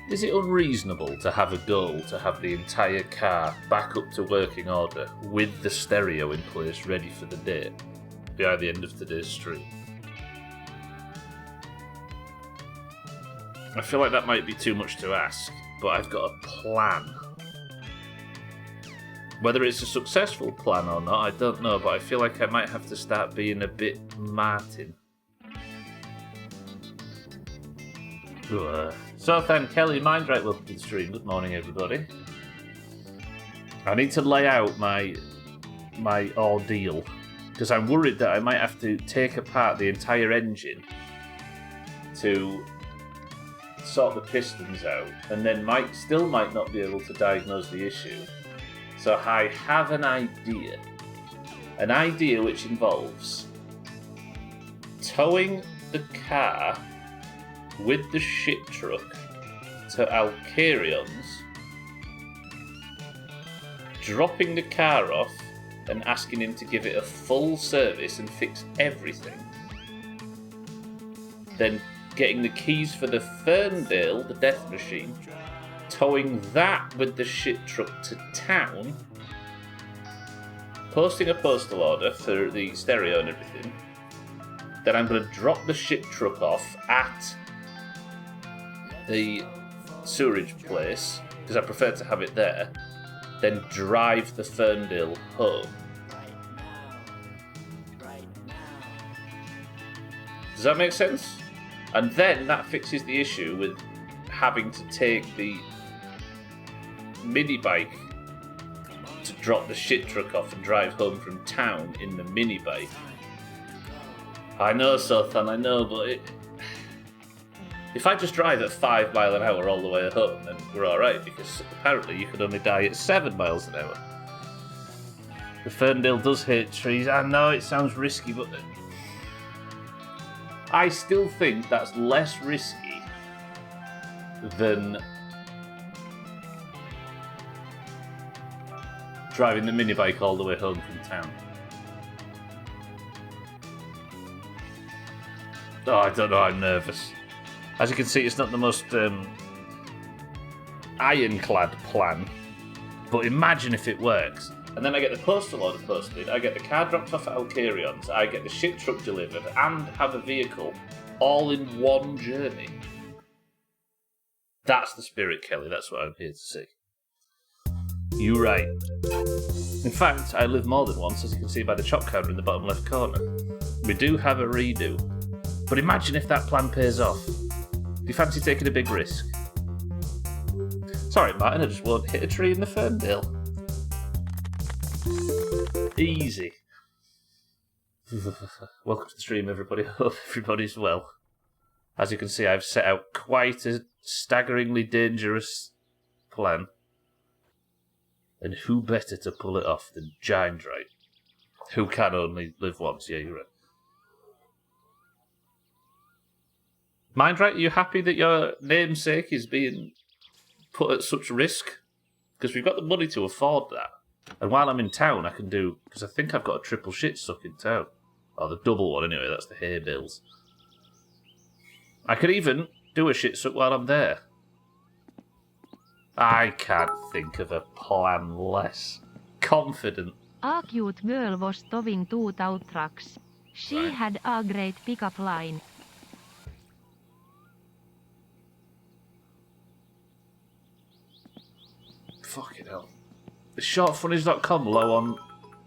Is it unreasonable to have a goal to have the entire car back up to working order with the stereo in place ready for the day by the end of today's stream? I feel like that might be too much to ask, but I've got a plan. Whether it's a successful plan or not, I don't know, but I feel like I might have to start being a bit Martin. So then, Kelly Mindright, welcome to the stream. Good morning, everybody. I need to lay out my ordeal, because I'm worried that I might have to take apart the entire engine to sort the pistons out, and then still might not be able to diagnose the issue. So I have an idea which involves towing the car with the shit truck to Alcarion's, dropping the car off and asking him to give it a full service and fix everything. Then getting the keys for the Ferndale, the death machine, towing that with the shit truck to town, posting a postal order for the stereo and everything. Then I'm going to drop the shit truck off at the sewerage place, because I prefer to have it there, then drive the Ferndale home. Does that make sense? And then that fixes the issue with having to take the mini bike to drop the shit truck off and drive home from town in the mini bike. I know, Sothan, I know, but if I just drive at 5 miles an hour all the way home, then we're alright, because apparently you could only die at 7 miles an hour. The Ferndale does hate trees. I know it sounds risky, but I still think that's less risky than driving the mini bike all the way home from town. Oh, I don't know, I'm nervous. As you can see, it's not the most ironclad plan, but imagine if it works. And then I get the postal order posted, I get the car dropped off at Alcarion's, I get the shit truck delivered, and have a vehicle all in one journey. That's the spirit, Kelly. That's what I'm here to see. You're right. In fact, I live more than once, as you can see by the chop counter in the bottom left corner. We do have a redo. But imagine if that plan pays off. Do you fancy taking a big risk? Sorry, Martin, I just won't hit a tree in the Ferndale. Easy. Welcome to the stream, everybody. I hope everybody's well. As you can see, I've set out quite a staggeringly dangerous plan. And who better to pull it off than Gindrite, who can only live once. Yeah, you're right. Mindright, are you happy that your namesake is being put at such risk? Because we've got the money to afford that. And while I'm in town, I can do... Because I think I've got a triple shit suck in town. Or the double one, anyway. That's the hay bales. I could even do a shit suck while I'm there. I can't think of a plan less confident. A cute girl was towing 2 tow trucks. She Right. had a great pickup line. Fucking hell. The shortfunnies.com low on...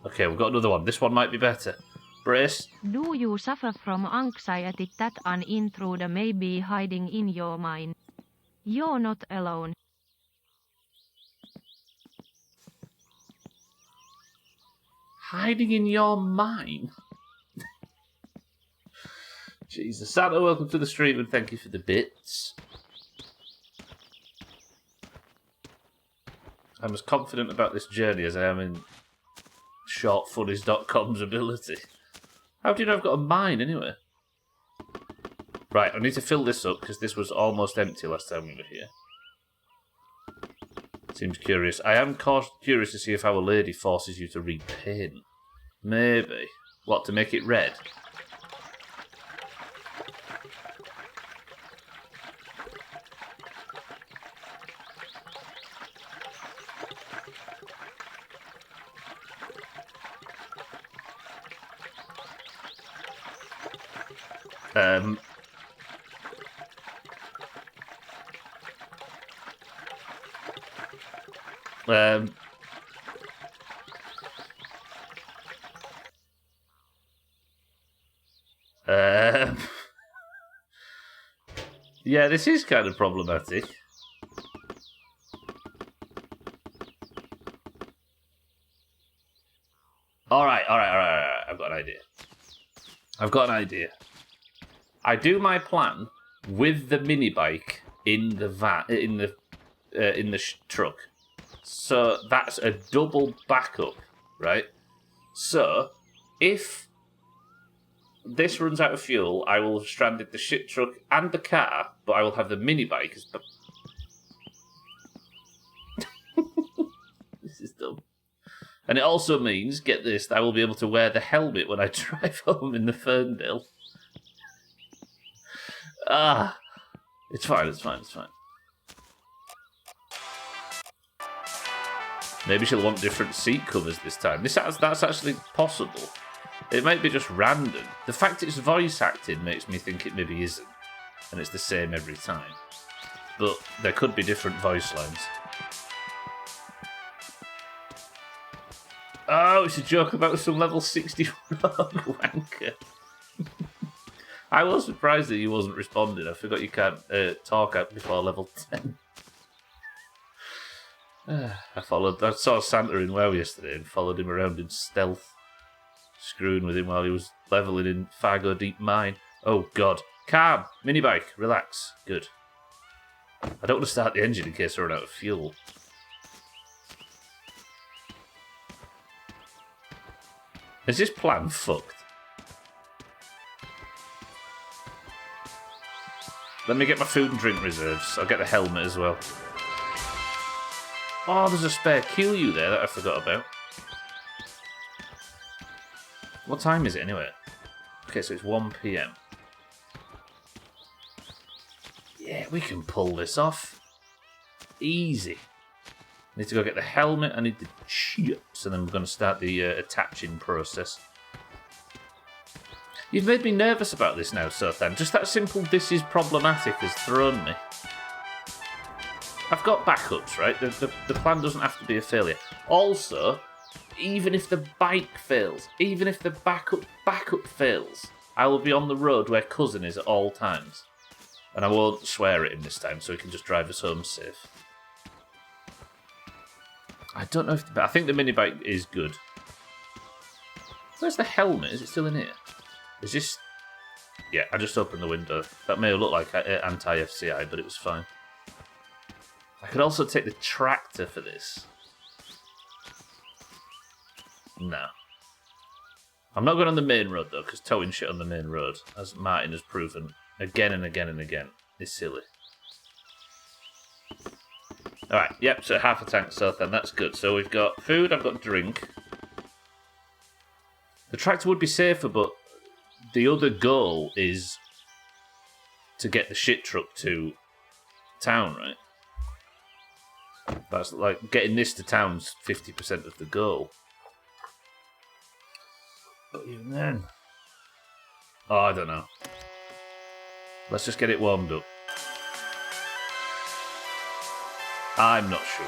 Okay, we've got another one. This one might be better. Brace. Do you suffer from anxiety that an intruder may be hiding in your mind? You're not alone. Hiding in your mind? Jesus. Santa, welcome to the stream and thank you for the bits. I'm as confident about this journey as I am in shortfunnies.com's ability. How do you know I've got a mine anyway? Right, I need to fill this up because this was almost empty last time we were here. Seems curious. I am curious to see if Our Lady forces you to repaint. Maybe. What, to make it red? Yeah, this is kind of problematic. All right. I've got an idea. I do my plan with the mini bike in the truck. So that's a double backup, right? So if this runs out of fuel, I will have stranded the shit truck and the car, but I will have the mini bike as... This is dumb. And it also means, get this, that I will be able to wear the helmet when I drive home in the Ferndale. It's fine. Maybe she'll want different seat covers this time. That's actually possible. It might be just random. The fact it's voice acted makes me think it maybe isn't. And it's the same every time. But there could be different voice lines. Oh, it's a joke about some level 60 rogue wanker. I was surprised that he wasn't responding. I forgot you can't talk out before level 10. I saw Santa in WoW yesterday and followed him around in stealth, screwing with him while he was leveling in Fargo Deep Mine. Oh god. Calm! Minibike, relax. Good. I don't want to start the engine in case I run out of fuel. Is this plan fucked? Let me get my food and drink reserves. I'll get the helmet as well. Oh, there's a spare Q there that I forgot about. What time is it anyway? Okay, so it's 1 PM. Yeah, we can pull this off. Easy. Need to go get the helmet, I need the chips, and then we're going to start the attaching process. You've made me nervous about this now, Sothan. Just that simple "this is problematic" has thrown me. I've got backups, right? The plan doesn't have to be a failure. Also, even if the bike fails, even if the backup fails, I will be on the road where Cousin is at all times. And I won't swear at him this time, so he can just drive us home safe. I don't know if... I think the mini bike is good. Where's the helmet? Is it still in here? Is this... Yeah, I just opened the window. That may look like anti-FCI, but it was fine. I could also take the tractor for this. No. I'm not going on the main road, though, because towing shit on the main road, as Martin has proven again and again and again, is silly. Alright, yep, so half a tank south then, that's good. So we've got food, I've got drink. The tractor would be safer, but the other goal is to get the shit truck to town, right? That's like, getting this to town's 50% of the goal. But even then... Oh, I don't know. Let's just get it warmed up. I'm not sure.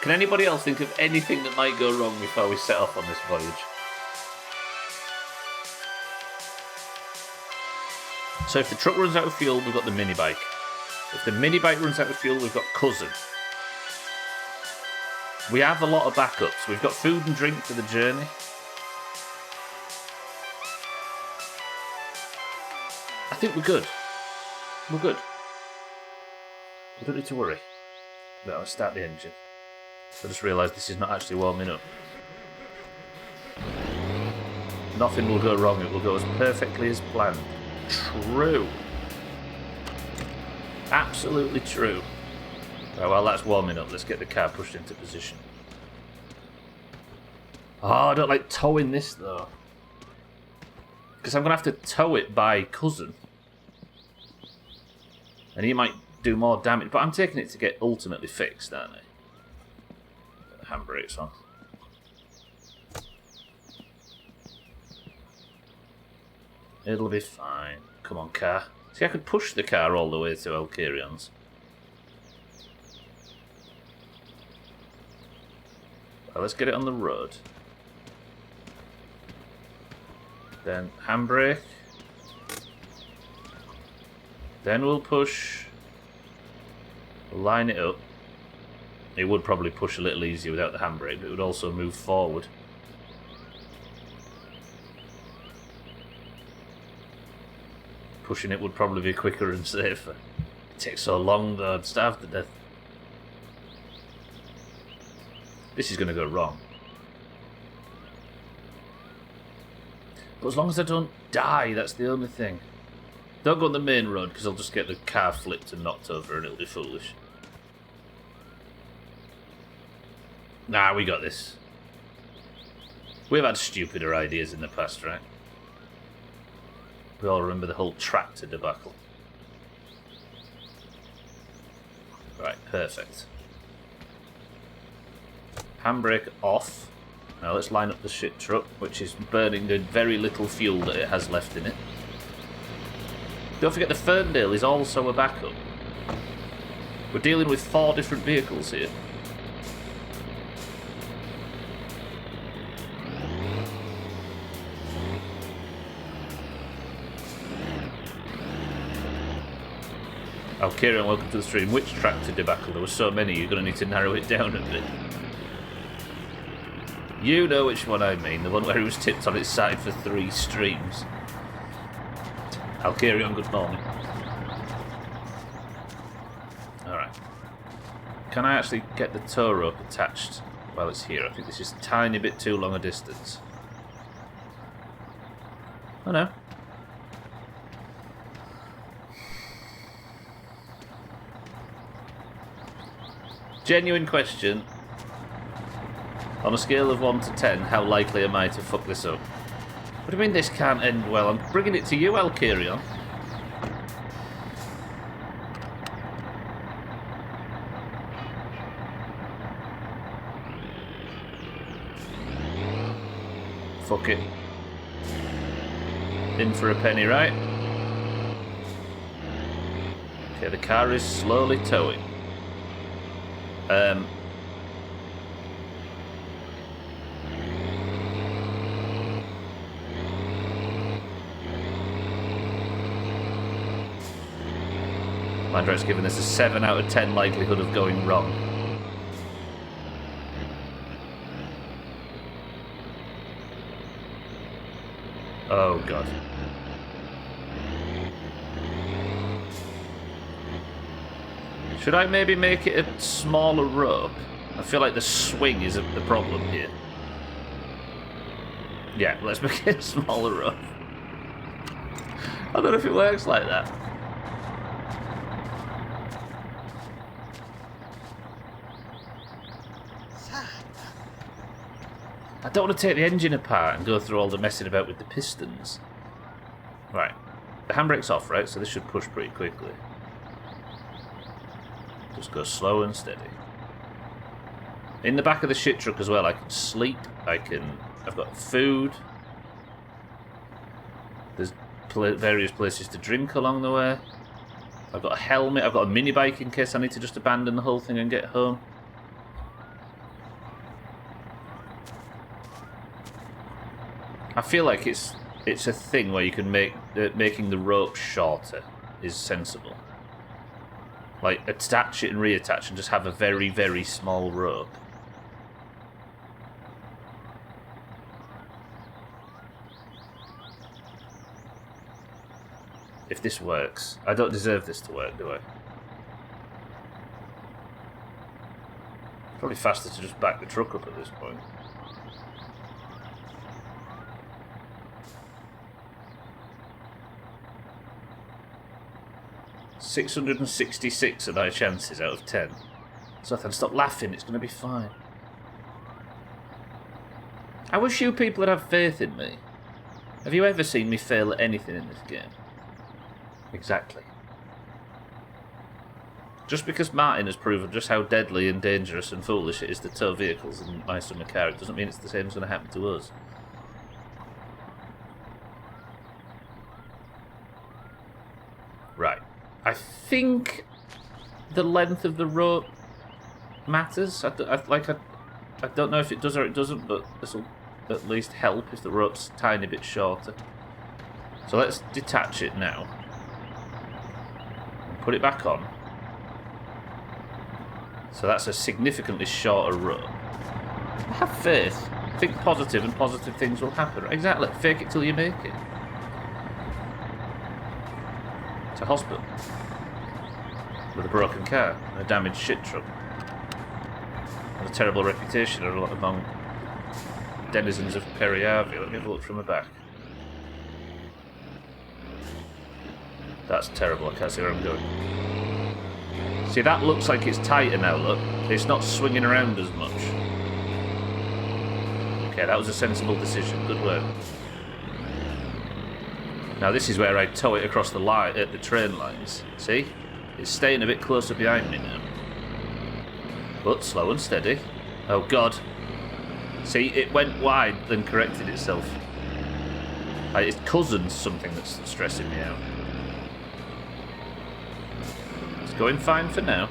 Can anybody else think of anything that might go wrong before we set off on this voyage? So if the truck runs out of fuel, we've got the mini bike. If the mini bike runs out of fuel, we've got cousin. We have a lot of backups. We've got food and drink for the journey. I think we're good. We're good. We don't need to worry. But I'll start the engine. I just realised this is not actually warming up. Nothing will go wrong. It will go as perfectly as planned. True. Absolutely true. Right, well, that's warming up. Let's get the car pushed into position. Oh, I don't like towing this, though. Because I'm going to have to tow it by cousin. And he might do more damage. But I'm taking it to get ultimately fixed, aren't I? Get the handbrakes on. It'll be fine. Come on, car. See, I could push the car all the way to Alcarion's. Well, let's get it on the road. Then handbrake. Then we'll push. We'll line it up. It would probably push a little easier without the handbrake, but it would also move forward. Pushing it would probably be quicker and safer. It takes so long though, I'd starve to death. This is going to go wrong. But as long as I don't die, that's the only thing. Don't go on the main road because I'll just get the car flipped and knocked over and it'll be foolish. Nah, we got this. We've had stupider ideas in the past, right? We all remember the whole tractor debacle. Right, perfect. Handbrake off. Now let's line up the shit truck, which is burning the very little fuel that it has left in it. Don't forget the Ferndale is also a backup. We're dealing with 4 different vehicles here. Oh, Kieran, welcome to the stream. Which tractor debacle? There were so many, you're going to need to narrow it down a bit. You know which one I mean, the one where it was tipped on its side for 3 streams. Alcarion, good morning. Alright. Can I actually get the tow rope attached while it's here? I think this is a tiny bit too long a distance. Oh no. Genuine question. On a scale of 1 to 10, how likely am I to fuck this up? What do you mean this can't end well? I'm bringing it to you, Alcarion. Fuck it. In for a penny, right? Okay, the car is slowly towing. Mandrak's given this a 7 out of 10 likelihood of going wrong. Oh god. Should I maybe make it a smaller rope? I feel like the swing is the problem here. Yeah, let's make it a smaller rope. I don't know if it works like that. I don't want to take the engine apart and go through all the messing about with the pistons. Right. The handbrake's off, right? So this should push pretty quickly. Just go slow and steady. In the back of the shit truck as well, I can sleep. I've got food. There's various places to drink along the way. I've got a helmet. I've got a mini bike in case I need to just abandon the whole thing and get home. I feel like it's it's a thing where you can make making the rope shorter is sensible. Like, attach it and reattach and just have a very, very small rope. If this works. I don't deserve this to work, do I? Probably faster to just back the truck up at this point. $666 are my chances out of 10. So then stop laughing, it's going to be fine. I wish you people would have faith in me. Have you ever seen me fail at anything in this game? Exactly. Just because Martin has proven just how deadly and dangerous and foolish it is to tow vehicles in My Summer Car, it doesn't mean it's the same as going to happen to us. Right. I think the length of the rope matters. I don't know if it does or it doesn't, but this will at least help if the rope's a tiny bit shorter. So let's detach it now. Put it back on. So that's a significantly shorter rope. Have faith. Think positive and positive things will happen. Exactly. Fake it till you make it. To hospital. With a broken car and a damaged shit truck. And a terrible reputation among denizens of Periarvia. Let me have a look from the back. That's terrible, I can't see where I'm going. See, that looks like it's tighter now, look. It's not swinging around as much. Okay, that was a sensible decision. Good work. Now this is where I tow it across the line, at the train lines. See? It's staying a bit closer behind me now. But slow and steady. Oh god. See, it went wide, then corrected itself. Its cousin's something that's stressing me out. It's going fine for now.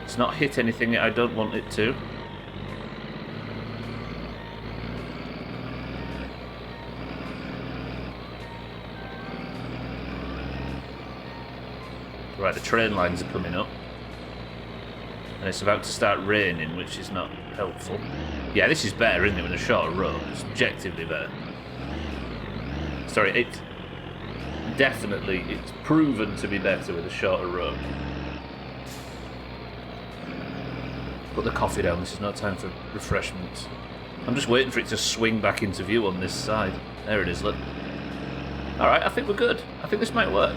It's not hit anything I don't want it to. Right, the train lines are coming up. And it's about to start raining, which is not helpful. Yeah, this is better, isn't it, with a shorter rope? It's objectively better. Sorry, it's proven to be better with a shorter rope. Put the coffee down, this is no time for refreshments. I'm just waiting for it to swing back into view on this side. There it is, look. Alright, I think we're good. I think this might work.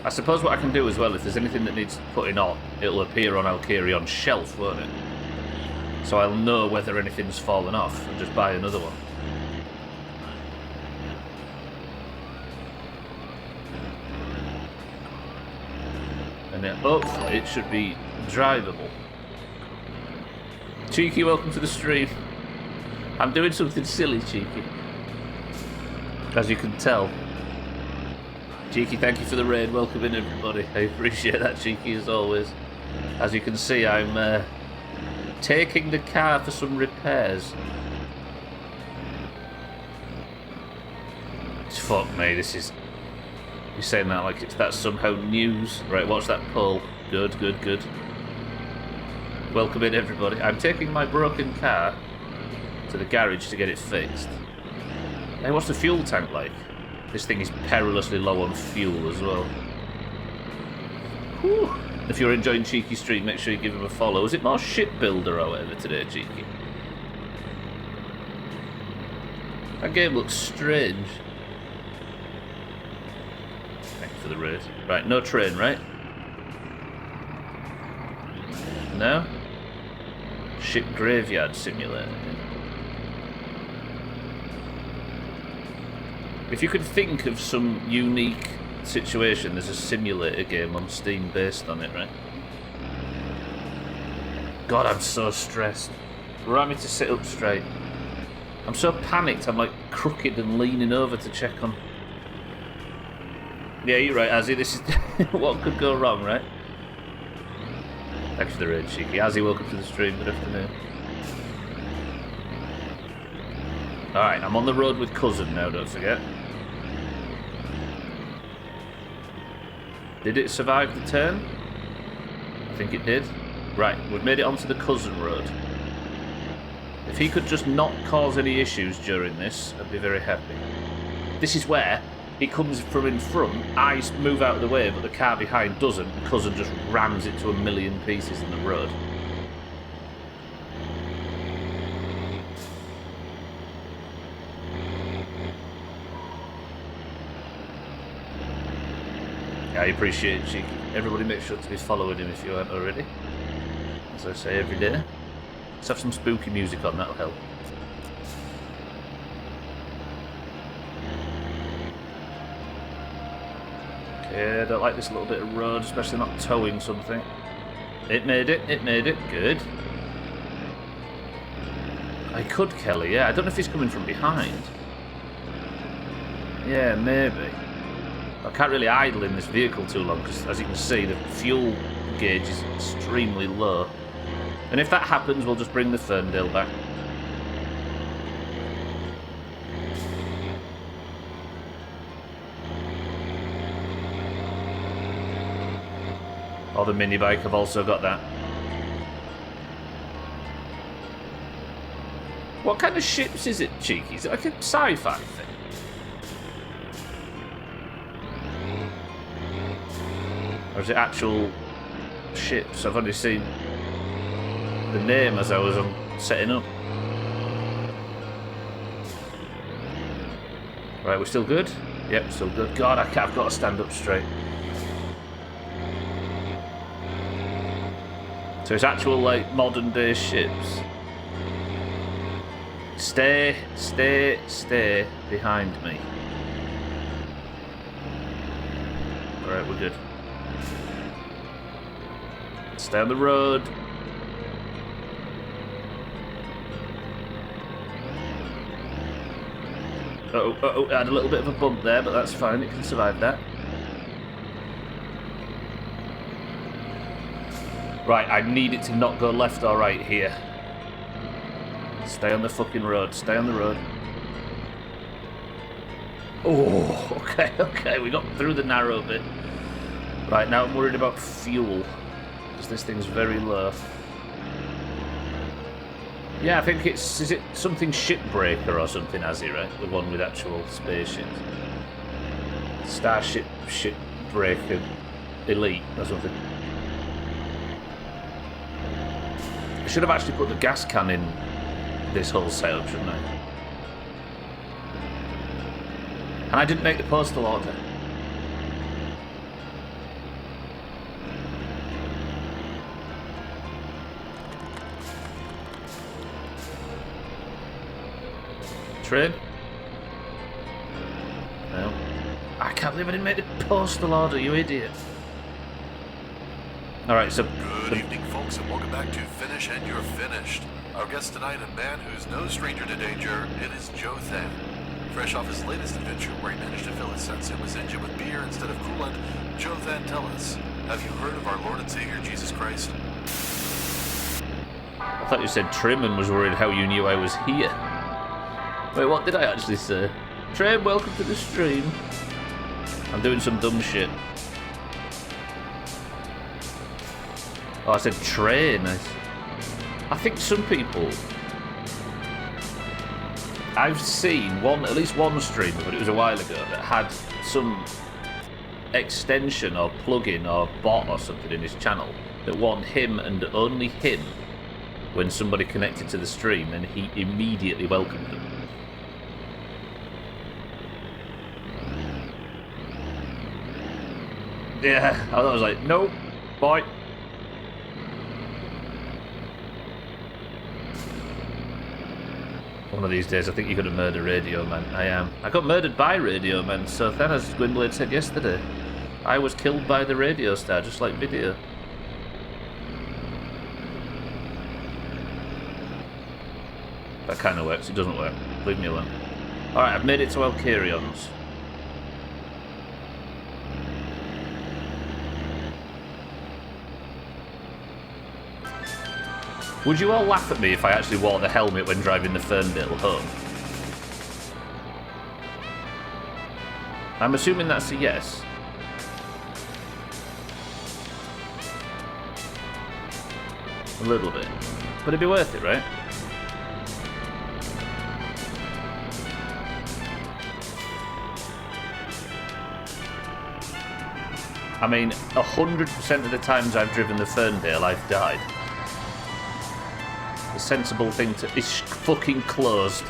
I suppose what I can do as well, if there's anything that needs putting on, it'll appear on Alcarion's shelf, won't it? So I'll know whether anything's fallen off and just buy another one. And then hopefully it should be drivable. Cheeky, welcome to the stream. I'm doing something silly, Cheeky. As you can tell. Cheeky, thank you for the raid. Welcome in, everybody. I appreciate that, Cheeky, as always. As you can see, I'm taking the car for some repairs. Fuck me, this is... You're saying that like that's somehow news. Right, watch that pull. Good, good, good. Welcome in, everybody. I'm taking my broken car to the garage to get it fixed. Hey, what's the fuel tank like? This thing is perilously low on fuel as well. Whew. If you're enjoying Cheeky Stream, make sure you give him a follow. Is it more shipbuilder or whatever today, Cheeky? That game looks strange. Thank you for the raid. Right, no train, right? No? Ship graveyard simulator. If you could think of some unique situation, there's a simulator game on Steam based on it, right? God, I'm so stressed. Remind me to sit up straight. I'm so panicked, I'm like crooked and leaning over to check on... Yeah, you're right, Azzy. This is what could go wrong, right? Thanks for the raid, Cheeky. Azzy, welcome to the stream. Good afternoon. Alright, I'm on the road with Cousin now, don't forget. Did it survive the turn? I think it did. Right, we've made it onto the Cousin road. If he could just not cause any issues during this, I'd be very happy. This is where he comes from in front, I move out of the way, but the car behind doesn't, and Cousin just rams it to a million pieces in the road. I appreciate it, Cheeky. Everybody make sure to be following him if you aren't already. As I say every day. Let's have some spooky music on, that'll help. Okay, I don't like this little bit of road, especially not towing something. It made it, good. I could, Kelly, yeah. I don't know if he's coming from behind. Yeah, maybe. I can't really idle in this vehicle too long because, as you can see, the fuel gauge is extremely low. And if that happens, we'll just bring the Ferndale back. Or the mini bike, I've also got that. What kind of ships is it, Cheeky? Is it like a sci-fi thing? Or is it actual ships? I've only seen the name as I was setting up. Right, we're still good? Yep, still good. God, I've got to stand up straight. So it's actual, like, modern day ships. Stay behind me. Alright, we're good. Stay on the road. Uh-oh, I had a little bit of a bump there, but that's fine, it can survive that. Right, I need it to not go left or right here. Stay on the fucking road, stay on the road. Oh, okay, we got through the narrow bit. Right, now I'm worried about fuel, because this thing's very low. Yeah, I think is it something Shipbreaker or something, has he, right? The one with actual spaceships. Starship Shipbreaker Elite or something. I should have actually put the gas can in this whole setup, shouldn't I? And I didn't make the postal order. Train? No. I can't believe I didn't make the postal order, you idiot. Alright, so... Good evening, folks, and welcome back to Finish and You're Finished. Our guest tonight, a man who's no stranger to danger, it is Jothan. Fresh off his latest adventure where he managed to fill his sense and was engine with beer instead of coolant, Jothan, tell us, have you heard of our Lord and Savior, Jesus Christ? I thought you said Trim and was worried how you knew I was here. Wait, what did I actually say? Trim, welcome to the stream. I'm doing some dumb shit. Oh, I said train. I think some people... I've seen at least one streamer, but it was a while ago, that had some extension or plugin or bot or something in his channel that warned him and only him when somebody connected to the stream, and he immediately welcomed them. Yeah, I was like, nope, bye. One of these days, I think you're going to murder Radio Man. I am. I got murdered by Radio Man, so then, as Gwynblade said yesterday, I was killed by the radio star, just like Video. That kind of works. It doesn't work. Leave me alone. Alright, I've made it to Alcarion's. Would you all laugh at me if I actually wore the helmet when driving the Ferndale home? I'm assuming that's a yes. A little bit. But it'd be worth it, right? I mean, 100% of the times I've driven the Ferndale, I've died. The sensible thing to... It's fucking closed.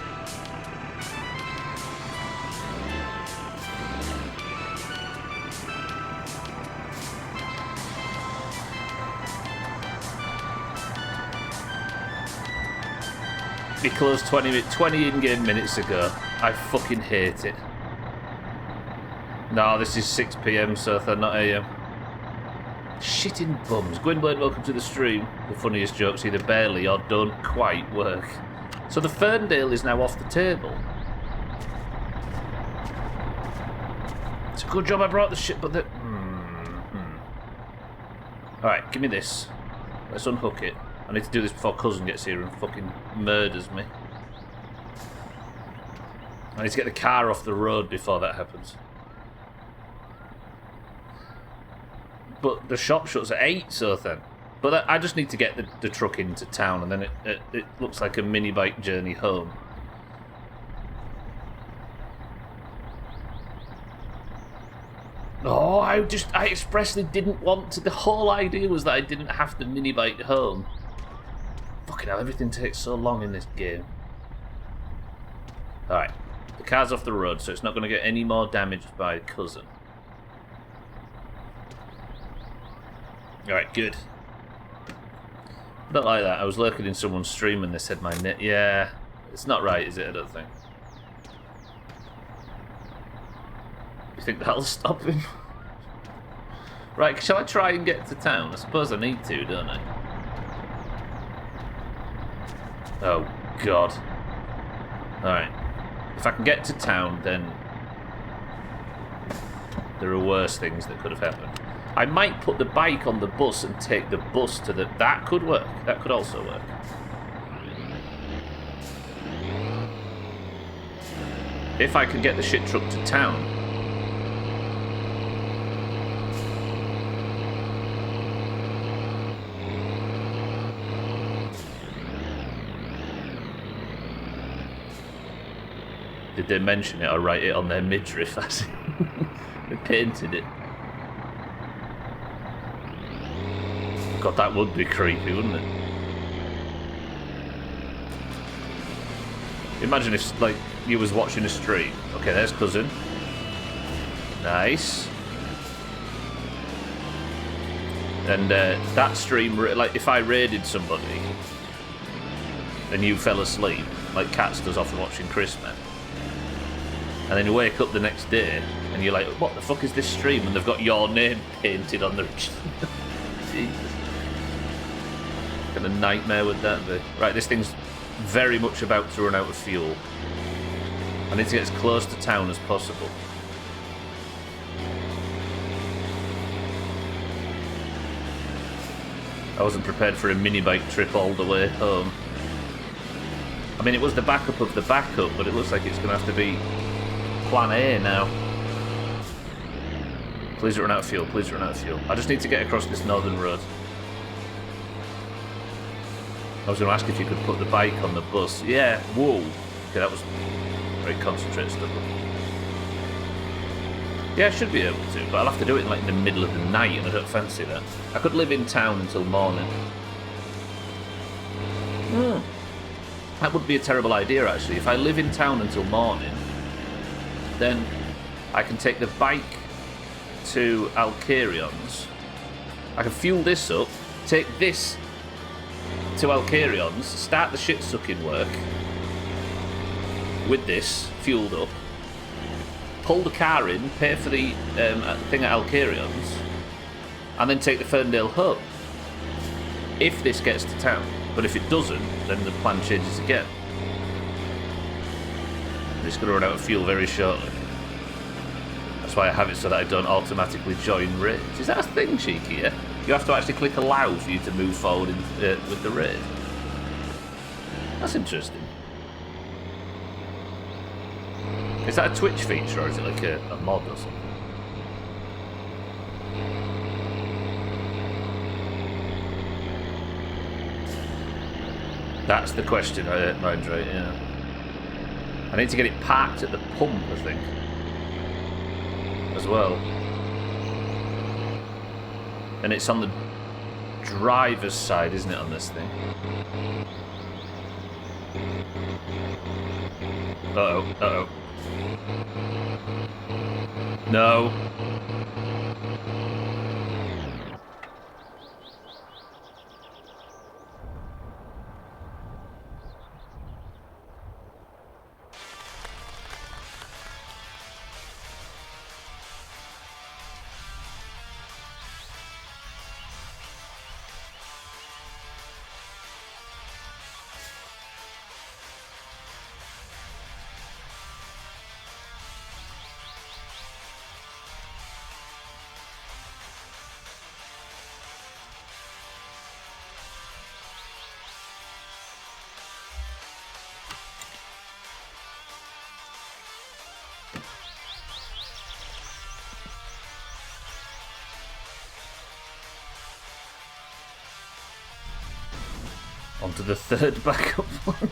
It closed 20 in-game minutes ago. I fucking hate it. No, this is 6 PM, so they're not AM. Shitting bums. Gwynblade, welcome to the stream. The funniest jokes either barely or don't quite work. So the Ferndale is now off the table. It's a good job I brought the shit, but the... Alright, give me this. Let's unhook it. I need to do this before Cousin gets here and fucking murders me. I need to get the car off the road before that happens. But the shop shuts at 8, so then. But I just need to get the truck into town, and then it looks like a mini bike journey home. Oh, I expressly didn't want to. The whole idea was that I didn't have to mini bike home. Fucking hell, everything takes so long in this game. Alright, the car's off the road, so it's not going to get any more damaged by Cousin. Alright, good. I don't like that. I was lurking in someone's stream and they said my net. Yeah, it's not right, is it? I don't think. You think that'll stop him? Right, shall I try and get to town? I suppose I need to, don't I? Oh, God. Alright. If I can get to town, then there are worse things that could have happened. I might put the bike on the bus and take the bus to the... That could work. That could also work. If I could get the shit truck to town. Did they mention it or write it on their midriff? They painted it. God, that would be creepy, wouldn't it? Imagine if, like, you was watching a stream. Okay, there's Cousin. Nice. And that stream, like, if I raided somebody and you fell asleep, like Cats does often watching Christmas, and then you wake up the next day and you're like, what the fuck is this stream? And they've got your name painted on the... Jesus. What kind of nightmare would that be? Right, this thing's very much about to run out of fuel. I need to get as close to town as possible. I wasn't prepared for a mini bike trip all the way home. I mean, it was the backup of the backup, but it looks like it's going to have to be Plan A now. Please run out of fuel, please run out of fuel. I just need to get across this northern road. I was going to ask if you could put the bike on the bus. Yeah, whoa. Okay, that was very concentrated stuff. Yeah, I should be able to, but I'll have to do it in, like, in the middle of the night, and I don't fancy that. I could live in town until morning. That would be a terrible idea, actually. If I live in town until morning, then I can take the bike to Alcarion's. I can fuel this up, take this to Alcarion's, start the shit-sucking work with this fueled up, pull the car in, pay for the thing at Alcarion's, and then take the Ferndale home. If this gets to town. But if it doesn't, then the plan changes again. It's going to run out of fuel very shortly. That's why I have it so that I don't automatically join raids. Is that a thing, Cheeky, yeah? You have to actually click allow for you to move forward with the raid. That's interesting. Is that a Twitch feature, or is it like a mod or something? That's the question, mind, right? Yeah. I need to get it parked at the pump, I think, as well. And it's on the driver's side, isn't it, on this thing? Uh-oh, uh-oh. No. Onto the third backup one.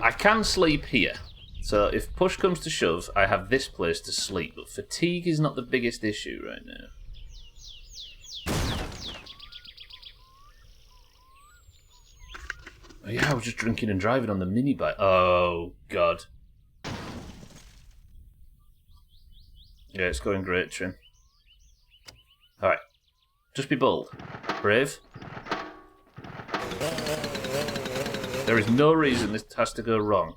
I can sleep here. So if push comes to shove, I have this place to sleep, but fatigue is not the biggest issue right now. Oh yeah, I was just drinking and driving on the mini bike. Oh god. Yeah, it's going great, Trim. Alright. Just be bold. Brave. There is no reason this has to go wrong.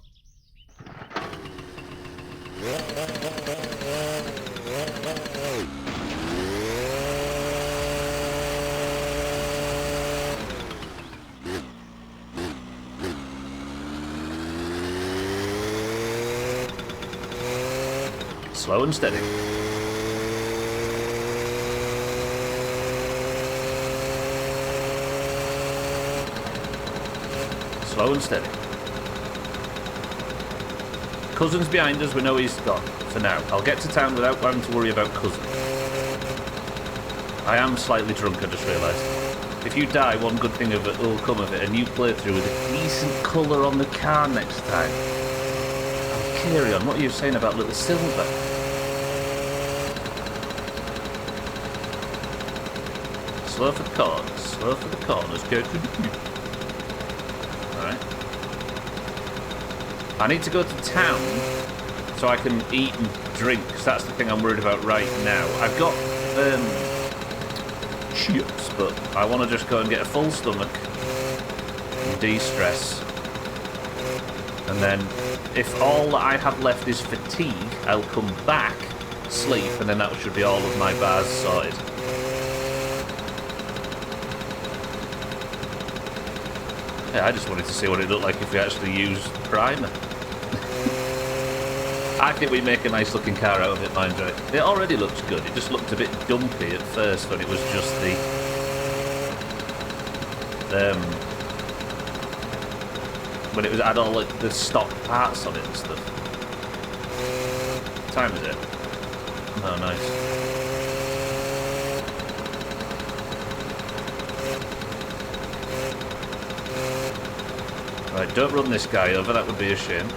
Slow and steady. Slow and steady. Cousin's behind us, we know he's gone, for now. I'll get to town without having to worry about Cousin. I am slightly drunk, I just realised. If you die, one good thing of it will come of it, a new playthrough with a decent colour on the car next time. Oh, carry on, what are you saying about little Silver? Slow for the corners, slow for the corners, go to the... Alright. I need to go to town so I can eat and drink, because that's the thing I'm worried about right now. I've got chips, but I want to just go and get a full stomach and de-stress. And then, if all that I have left is fatigue, I'll come back, sleep, and then that should be all of my bars sorted. Yeah, I just wanted to see what it looked like if we actually used primer. I think we make a nice looking car out of it, mind you. It already looks good, it just looked a bit dumpy at first when it was just when it had all like, the stock parts on it and stuff. What time is it? Oh, nice. Right, don't run this guy over, that would be a shame.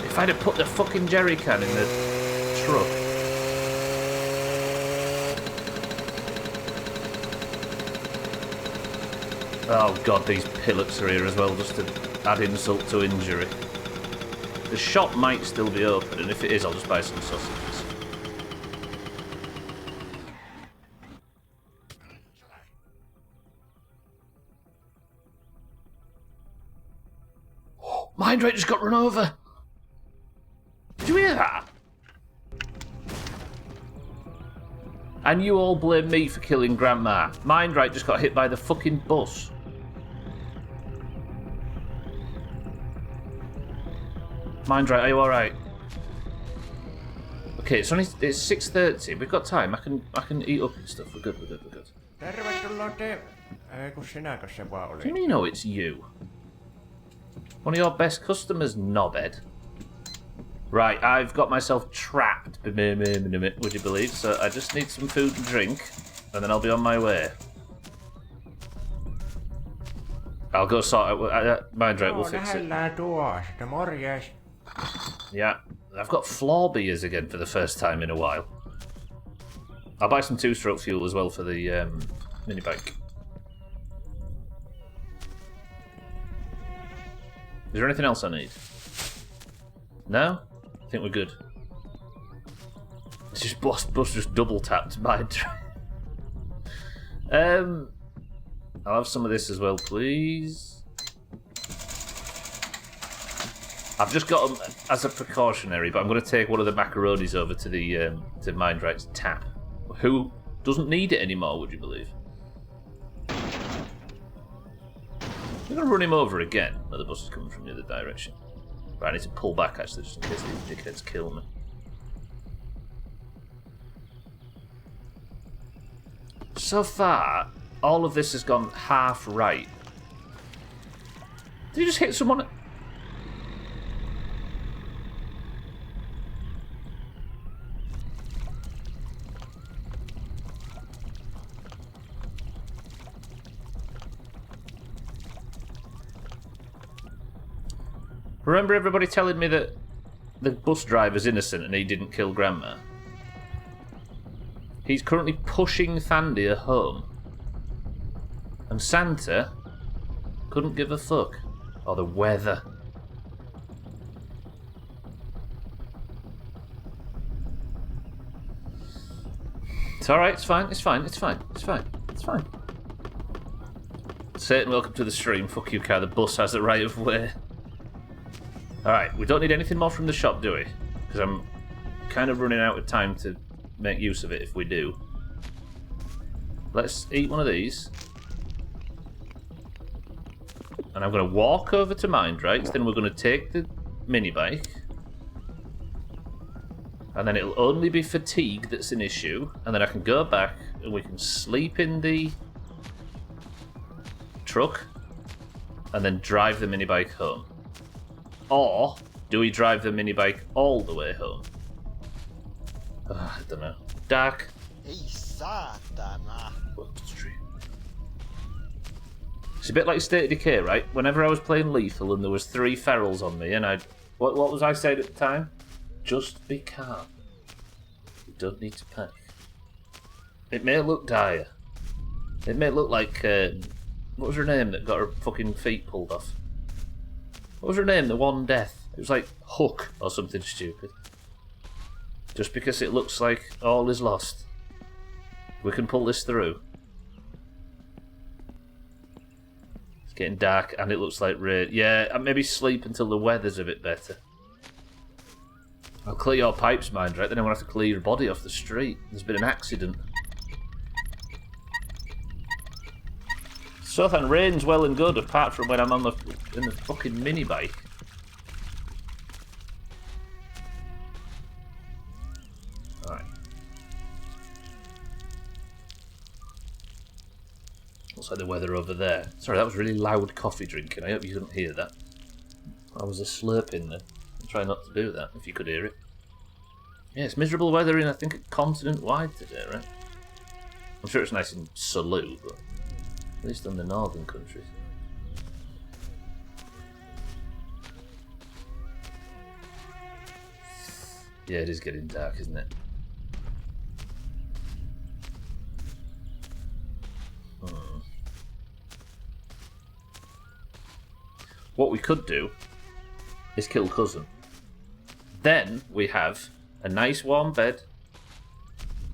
If I'd have put the fucking jerry can in the truck. Oh god, these pillets are here as well, just to add insult to injury. The shop might still be open, and if it is, I'll just buy some sausages. Mindrake just got run over! Did you hear that? And you all blame me for killing Grandma. Mindright just got hit by the fucking bus. Mindright, are you alright? Okay, it's 6:30. We've got time. I can eat up and stuff. We're good. Tervetuloa kun sinäkö se vaan oli? Do you mean, oh, it's you? One of your best customers, knobhead. Right, I've got myself trapped, would you believe? So I just need some food and drink, and then I'll be on my way. I'll go sort out... Mindright, we'll fix it. Tuosta, morjes. Yeah, I've got floor beers again for the first time in a while. I'll buy some two-stroke fuel as well for the mini bike. Is there anything else I need? No? I think we're good. It's just bus just double tapped by I'll have some of this as well, please. I've just got them as a precautionary, but I'm going to take one of the macaronis over to the to Mindright's tap, who doesn't need it anymore. Would you believe? I'm going to run him over again. Where the bus is coming from the other direction. Right, I need to pull back actually, just in case these dickheads kill me. So far, all of this has gone half right. Did you just hit someone? Remember everybody telling me that the bus driver's innocent and he didn't kill Grandma? He's currently pushing Thandia home. And Santa couldn't give a fuck. Or the weather. It's alright, it's fine. Satan, welcome to the stream. Fuck you, car. The bus has the right of way. Alright, we don't need anything more from the shop, do we? Because I'm kind of running out of time to make use of it if we do. Let's eat one of these. And I'm going to walk over to Mindright's, then we're going to take the mini bike. And then it'll only be fatigue that's an issue. And then I can go back and we can sleep in the truck and then drive the mini bike home. Or do we drive the mini bike all the way home? I don't know. Dark. Ei saatana. It's a bit like State of Decay, right? Whenever I was playing Lethal and there was 3 ferals on me, and what was I saying at the time? Just be calm. You don't need to panic. It may look dire. It may look like what was her name that got her fucking feet pulled off? What was her name? The one death. It was like Hook or something stupid. Just because it looks like all is lost. We can pull this through. It's getting dark and it looks like rain. Yeah, and maybe sleep until the weather's a bit better. I'll clear your pipes, Mindright, then I'm going to have to clear your body off the street. There's been an accident. Sothan, rain's well and good, apart from when I'm in the fucking mini bike. Alright. Looks like the weather over there. Sorry, that was really loud coffee drinking. I hope you couldn't hear that. I was a slurping then. Try not to do that, if you could hear it. Yeah, it's miserable weather in, I think, continent-wide today, right? I'm sure it's nice in Salou, but at least in the northern countries. Yeah, it is getting dark, isn't it? What we could do is kill Cousin. Then we have a nice warm bed,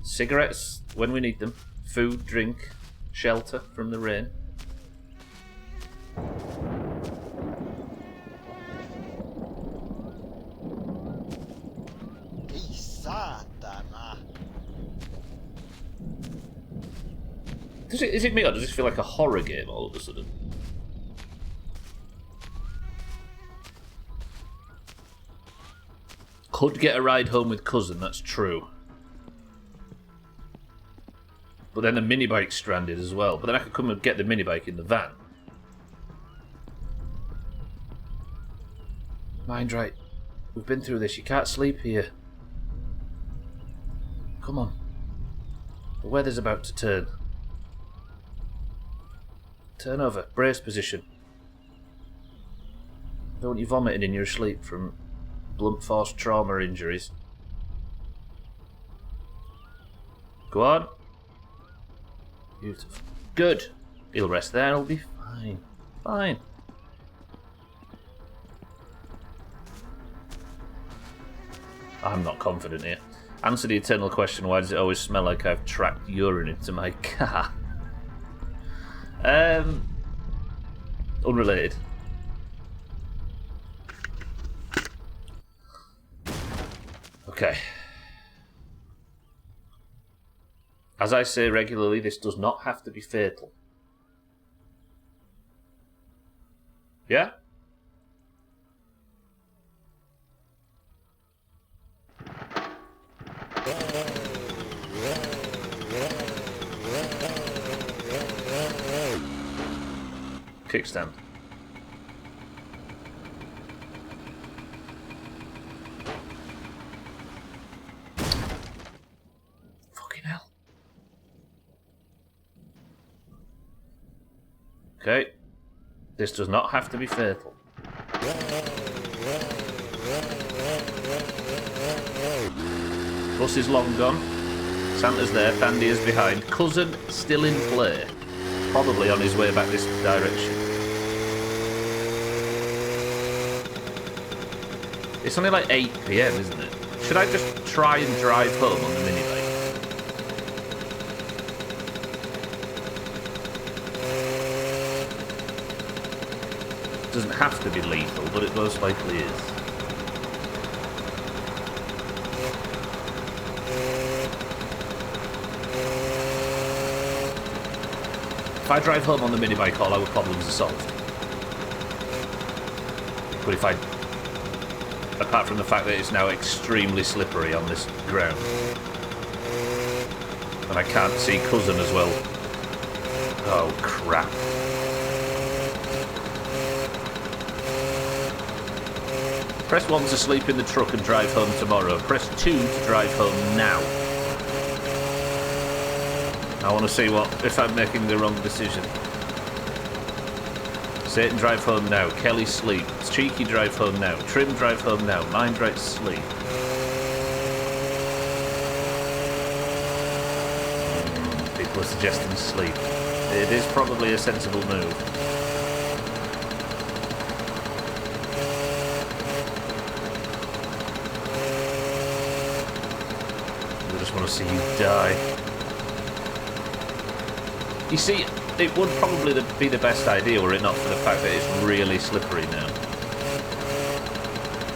cigarettes when we need them, food, drink, shelter from the rain. Ei saatana. Is it me, or does this feel like a horror game all of a sudden? Could get a ride home with cousin, that's true. But then the minibike's stranded as well. But then I could come and get the minibike in the van. Mind right. We've been through this. You can't sleep here. Come on. The weather's about to turn. Turn over. Brace position. Don't want you vomiting in your sleep from blunt force trauma injuries. Go on. Beautiful. Good. He'll rest there. He'll be fine. Fine. I'm not confident here. Answer the eternal question, why does it always smell like I've tracked urine into my car? Unrelated. Okay. As I say regularly, this does not have to be fatal. Yeah? Kickstand. Fucking hell. Okay. This does not have to be fatal. Bus is long gone. Santa's there, Fandy is behind. Cousin still in play. Probably on his way back this direction. It's only like 8 PM, isn't it? Should I just try and drive home on the minibike? Doesn't have to be lethal, but it most likely is. If I drive home on the minibike, all our problems are solved. But if I... Apart from the fact that it's now extremely slippery on this ground. And I can't see cousin as well. Oh, crap. Press 1 to sleep in the truck and drive home tomorrow. Press 2 to drive home now. I want to see if I'm making the wrong decision. Satan, drive home now. Kelly, sleep. Cheeky, drive home now. Trim, drive home now. Mind right, sleep. People are suggesting sleep. It is probably a sensible move. I just want to see you die. You see, it would probably be the best idea were it not for the fact that it's really slippery now.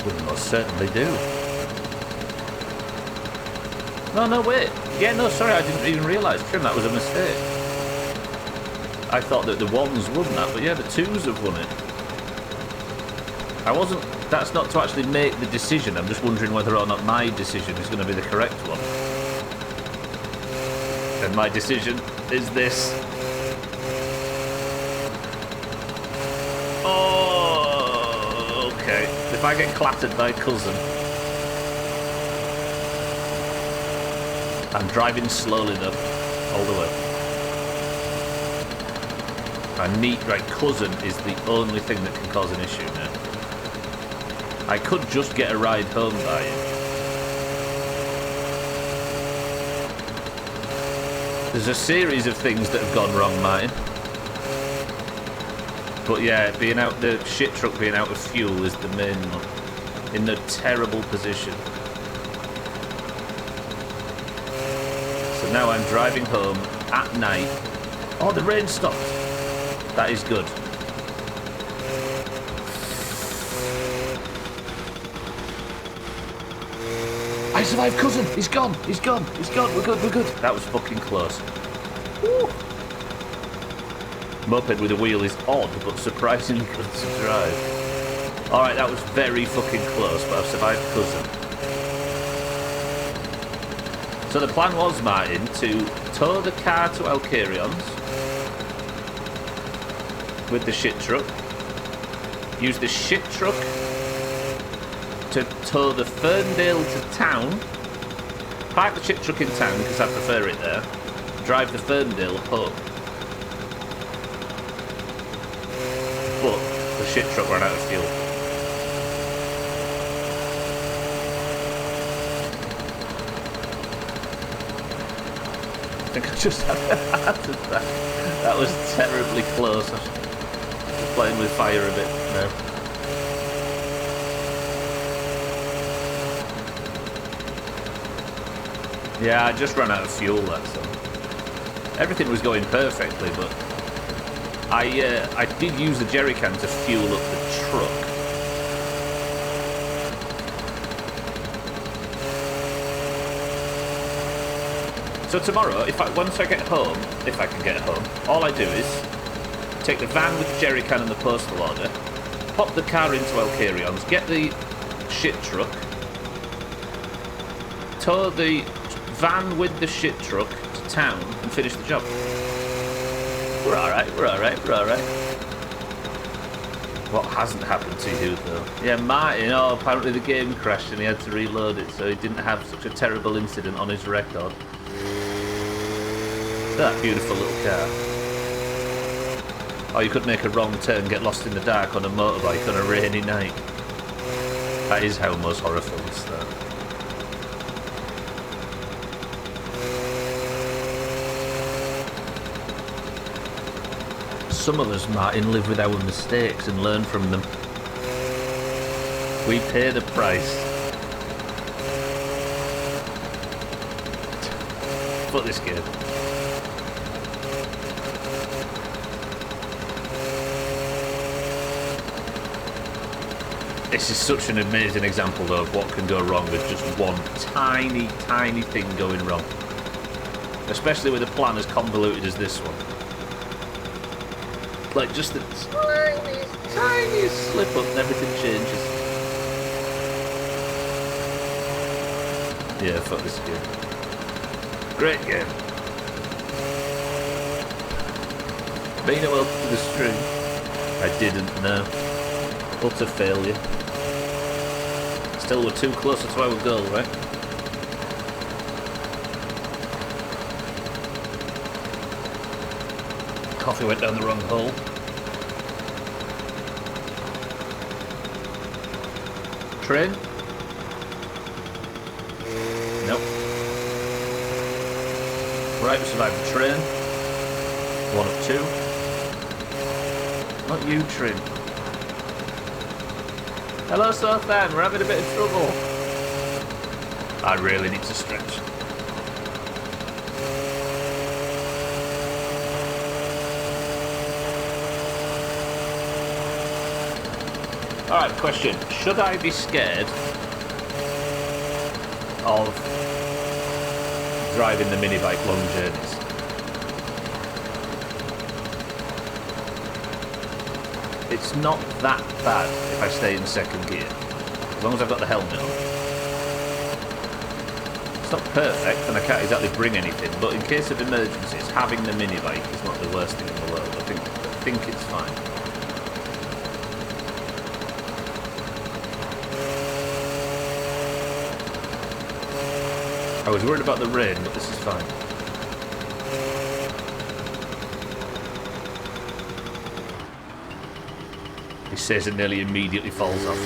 Would most certainly do. No, wait. Yeah, no, sorry, I didn't even realise, Trim, that was a mistake. I thought that the 1s won that, but yeah, the 2s have won it. That's not to actually make the decision, I'm just wondering whether or not my decision is going to be the correct one. And my decision is this. Oh, okay. If I get clattered by cousin, I'm driving slowly though, all the way. Right, cousin is the only thing that can cause an issue now. I could just get a ride home by him. There's a series of things that have gone wrong, Martin. But yeah, the shit truck being out of fuel is the main one. In a terrible position. So now I'm driving home at night. Oh, the rain stopped. That is good. I survived, cousin. He's gone. We're good. That was fucking close. Woo. Moped with a wheel is odd, but surprisingly good to drive. Alright, that was very fucking close, but I've survived cousin. So the plan was, Martin, to tow the car to Alcarion's with the shit truck. Use the shit truck to tow the Ferndale to town. Park the shit truck in town because I prefer it there. Drive the Ferndale home. But the shit truck ran out of fuel. I think I just had a heart attack. That was terribly close. I'm just playing with fire a bit now. Yeah, I just ran out of fuel, that's all. Everything was going perfectly, but I did use the jerry can to fuel up the truck. So tomorrow, once I get home, if I can get home, all I do is take the van with the jerry can and the postal order, pop the car into Alcarion's, get the shit truck, tow the van with the shit truck to town and finish the job. We're alright. What hasn't happened to you though? Yeah, Martin, apparently the game crashed and he had to reload it, so he didn't have such a terrible incident on his record. That beautiful little car. Or you could make a wrong turn, get lost in the dark on a motorbike on a rainy night. That is how most horror films start. Some of us, Martin, live with our mistakes and learn from them. We pay the price. Fuck this game. This is such an amazing example, though, of what can go wrong with just one tiny, tiny thing going wrong. Especially with a plan as convoluted as this one. Like, just the tiniest slip up and everything changes. Yeah, fuck this game. Great game. Being welcome to the stream. I didn't know. Utter failure. Still, we're too closer to our goal, right? Coffee went down the wrong hole. Train? Nope. Right, we survived the train. 1 of 2. Not you, train. Hello, Southland. We're having a bit of trouble. I really need to stretch. Alright, question. Should I be scared of driving the mini bike long journeys? It's not that bad if I stay in second gear, as long as I've got the helmet on. It's not perfect and I can't exactly bring anything, but in case of emergencies, having the mini bike is not the worst thing in the world. I think it's fine. I was worried about the rain, but this is fine. He says it nearly immediately falls off.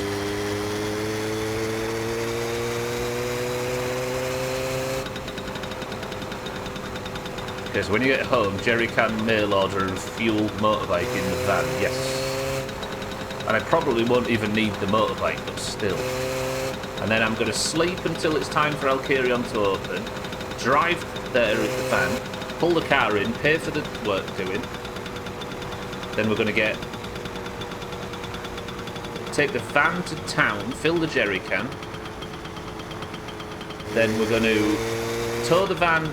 Okay, so when you get home, jerry can, mail order and fueled motorbike in the van, yes. And I probably won't even need the motorbike, but still. And then I'm going to sleep until it's time for Alcarion to open, drive there with the van, pull the car in, pay for the work doing. Then we're going to take the van to town, fill the jerry can. Then we're going to tow the van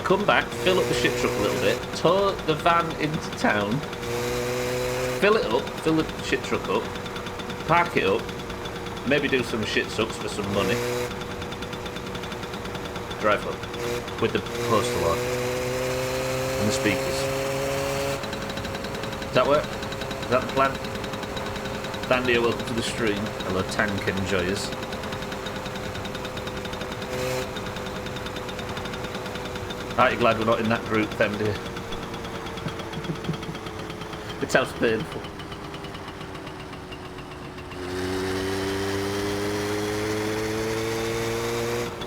come back, fill up the shit truck a little bit, tow the van into town, fill it up, fill the shit truck up, park it up, maybe do some shit sucks for some money. Drive home with the postal on and the speakers. Does that work? Is that the plan? Dandy, welcome to the stream. Hello, tank enjoyers. Aren't you glad we're not in that group then, dear? It sounds painful.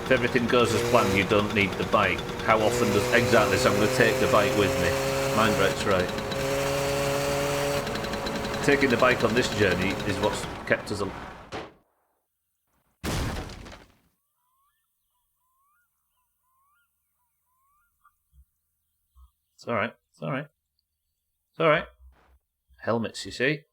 If everything goes as planned, you don't need the bike. How often does... Exactly, so I'm going to take the bike with me. Mindright's right. Taking the bike on this journey is what's kept us alive. It's alright, it's alright. It's alright. Helmets, you see.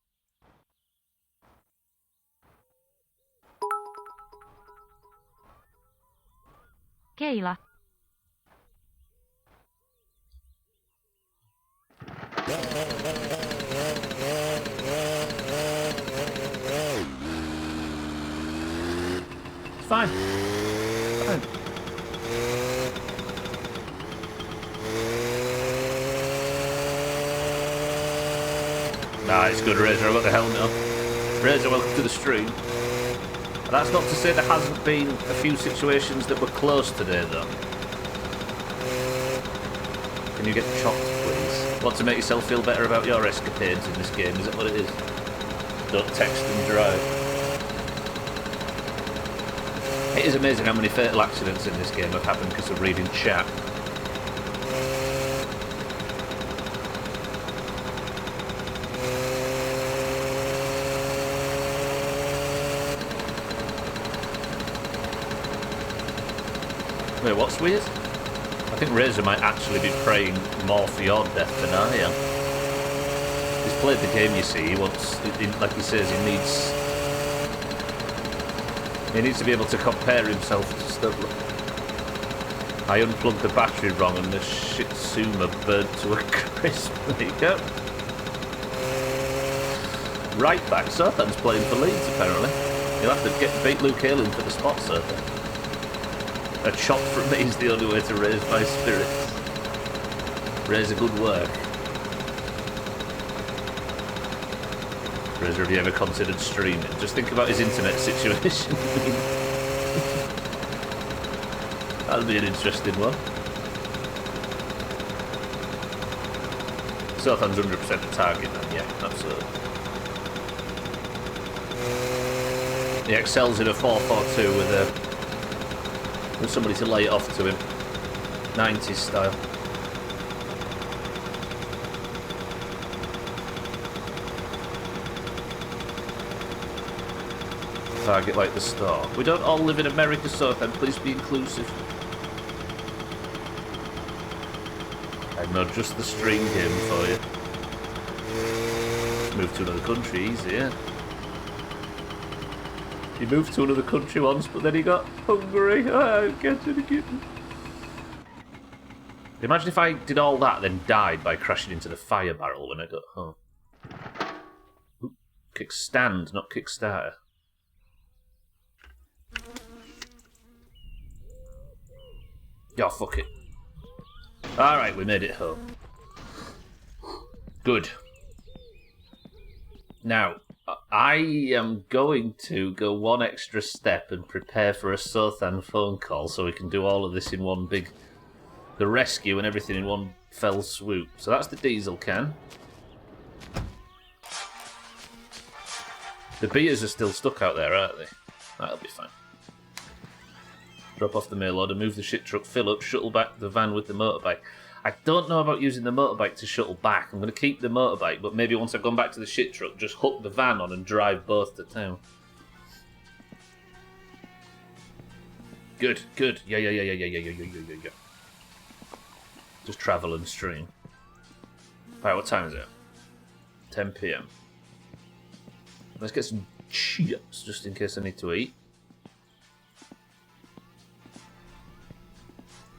Keila. It's fine. Fine. Nah, it's good, Razor. I've got the helmet on. Razor, welcome to the stream. That's not to say there hasn't been a few situations that were close today, though. Can you get chopped, please? Want to make yourself feel better about your escapades in this game? Is that what it is? Don't text and drive. It is amazing how many fatal accidents in this game have happened because of reading chat. Wait, what's weird? I think Razor might actually be praying more for your death than I am. He's played the game, you see. He wants, like he says, he needs to be able to compare himself to stuff. I unplugged the battery wrong and the Shitsuma burnt to a crisp. There you go. Right back. Sothan's playing for Leeds, apparently. You'll have to beat Luke Ayling for the spot, Sothan. A chop from me is the only way to raise my spirits. Raise a good work. Razor, have you ever considered streaming? Just think about his internet situation. That'll be an interesting one. Sothan's 100% a target then, yeah, absolutely. He excels in a 4-4-2 with somebody to lay it off to him. 90s style. Target like the star. We don't all live in America, so then please be inclusive. I know just the stream game for you. Move to another country, easy, yeah. He moved to another country once, but then he got hungry. Oh, get it again. Imagine if I did all that, then died by crashing into the fire barrel when I got home. Ooh, kickstand, not Kickstarter. Oh, fuck it. Alright, we made it home. Good. Now, I am going to go one extra step and prepare for a Sothan phone call so we can do all of this in one big... The rescue and everything in one fell swoop. So that's the diesel can. The beers are still stuck out there, aren't they? That'll be fine. Drop off the mail order, move the shit truck, fill up, shuttle back the van with the motorbike. I don't know about using the motorbike to shuttle back. I'm going to keep the motorbike, but maybe once I've gone back to the shit truck, just hook the van on and drive both to town. Good, good. Yeah. Just travel and stream. Alright, what time is it? 10 PM. Let's get some chips, just in case I need to eat.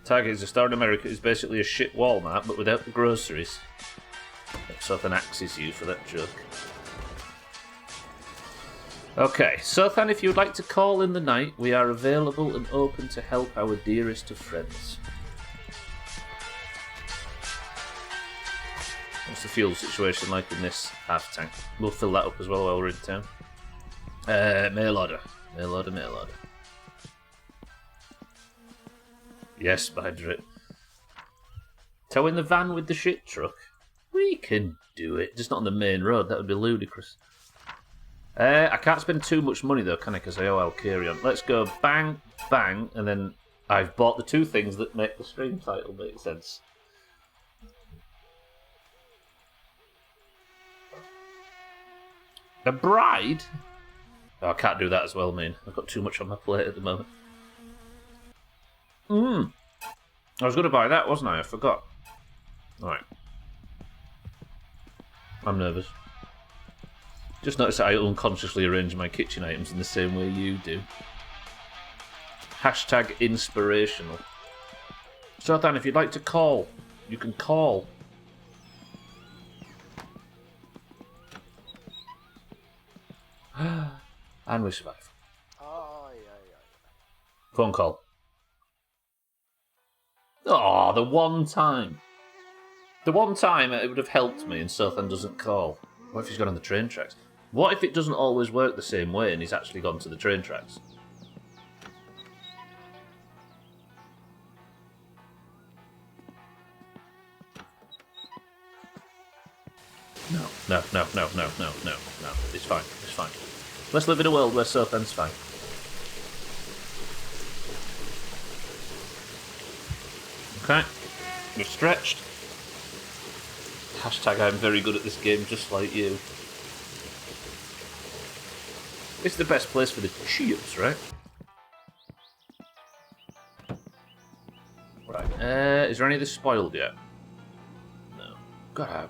Target is a store in America. It's basically a shit Walmart, but without the groceries. Sothan axes you for that joke. Okay, Sothan, if you would like to call in the night, we are available and open to help our dearest of friends. What's the fuel situation like in this half tank? We'll fill that up as well while we're in town. Mail order. Mail order, mail order. Yes, Badrit. Tow in the van with the shit truck. We can do it. Just not on the main road. That would be ludicrous. I can't spend too much money though, can I? Because I owe Alcarion. Let's go bang, bang, and then I've bought the two things that make the stream title make sense. A bride? Oh, I can't do that as well, man. I've got too much on my plate at the moment. I was going to buy that, wasn't I? I forgot. Alright. I'm nervous. Just noticed that I unconsciously arrange my kitchen items in the same way you do. Hashtag inspirational. Sothan, if you'd like to call, you can call. And we survive. Phone call. Oh, the one time. The one time it would have helped me and Sothan doesn't call. What if he's gone on the train tracks? What if it doesn't always work the same way and he's actually gone to the train tracks? No. It's fine. It's fine. Let's live in a world where Sothan's fine. Okay. We're stretched. Hashtag I'm very good at this game, just like you. This is the best place for the chips, right? Right. Is there any of this spoiled yet? No. God,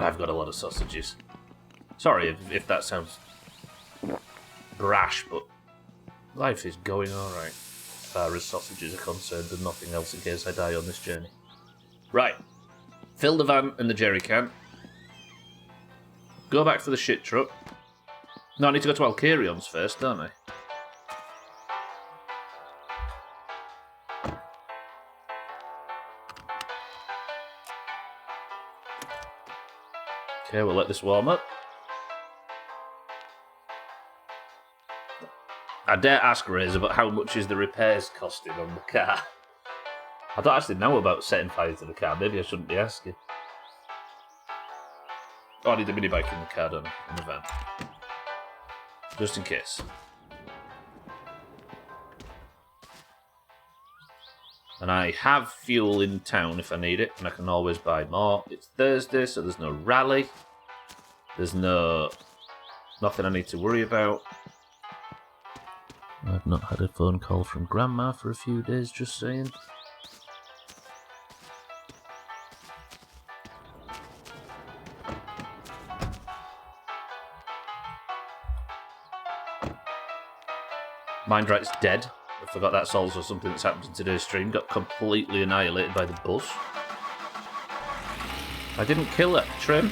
I've got a lot of sausages. Sorry if that sounds brash, but life is going alright as far as sausages are concerned and nothing else in case I die on this journey. Right. Fill the van and the jerry can. Go back for the shit truck. No, I need to go to Alcarion's first, don't I? Okay, we'll let this warm up. I dare ask Razor, but how much is the repairs costing on the car? I don't actually know about setting fire to the car. Maybe I shouldn't be asking. Oh, I need a mini bike in the car, don't I? In the van. Just in case. And I have fuel in town if I need it, and I can always buy more. It's Thursday, so there's no rally. There's nothing I need to worry about. I've not had a phone call from Grandma for a few days, just saying. Mindright's dead. I forgot that's also something that's happened in today's stream. Got completely annihilated by the bus. I didn't kill her, Trim.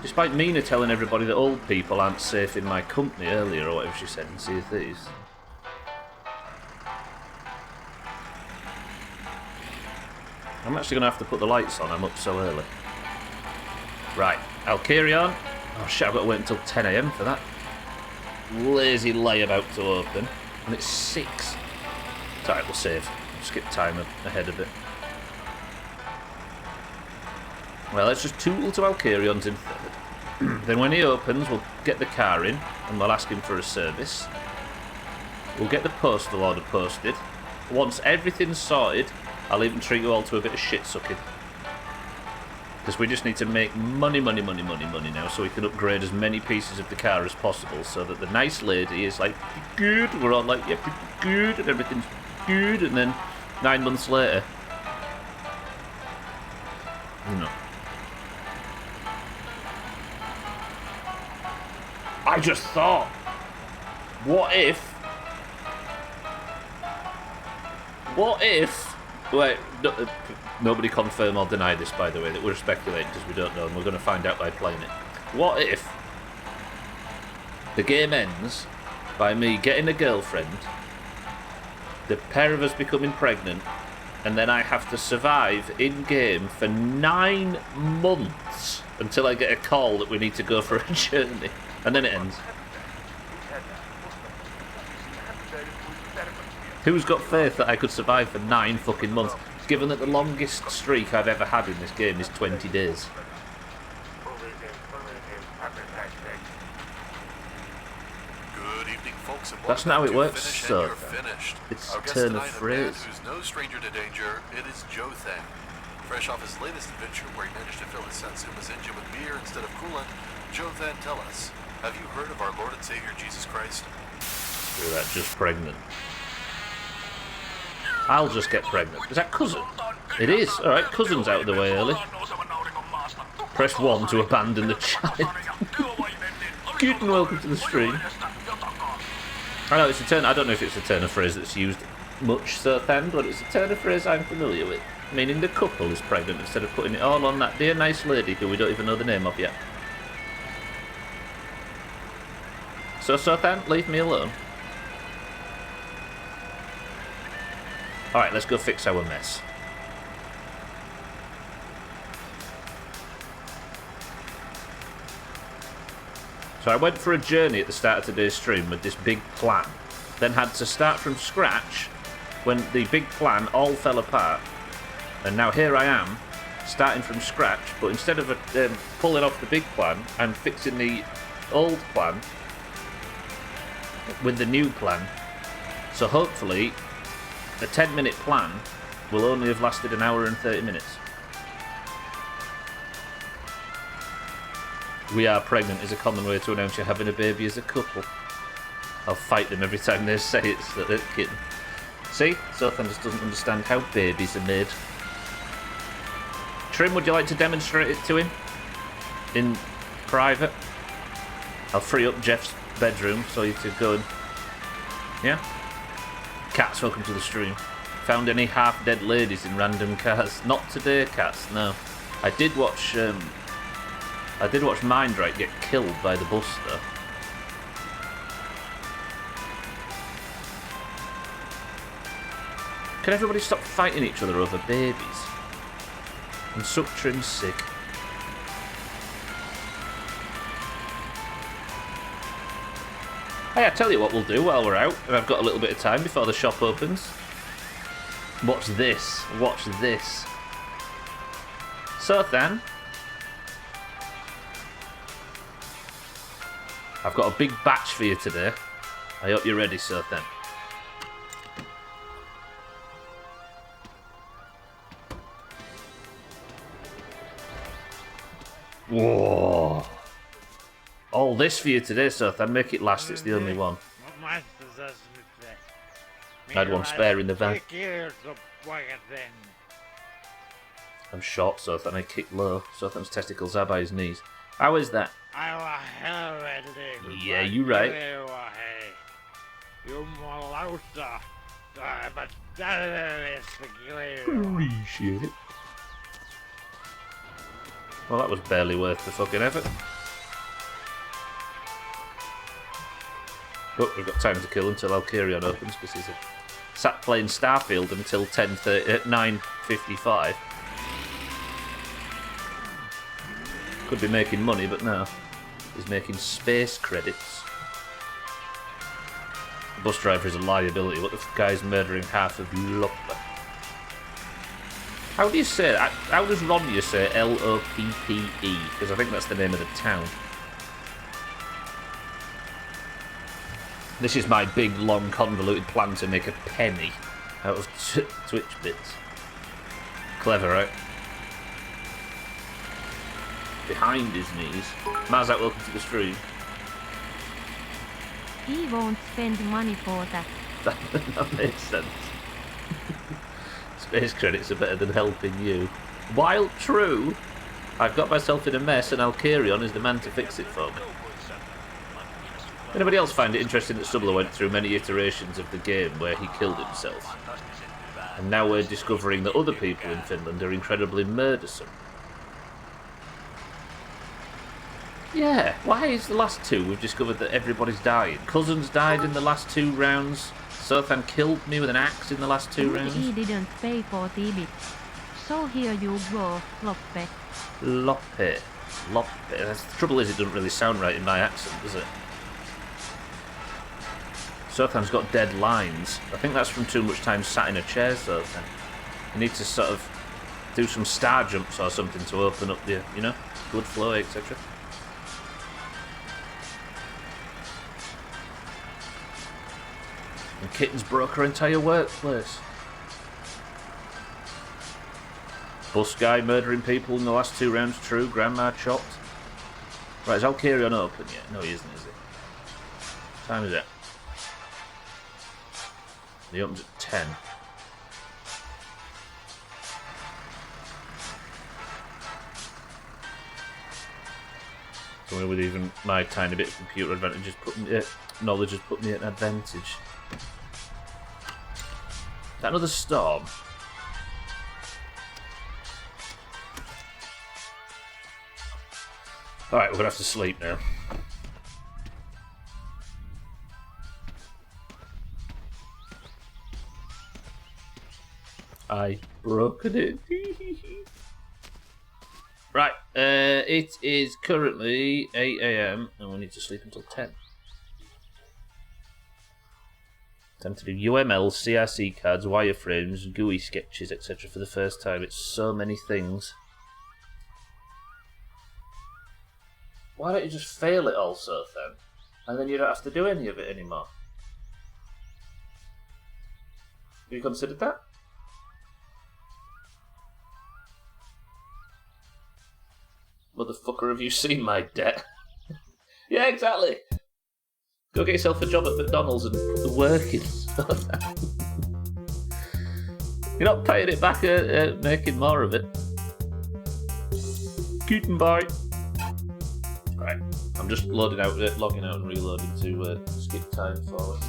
Despite Mina telling everybody that old people aren't safe in my company earlier, or whatever she said in Sea of Thieves. I'm actually going to have to put the lights on, I'm up so early. Right, Alcarion. Oh shit, I've got to wait until 10 AM for that. Lazy layabout to open. And it's 6. It's alright, we'll save. Skip time ahead of it. Well, let's just tool to Alcarion's in third. Then when he opens, we'll get the car in, and we'll ask him for a service. We'll get the postal order posted. Once everything's sorted, I'll even treat you all to a bit of shit sucking. Because we just need to make money now, so we can upgrade as many pieces of the car as possible, so that the nice lady is like, pretty good, we're all like, yeah, pretty good, and everything's good, and then 9 months later, no. I just thought, what What if... Wait, nobody confirm or deny this, by the way, that we're speculating because we don't know and we're going to find out by playing it. What if the game ends by me getting a girlfriend, the pair of us becoming pregnant, and then I have to survive in-game for 9 months until I get a call that we need to go for a journey, and then it ends. Who's got faith that I could survive for 9 fucking months, given that the longest streak I've ever had in this game is 20 days? Good evening, folks, and That's welcome not how it to works, Finish so and You're Finished. it's Our a guest turn of tonight, a man phrase. who's no stranger to danger. It is Joe Thang. Fresh off his latest adventure where he managed to fill his Satsuma's engine with beer instead of coolant, Joe Thang, tell us, have you heard of our Lord and Savior Jesus Christ? Screw that, just pregnant. I'll just get pregnant. Is that cousin? It is. Alright, cousin's out of the way early. Press 1 to abandon the child. Good and welcome to the stream. I know it's a turn. I don't know if it's a turn of phrase that's used much so then, but it's a turn of phrase I'm familiar with. Meaning the couple is pregnant instead of putting it all on that dear nice lady who we don't even know the name of yet. So then, leave me alone. Alright, let's go fix our mess. So I went for a journey at the start of today's stream with this big plan. Then had to start from scratch when the big plan all fell apart. And now here I am, starting from scratch, but instead of pulling off the big plan, I'm fixing the old plan with the new plan. So hopefully, a 10-minute plan will only have lasted an hour and 30 minutes. We are pregnant is a common way to announce you're having a baby as a couple. I'll fight them every time they say it, so they're kidding. See? Sothan just doesn't understand how babies are made. Trim, would you like to demonstrate it to him? In private? I'll free up Jeff's bedroom so you could go and... Yeah? Cats, welcome to the stream. Found any half-dead ladies in random cars? Not today, Cats, no. I did watch Mindright get killed by the bus, though. Can everybody stop fighting each other over babies? And suck Trim's sick. Hey, I tell you what we'll do while we're out, and I've got a little bit of time before the shop opens. Watch this. Watch this. So then, I've got a big batch for you today. I hope you're ready, so then. Whoa. All this for you today, Seth. I'd make it last, it's the only one. I had one spare in the van. I'm short, Seth, and I kick low. Sothan's testicles are by his knees. How is that? Yeah, you right. Appreciate it. Well, that was barely worth the fucking effort. But we've got time to kill until Alkarion opens because he's sat playing Starfield until 9:55. Could be making money, but no. He's making space credits. The bus driver is a liability. What the guy's murdering half of Loppe. How do you say that? How does Ronya say L-O-P-P-E? Because I think that's the name of the town. This is my big, long, convoluted plan to make a penny out of Twitch bits. Clever, right? Behind his knees. Mazak, welcome to the stream. He won't spend money for that. That makes sense. Space credits are better than helping you. While true, I've got myself in a mess and Alkarion is the man to fix it for me. Anybody else find it interesting that Subler went through many iterations of the game where he killed himself? And now we're discovering that other people in Finland are incredibly murdersome. Yeah, why is the last two we've discovered that everybody's dying? Cousins died in the last 2 rounds. Sothan killed me with an axe in the last 2 rounds. He didn't pay for bits. So here you go, Loppe. Loppe. Loppe. The trouble is it doesn't really sound right in my accent, does it? Sothan's got dead lines. I think that's from too much time sat in a chair, Sothan. You need to sort of do some star jumps or something to open up the, you know, blood flow, etc. And Kitten's broke her entire workplace. Bus guy murdering people in the last 2 rounds, true. Grandma chopped. Right, is Alkarion open yet? No, he isn't, is he? What time is it? He opens at 10. Somebody with even my tiny bit of computer advantage knowledge has put me at an advantage. Is that another storm? Alright, we're gonna have to sleep now. I broken it. Right, it is currently 8 AM and we need to sleep until 10. Time to do UML, CRC cards, wireframes, GUI sketches, etc. for the first time. It's so many things. Why don't you just fail it also then? And then you don't have to do any of it anymore. Have you considered that? Motherfucker, have you seen my debt? Yeah, exactly. Go get yourself a job at McDonald's and put the work in. You're not paying it back at making more of it. Keep bye. Right, I'm just logging out and reloading to skip time forward.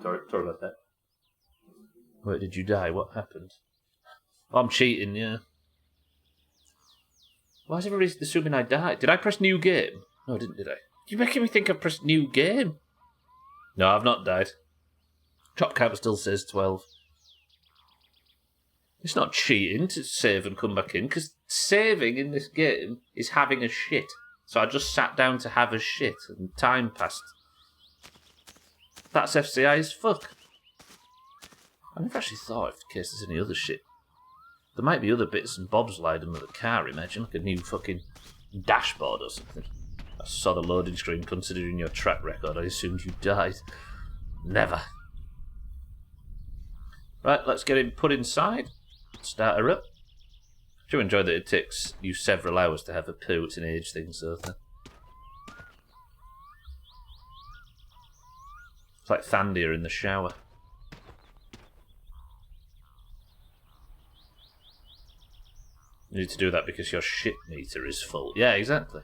Sorry about that. Where did you die? What happened? Oh, I'm cheating, yeah. Why is everybody assuming I died? Did I press new game? No, I didn't, did I? You're making me think I pressed new game. No, I've not died. Chop count still says 12. It's not cheating to save and come back in, because saving in this game is having a shit. So I just sat down to have a shit, and time passed. That's FCI as fuck. I never actually thought in case there's any other shit. There might be other bits and bobs lying under the car, imagine, like a new fucking dashboard or something. I saw the loading screen. Considering your track record, I assumed you died. Never. Right, let's get him put inside. Start her up. I do enjoy that it takes you several hours to have a poo. It's an age thing, so. It's like Thandia in the shower. You need to do that because your shit meter is full. Yeah, exactly.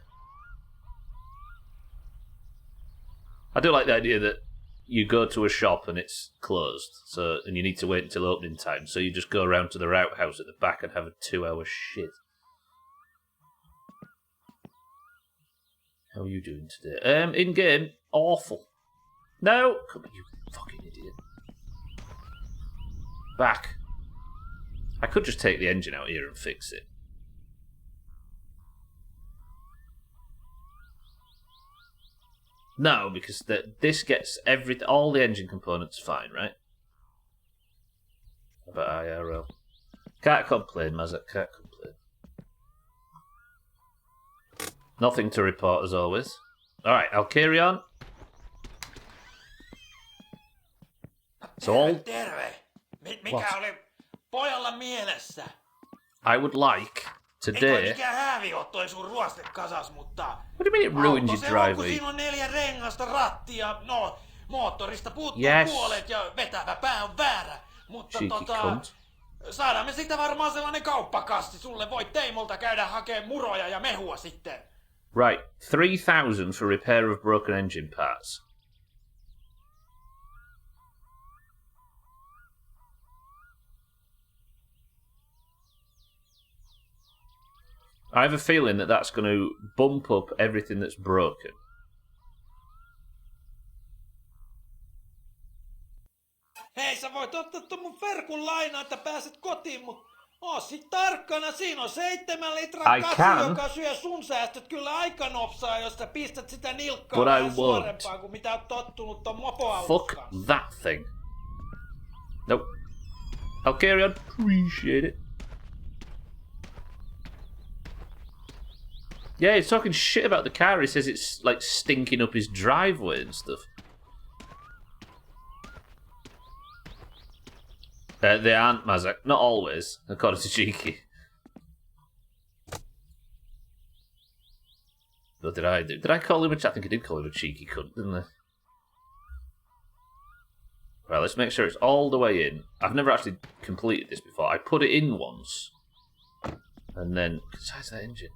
I do like the idea that you go to a shop and it's closed, and you need to wait until opening time, so you just go around to the outhouse at the back and have a 2-hour shit. How are you doing today? In-game, awful. No! Come on, you fucking idiot. Back. I could just take the engine out here and fix it. No, because this gets all the engine components fine, right? How about IRL? Can't complain, Mazak, can't complain. Nothing to report as always. Alright, I'll carry on. So all... Terve! Mikä oli pojalla mielessä? I would like today... Ei mikään häävi oo toi sun ruostekasas, mutta... What do you mean it ruined your driving? Kun siinä on 4 rengasta, rattia, no, moottorista puuttuu puolet ja vetävä pää on väärä. Mutta saadaan me sitä varmaan sellainen kauppakasti sulle. Voit Teimolta käydä hakee muroja ja mehua sitten. Right, 3,000 for repair of broken engine parts. I have a feeling that that's going to bump up everything that's broken. Hei, sä voit ottaa ton mun ferkun lainaa, että pääset kotiin, mut oo sit tarkkana. Siinä on 7 litran kasi, joka syö sun säästöt kyllä aika nopsaa, jos sä pistät sitä nilkkaa vähän suorempaan kuin mitä oot tottunut ton mopoauton kanssa. Fuck that thing. Nope. I'll carry on. Appreciate it. Yeah, he's talking shit about the car. He says it's like stinking up his driveway and stuff. They aren't, Mazak. Not always, according to Cheeky. What did I do? Did I call him a... I think I did call him a cheeky cunt, didn't I? Right, let's make sure it's all the way in. I've never actually completed this before. I put it in once. And then... Besides that engine.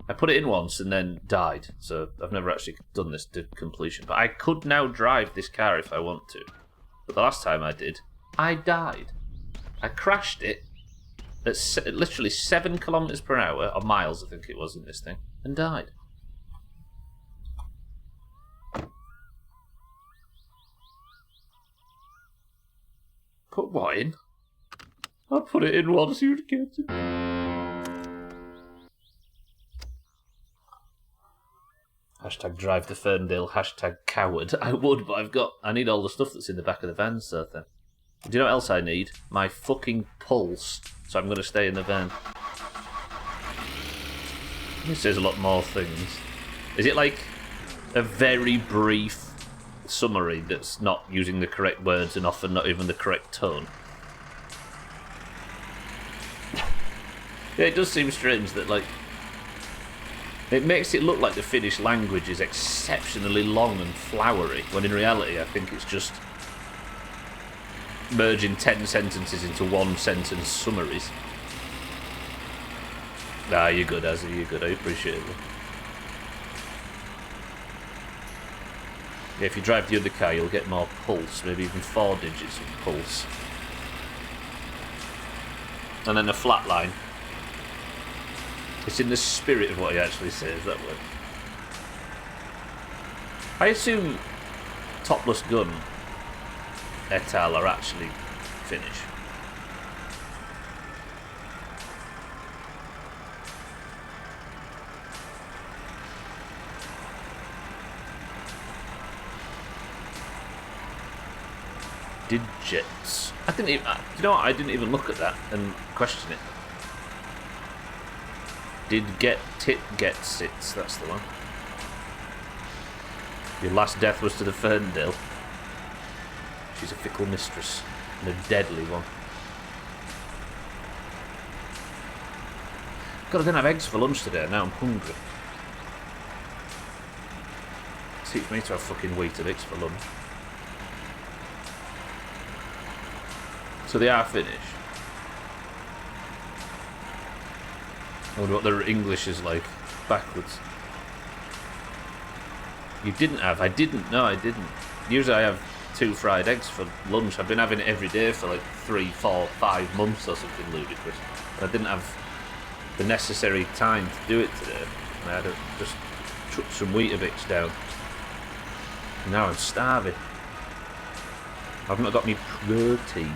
I put it in once and then died. So I've never actually done this to completion. But I could now drive this car if I want to. But the last time I did, I died. I crashed it at literally 7 kilometers per hour, or miles I think it was in this thing, and died. Put what in? I put it in once, you'd get it. Hashtag drive to Ferndale, hashtag coward. I would, but I need all the stuff that's in the back of the van, so then. Do you know what else I need? My fucking pulse. So I'm going to stay in the van. This says a lot more things. Is it like a very brief summary that's not using the correct words and often not even the correct tone? Yeah, it does seem strange that, like, it makes it look like the Finnish language is exceptionally long and flowery, when in reality I think it's just merging 10 sentences into 1 sentence summaries. Nah, you're good, Azzy, you're good, I appreciate it. Yeah, if you drive the other car, you'll get more pulse, maybe even 4 digits of pulse. And then a flat line. It's in the spirit of what he actually says, that word. I assume Topless Gun et al. Are actually Finnish. Digits. I didn't even... You know what? I didn't even look at that and question it. Did get tit get sits, that's the one. Your last death was to the Ferndale. She's a fickle mistress, and a deadly one. God, I didn't have eggs for lunch today, and now I'm hungry. Teach me to have fucking Weetabix for lunch. So they are Finnish. I wonder what their English is like, backwards. You didn't have? I didn't. No, I didn't. Usually I have 2 fried eggs for lunch. I've been having it every day for like 3, 4, 5 months or something ludicrous. I didn't have the necessary time to do it today. And I had to just chuck some Weetabix down. And now I'm starving. I've not got any protein.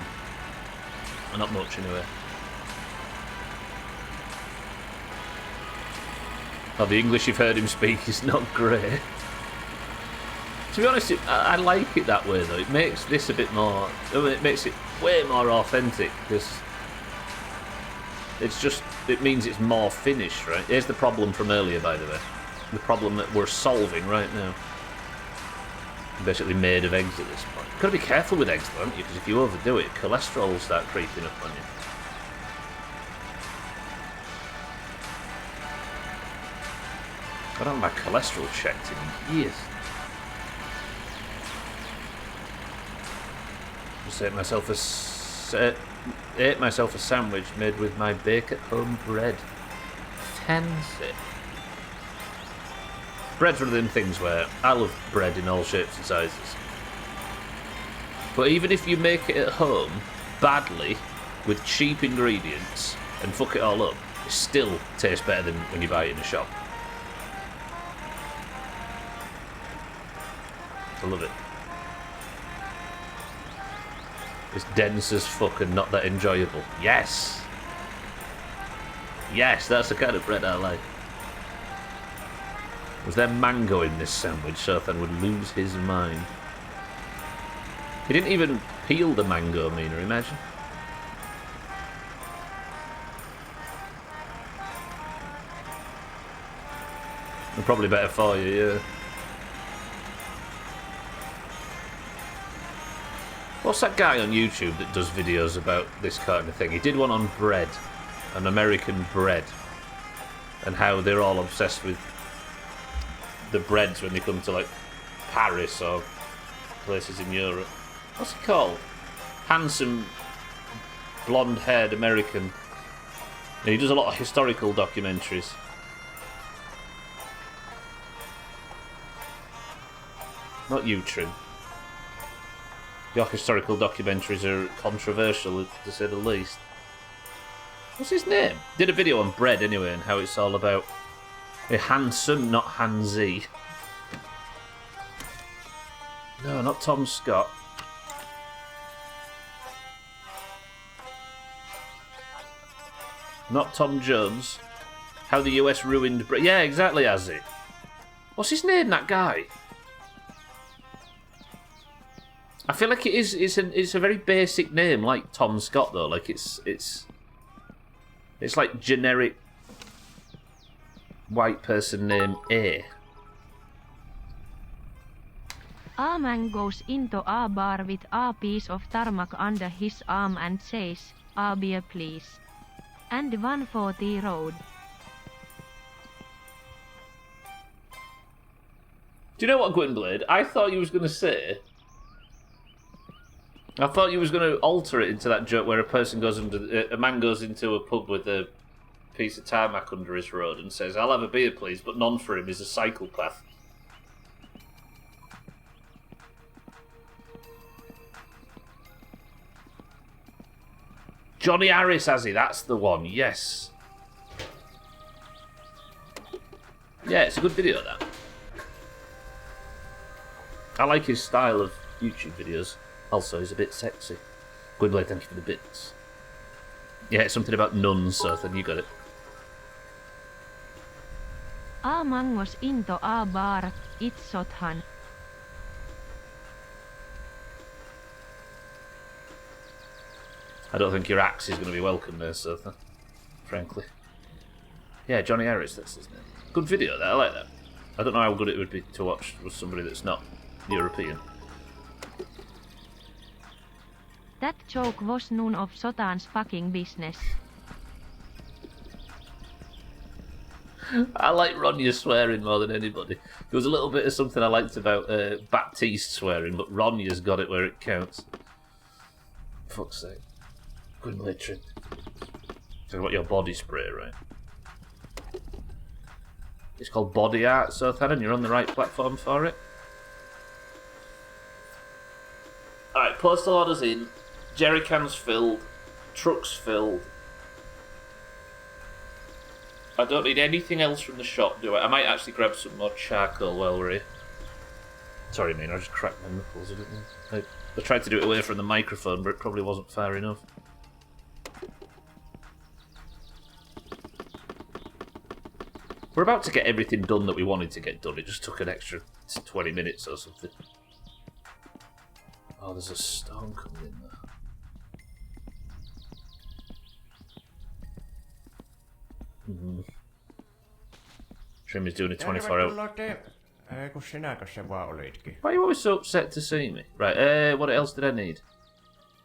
Not much anyway. Oh, the English you've heard him speak is not great. To be honest, I like it that way though. It makes this a bit more... It makes it way more authentic, because it's just... It means it's more Finnish, right? Here's the problem from earlier, by the way. The problem that we're solving right now. Basically made of eggs at this point. You've got to be careful with eggs though, haven't you? Because if you overdo it, cholesterol will start creeping up on you. I don't have my cholesterol checked in years. Just ate myself a sandwich made with my bake-at-home bread. Fancy. Bread's one of them things where I love bread in all shapes and sizes. But even if you make it at home badly with cheap ingredients and fuck it all up, it still tastes better than when you buy it in a shop. I love it. It's dense as fuck and not that enjoyable. Yes! Yes, that's the kind of bread I like. Was there mango in this sandwich, Sothan would lose his mind. He didn't even peel the mango, Mina, imagine. And probably better for you, yeah. What's that guy on YouTube that does videos about this kind of thing? He did one on bread, an American bread, and how they're all obsessed with the breads when they come to like Paris or places in Europe. What's he called? Handsome, blonde-haired American. And he does a lot of historical documentaries. Not you, Trim. Your historical documentaries are controversial, to say the least. What's his name? Did a video on bread anyway, and how it's all about Handsome, not Hansy. No, not Tom Scott. Not Tom Jones. How the US ruined bread. Yeah, exactly, has it. What's his name, that guy? I feel like it's a very basic name, like Tom Scott though. Like it's like generic white person name A. A man goes into a bar with a piece of tarmac under his arm and says, "A beer please." And 140 road. Do you know what, Gwynblade? I thought you was going to say... I thought you was going to alter it into that joke where a man goes into a pub with a piece of tarmac under his road and says, "I'll have a beer please," but none for him, he's a psychopath. Johnny Harris, has he? That's the one, yes. Yeah, it's a good video, that. I like his style of YouTube videos. Also, he's a bit sexy. Gwynblade, thank you for the bits. Yeah, it's something about nuns, so then you got it. A man was into a bar, it's Sothan. I don't think your axe is going to be welcome there, Sotha. Frankly. Yeah, Johnny Harris, that's his name. Good video, that. I like that. I don't know how good it would be to watch with somebody that's not European. That joke was none of Sothan's fucking business. I like Ronya swearing more than anybody. There was a little bit of something I liked about Baptiste swearing, but Ronya's got it where it counts. Fuck's sake. Gwynblade Trim. Talking about your body spray, right? It's called Body Art, Sothan, and you're on the right platform for it. Alright, postal orders in. Jerry cans filled. Trucks filled. I don't need anything else from the shop, do I? I might actually grab some more charcoal while we're here. Sorry, man, I just cracked my knuckles. I tried to do it away from the microphone, but it probably wasn't far enough. We're about to get everything done that we wanted to get done. It just took an extra 20 minutes or something. Oh, there's a storm coming in there. Trim is doing a 24-hour... Kun sinäkö se vaan olitkin? Why are you always so upset to see me? Right, what else did I need?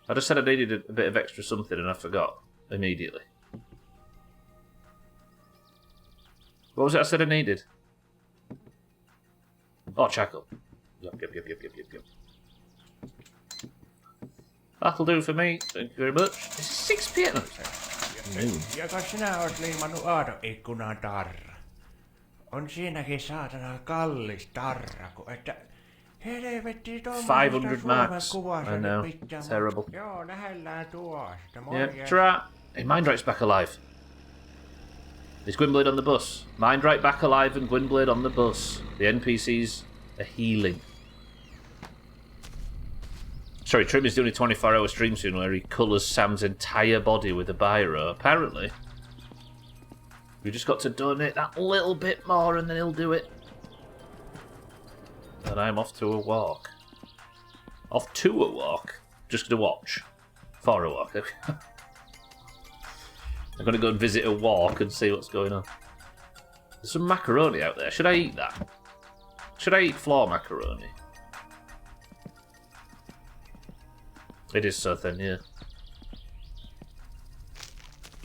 I just said I needed a bit of extra something and I forgot immediately. What was it I said I needed? Oh, charcoal. Yep. That'll do for me. Thank you very much. It's 6 p.m. Ja kai sinä oot liimannut aaton ikkunaan tarra. On siinäkin saatana kallis tarraku, että helvetti tuommoista 500 marks. I know. Terrible. Joo, nähdään tuosta. Yeah, try. Hey, Mindright's back alive. Is Gwynblade on the bus? Mindright back alive and Gwynblade on the bus. The NPCs are healing. Sorry, Trim is doing a 24-hour stream soon where he colours Sam's entire body with a biro. Apparently. We just got to donate that little bit more and then he'll do it. And I'm off to a walk. Off to a walk? Just to watch. For a walk. I'm going to go and visit a walk and see what's going on. There's some macaroni out there. Should I eat that? Should I eat floor macaroni? It is so thin, yeah.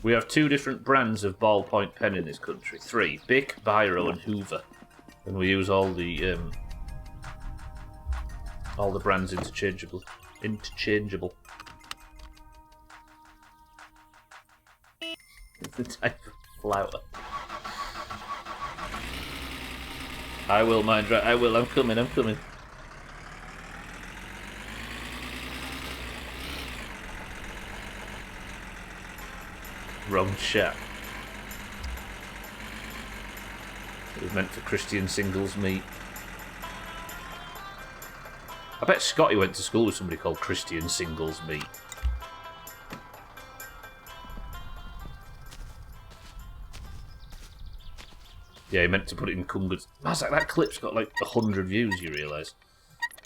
We have 2 different brands of ballpoint pen in this country. 3. Bic, Biro and Hoover. And we use all the brands interchangeably. It's the type of flower. I will, Mindra. I will. I'm coming. Wrong chat. It was meant for Christian singles meet. I bet Scotty went to school with somebody called Christian Singles Meet. Yeah, he meant to put it in Kunga's. That clip's got like 100 views, you realise?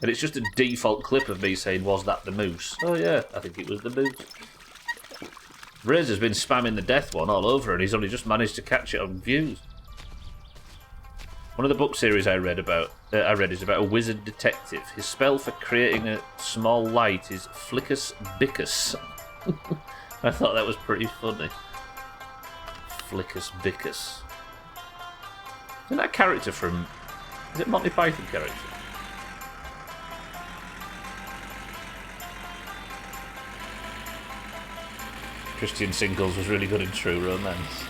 And it's just a default clip of me saying, was that the moose? Oh yeah, I think it was the moose. Razor's been spamming the death one all over and he's only just managed to catch it on views. One of the book series I read is about a wizard detective. His spell for creating a small light is Flickus Bickus. I thought that was pretty funny. Flickus Bickus. Isn't that character from... Is it Monty Python character? Christian Singles was really good in True Romance.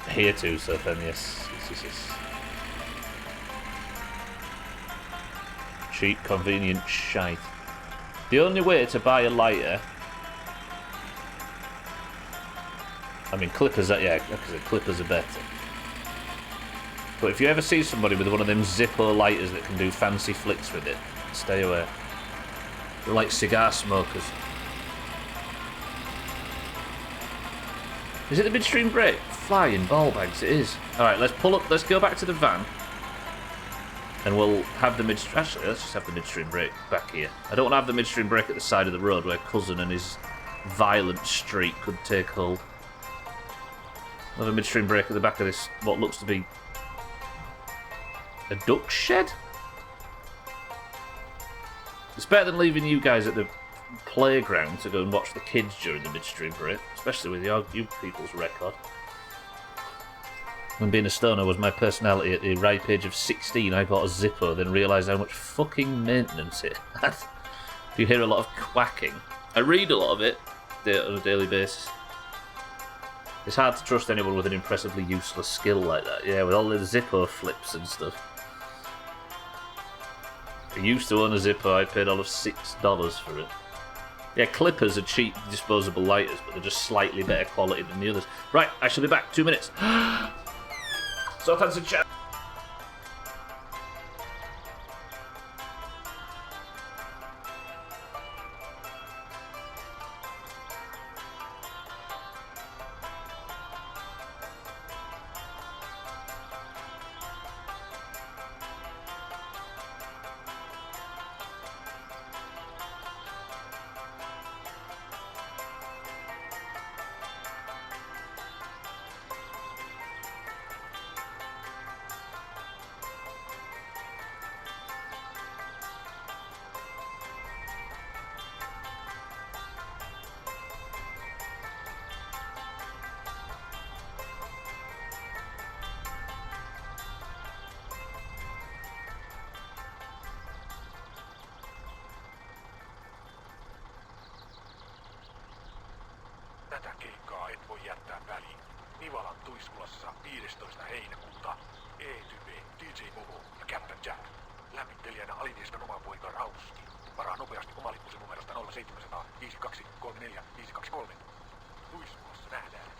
Here too, so then yes. Cheap, convenient shite. The only way to buy a lighter... I mean, clippers are... Yeah, because clippers are better. But if you ever see somebody with one of them Zippo lighters that can do fancy flicks with it, stay away. They're like cigar smokers. Is it the midstream break? Flying ball bags, it is. Alright, let's pull up, let's go back to the van. And we'll have the midstream... Actually, let's just have the midstream break back here. I don't want to have the midstream break at the side of the road where Cousin and his violent streak could take hold. We'll have a midstream break at the back of this, what looks to be a duck shed? It's better than leaving you guys at the playground to go and watch the kids during the midstream break, especially with you people's record. When being a stoner was my personality at the ripe age of 16, I bought a Zippo, then realised how much fucking maintenance it had. You hear a lot of quacking. I read a lot of it on a daily basis. It's hard to trust anyone with an impressively useless skill like that. Yeah, with all the Zippo flips and stuff. I used to own a Zippo, I paid all of $6 for it. Yeah, clippers are cheap disposable lighters, but they're just slightly better quality than the others. Right, I shall be back. 2 minutes. So thanks for chat. et voi jättää väliin. Nivalan Tuiskulassa 15. heinäkuuta. E-Type, DJ Bobo ja Captain Jack. Lämmittelijänä Aliniskan oma poika Rauski. Varaa nopeasti oma lippusi numerosta 0700 52 34 523. Tuiskulassa nähdään.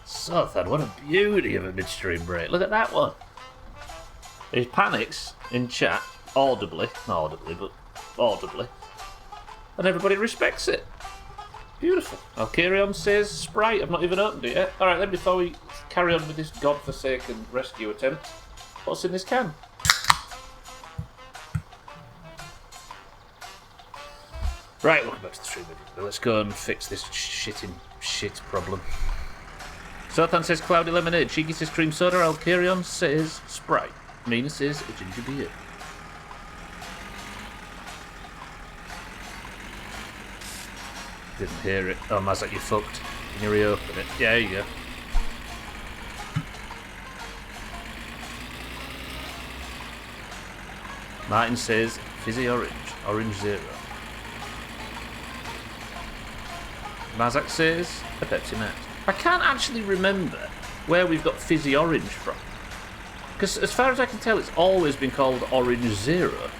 Sothan, what a beauty of a midstream break. Look at that one. He panics in chat, audibly, not audibly, but audibly. And everybody respects it. Beautiful. Alkirion says, Sprite, I've not even opened it yet. Alright then, before we carry on with this godforsaken rescue attempt, what's in this can? Right, welcome back to the stream, everybody. Let's go and fix this shit problem. Sothan says cloudy lemonade, Cheeky says cream soda, Alkirion says Sprite, Mina says a ginger beer. Didn't hear it. Oh, Mazak, you fucked. Can you reopen it? Yeah, there you go. Martin says fizzy orange, orange zero. Mazak says a Pepsi Max. I can't actually remember where we've got fizzy orange from. Because as far as I can tell, it's always been called Orange Zero.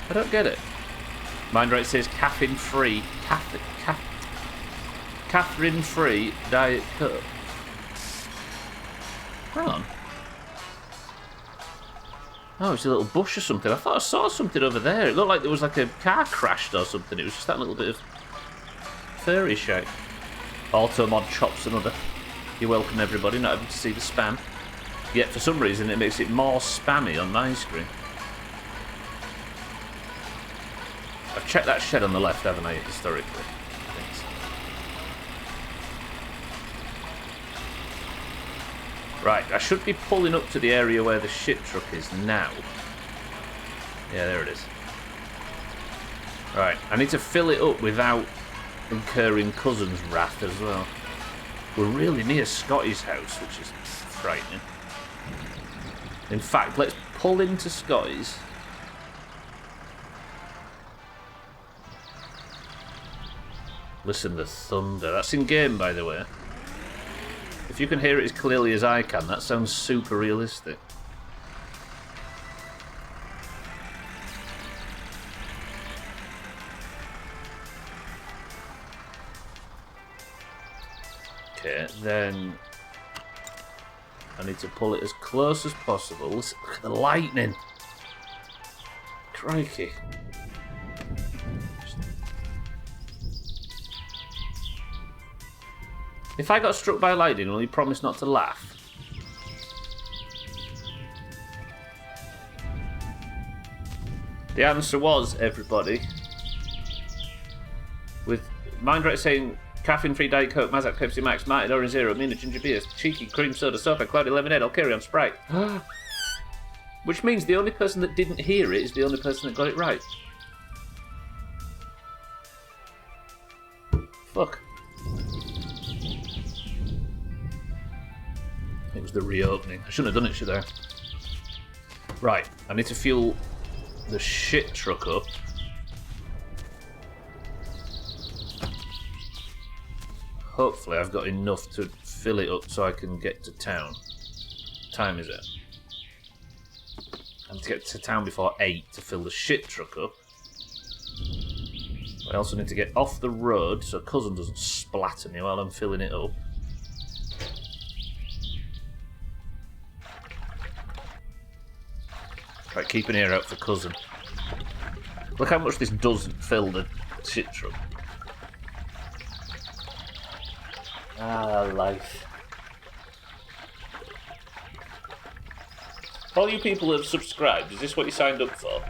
I don't get it. Mindright says caffeine free. Catherine free Diet Coke. Hang on. Oh, it's a little bush or something. I thought I saw something over there. It looked like there was like a car crashed or something. It was just that little bit of furry shite. Automod chops another. You're welcome, everybody. Not able to see the spam. Yet for some reason it makes it more spammy on my screen. I've checked that shed on the left, haven't I, historically? I think so. Right, I should be pulling up to the area where the shit truck is now. Yeah, there it is. Right, I need to fill it up without incurring Cousin's wrath as well. We're really near Scotty's house, which is frightening. In fact, let's pull into Scotty's. Listen to the thunder. That's in game, by the way. If you can hear it as clearly as I can, that sounds super realistic. Okay, then I need to pull it as close as possible. Listen, look at the lightning. Crikey. If I got struck by lightning, will you promise not to laugh? The answer was, everybody, with Mindright saying caffeine-free Diet Coke, Mazak, Pepsi Max, Martin Orange Zero, Mina Ginger Beer, Cheeky, Cream Soda, Sofa, Cloudy Lemonade, I'll carry on Sprite. Which means the only person that didn't hear it is the only person that got it right. Fuck. It was the reopening. I shouldn't have done it, should I? Right, I need to fuel the shit truck up. Hopefully I've got enough to fill it up so I can get to town. What time is it? I need to get to town before 8 to fill the shit truck up. I also need to get off the road so Cousin doesn't splatter me while I'm filling it up. Right, keep an ear out for Cousin. Look how much this doesn't fill the shit truck. Ah, life. All you people that have subscribed, is this what you signed up for?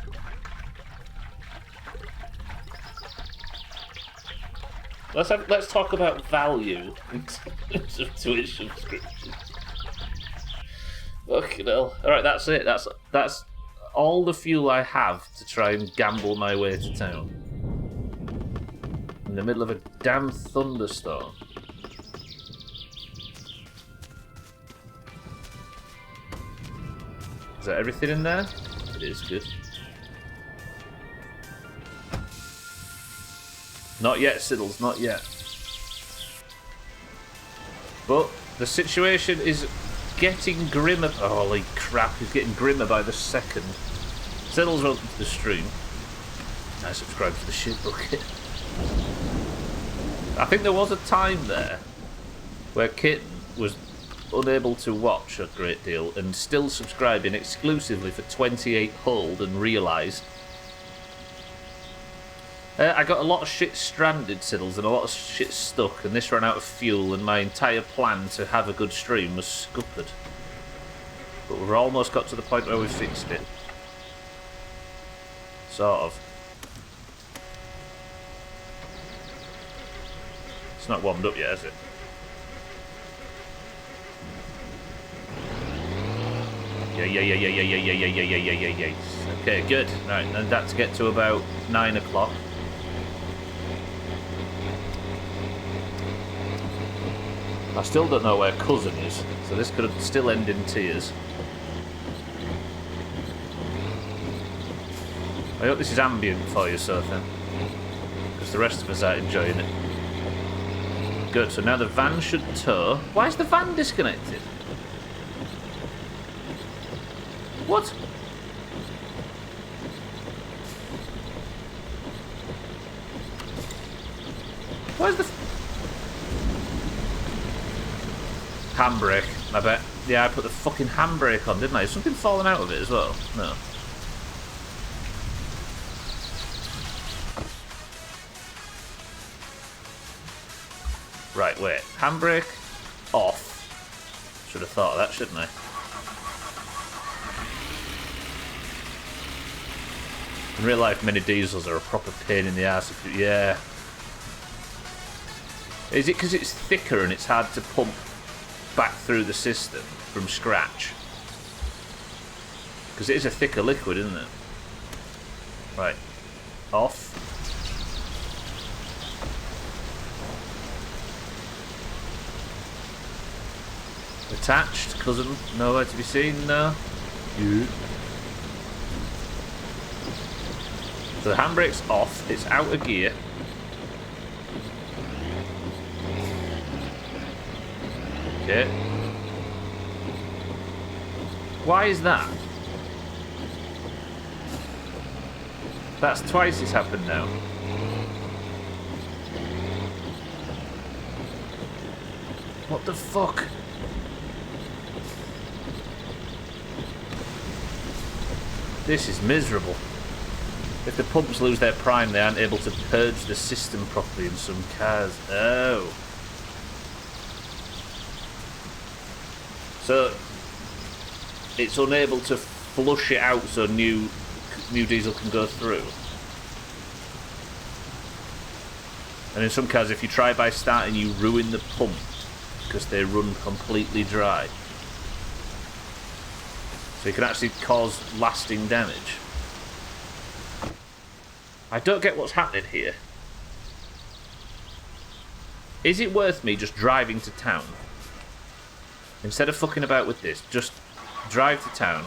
Let's talk about value in terms of Twitch subscriptions. Fucking hell. Alright, that's it. That's all the fuel I have to try and gamble my way to town. In the middle of a damn thunderstorm. Is that everything in there? It is, good. Not yet, Siddles, not yet. But the situation is getting grimmer. Holy crap, it's getting grimmer by the second. Siddles, welcome to the stream. I subscribe to the shit bucket. I think there was a time there where Kitten was unable to watch a great deal and still subscribing exclusively for 28 hold and realised. I got a lot of shit stranded, Siddles, and a lot of shit stuck, and this ran out of fuel, and my entire plan to have a good stream was scuppered. But we've almost got to the point where we fixed it. Sort of. It's not warmed up yet, is it? Yeah. Okay, good. Right, and that's get to about 9 o'clock. I still don't know where Cousin is, so this could still end in tears. I hope this is ambient for you, Sothan, because the rest of us are enjoying it. Good, so now the van should tow. Why is the van disconnected? What? Where's the handbrake? I bet. Yeah, I put the fucking handbrake on, didn't I? Is something falling out of it as well? No. Right, wait. Handbrake off. Should have thought of that, shouldn't I? In real life, mini diesels are a proper pain in the ass. Yeah. Is it because it's thicker and it's hard to pump back through the system from scratch? Because it is a thicker liquid, isn't it? Right. Off. Attached. Cousin nowhere to be seen. No. You. So the handbrake's off, it's out of gear. Okay. Why is that? That's twice it's happened now. What the fuck? This is miserable. If the pumps lose their prime, they aren't able to purge the system properly in some cars. Oh. So it's unable to flush it out so new diesel can go through. And in some cars, if you try by starting, you ruin the pump because they run completely dry. So you can actually cause lasting damage. I don't get what's happening here. Is it worth me just driving to town? Instead of fucking about with this, just drive to town.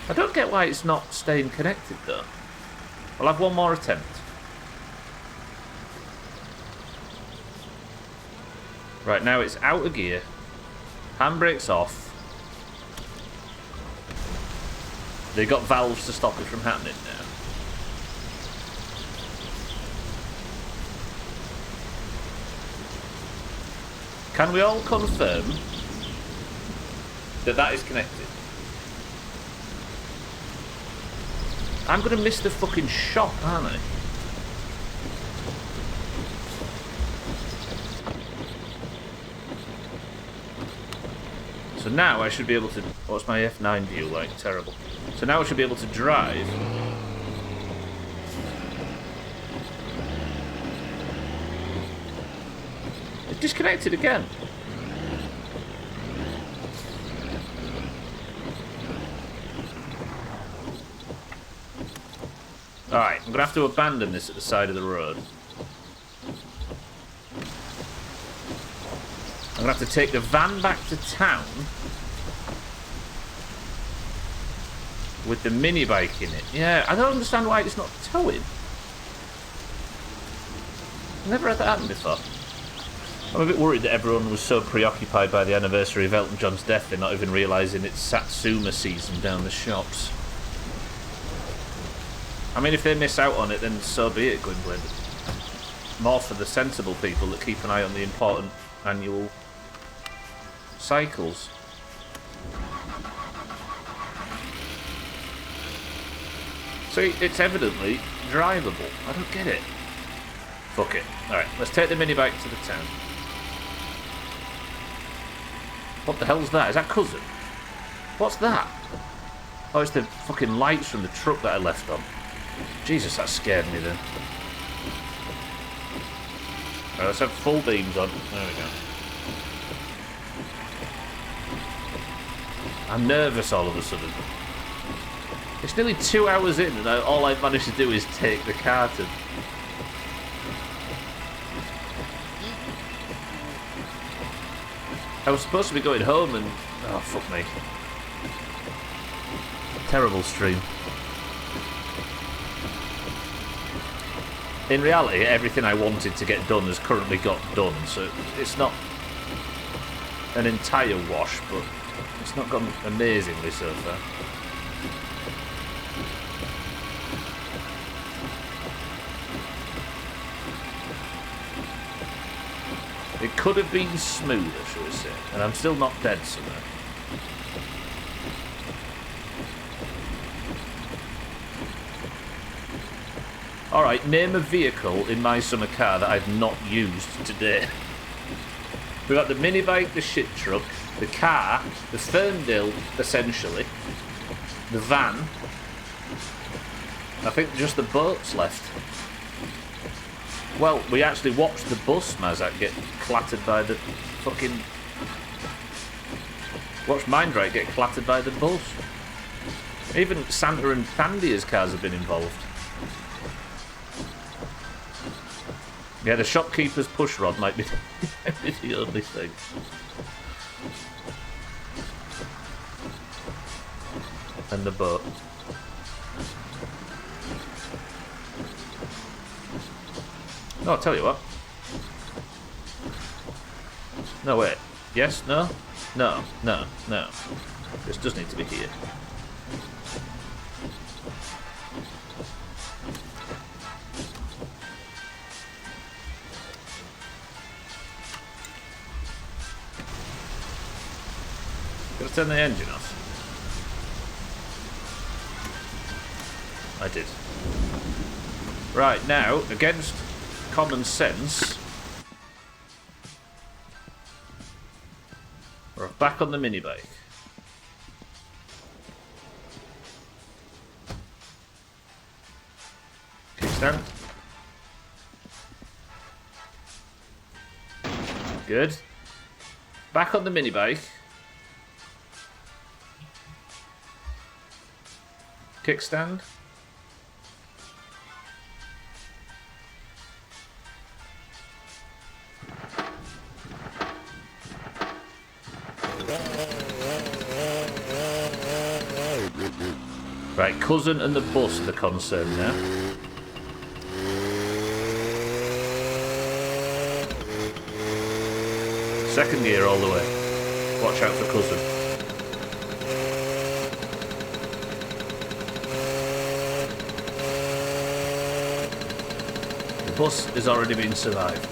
I don't get why it's not staying connected though. I'll have one more attempt. Right, now it's out of gear. Handbrake's off. They got valves to stop it from happening now. Can we all confirm that that is connected? I'm going to miss the fucking shop, aren't I? So now I should be able to... What's my F9 view like? Terrible. So now I should be able to drive. It's disconnected again. Alright, I'm going to have to abandon this at the side of the road. I'm going to have to take the van back to town with the mini bike in it. Yeah, I don't understand why it's not towing. Never had that happen before. I'm a bit worried that everyone was so preoccupied by the anniversary of Elton John's death they're not even realising it's Satsuma season down the shops. I mean, if they miss out on it, then so be it, Gwynplaine. More for the sensible people that keep an eye on the important annual cycles. So it's evidently drivable. I don't get it. Fuck it. Alright, let's take the mini bike to the town. What the hell's that? Is that cousin? What's that? Oh, it's the fucking lights from the truck that I left on. Jesus, that scared me then. Alright, let's have full beams on. There we go. I'm nervous all of a sudden. It's nearly 2 hours in and all I've managed to do is take the carton. I was supposed to be going home and... Oh, fuck me. Terrible stream. In reality, everything I wanted to get done has currently got done, so it's not an entire wash, but it's not gone amazingly so far. It could have been smoother, shall we say, and I'm still not dead somewhere. Alright, name a vehicle in my summer car that I've not used today. We've got the mini bike, the shit truck, the car, the Ferndale, essentially, the van. I think just the boat's left. Well, we actually watched the bus, Mazak, get clattered by the fucking... Watched Mindright get clattered by the bus. Even Santa and Thandia's cars have been involved. Yeah, the shopkeeper's push rod might be the only thing. And the boat. No, I'll tell you what. No, wait. Yes? No? No. No. No. This does need to be here. Did I turn the engine off? I did. Right, now, against common sense, we're back on the mini bike. Kickstand. Good. Back on the mini bike. Kickstand. Right, cousin and the bus are the concern now. Second gear all the way. Watch out for cousin. The bus has already been survived.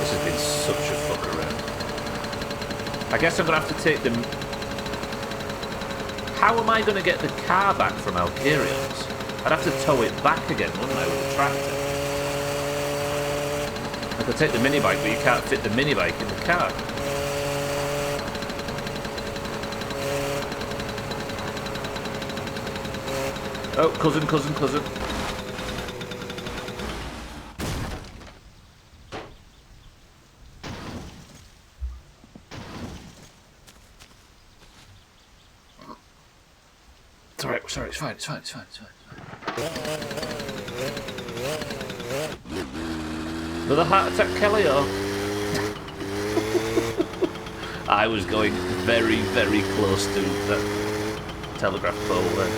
This has been such a fuck around. I guess I'm going to have to take them. How am I going to get the car back from Algerians? I'd have to tow it back again, wouldn't I, with the tractor? I could take the mini bike, but you can't fit the mini bike in the car. Oh, cousin. Sorry, it's fine. Another heart attack, Kelly, or? I was going very, very close to that telegraph pole then.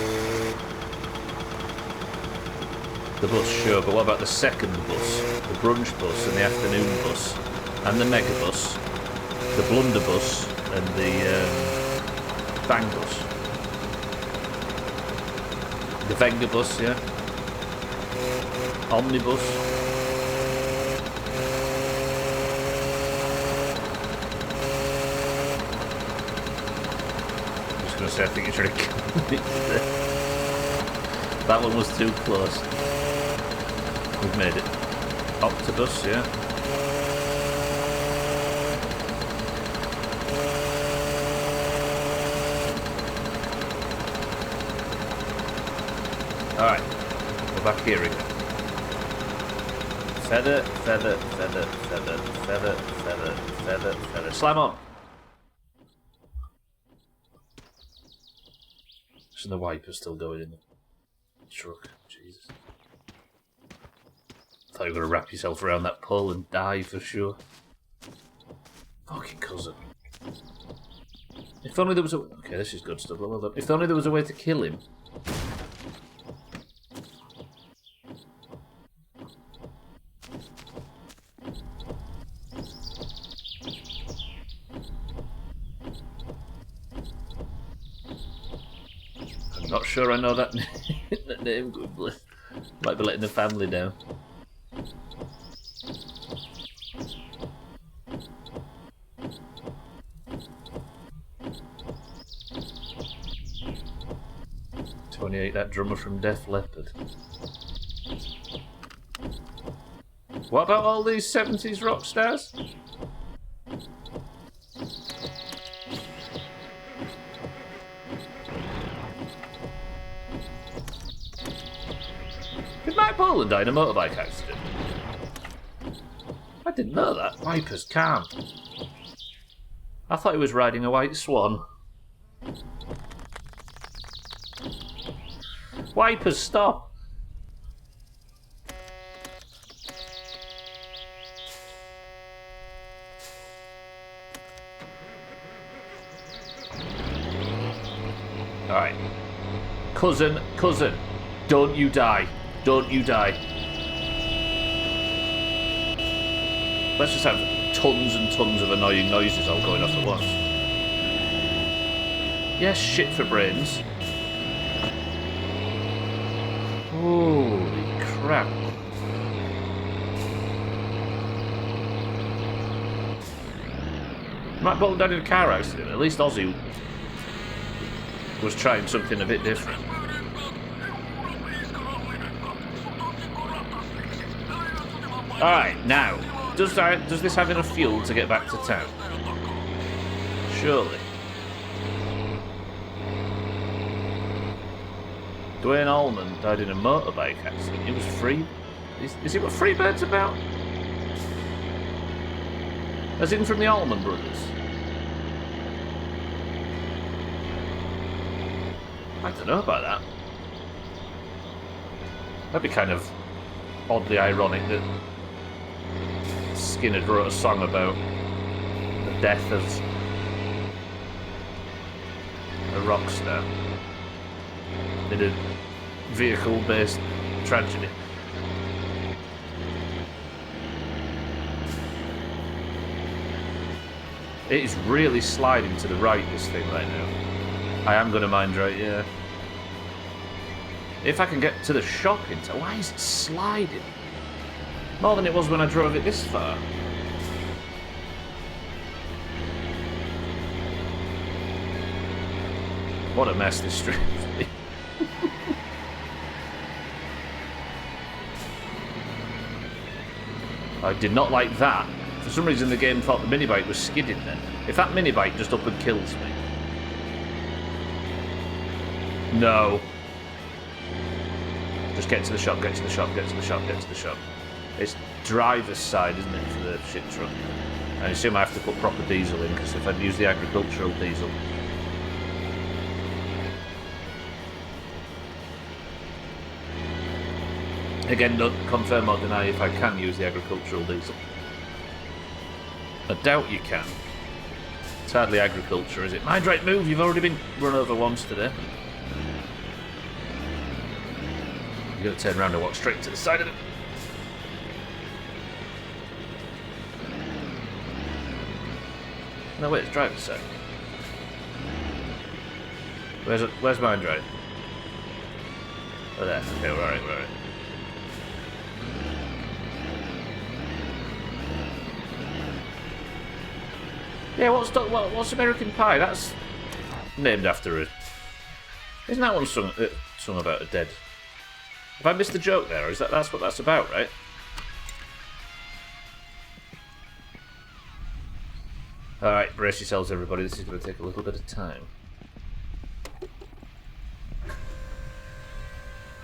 The bus, sure, but what about the second bus? The brunch bus and the afternoon bus, and the megabus, the blunderbus, and the bang bus. The Venga bus, yeah. Omnibus. I'm just going to say, I think you're trying to kill me there. That one was too close. We've made it. Octopus, yeah. Alright, we're back here again. Feather. Slam on! So the wiper's still going in the truck. Jesus. Thought you were going to wrap yourself around that pole and die for sure. Fucking cousin. If only there was a... Okay, this is good stuff. Well done. If only there was a way to kill him. I'm not sure I know that name. Might be letting the family down. That drummer from Def Leppard. What about all these 70s rock stars? Did Mike Boland die in a motorbike accident? I didn't know that. Wipers can't. I thought he was riding a white swan. Wipers, stop! Alright. Cousin, don't you die. Don't you die. Let's just have tons and tons of annoying noises all going off at once. Yes, shit for brains. Holy crap. Might bottle down in a car accident. At least Ozzy was trying something a bit different. Alright, now, does this have enough fuel to get back to town? Surely. Dwayne Allman died in a motorbike accident. He was free. Is it what Freebird's about? As in from the Allman Brothers? I don't know about that. That'd be kind of oddly ironic that Skinner wrote a song about the death of a rock star in a vehicle-based tragedy. It is really sliding to the right, this thing, right now. I am going to mind right, yeah. If I can get to the shop in time. Why is it sliding? More than it was when I drove it this far. What a mess this street is. I did not like that. For some reason the game thought the minibike was skidding then. If that minibike just up and kills me. No. Just get to the shop, get to the shop, get to the shop, get to the shop. It's driver's side, isn't it, for the shit truck? I assume I have to put proper diesel in, because if I'd use the agricultural diesel... Again, don't confirm or deny if I can use the agricultural diesel. I doubt you can. It's hardly agriculture, is it? Mind right move, you've already been run over once today. You've got to turn around and walk straight to the side of it. No, wait, it's driver's side. Where's mine right? Oh, there. Okay, we're alright, we're alright. Yeah, what's American Pie? That's named after a... Isn't that one sung about a dead... Have I missed the joke there, or is that's what that's about, right? Alright, brace yourselves everybody, this is going to take a little bit of time.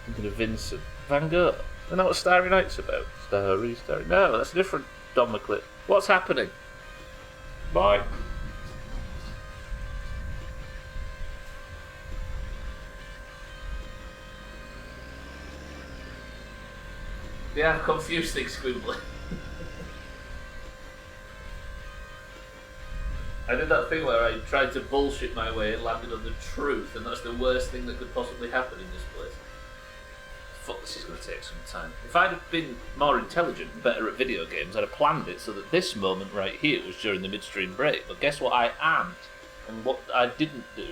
Thinking of Vincent Van Gogh. I know what Starry Night's about. Starry. No, that's a different Don McClip. What's happening? Bye. Yeah, I'm confused things, Squibbly. I did that thing where I tried to bullshit my way and landed on the truth, and that's the worst thing that could possibly happen in this place. Fuck, this is going to take some time. If I'd have been more intelligent and better at video games, I'd have planned it so that this moment right here was during the midstream break. But guess what I am, and what I didn't do.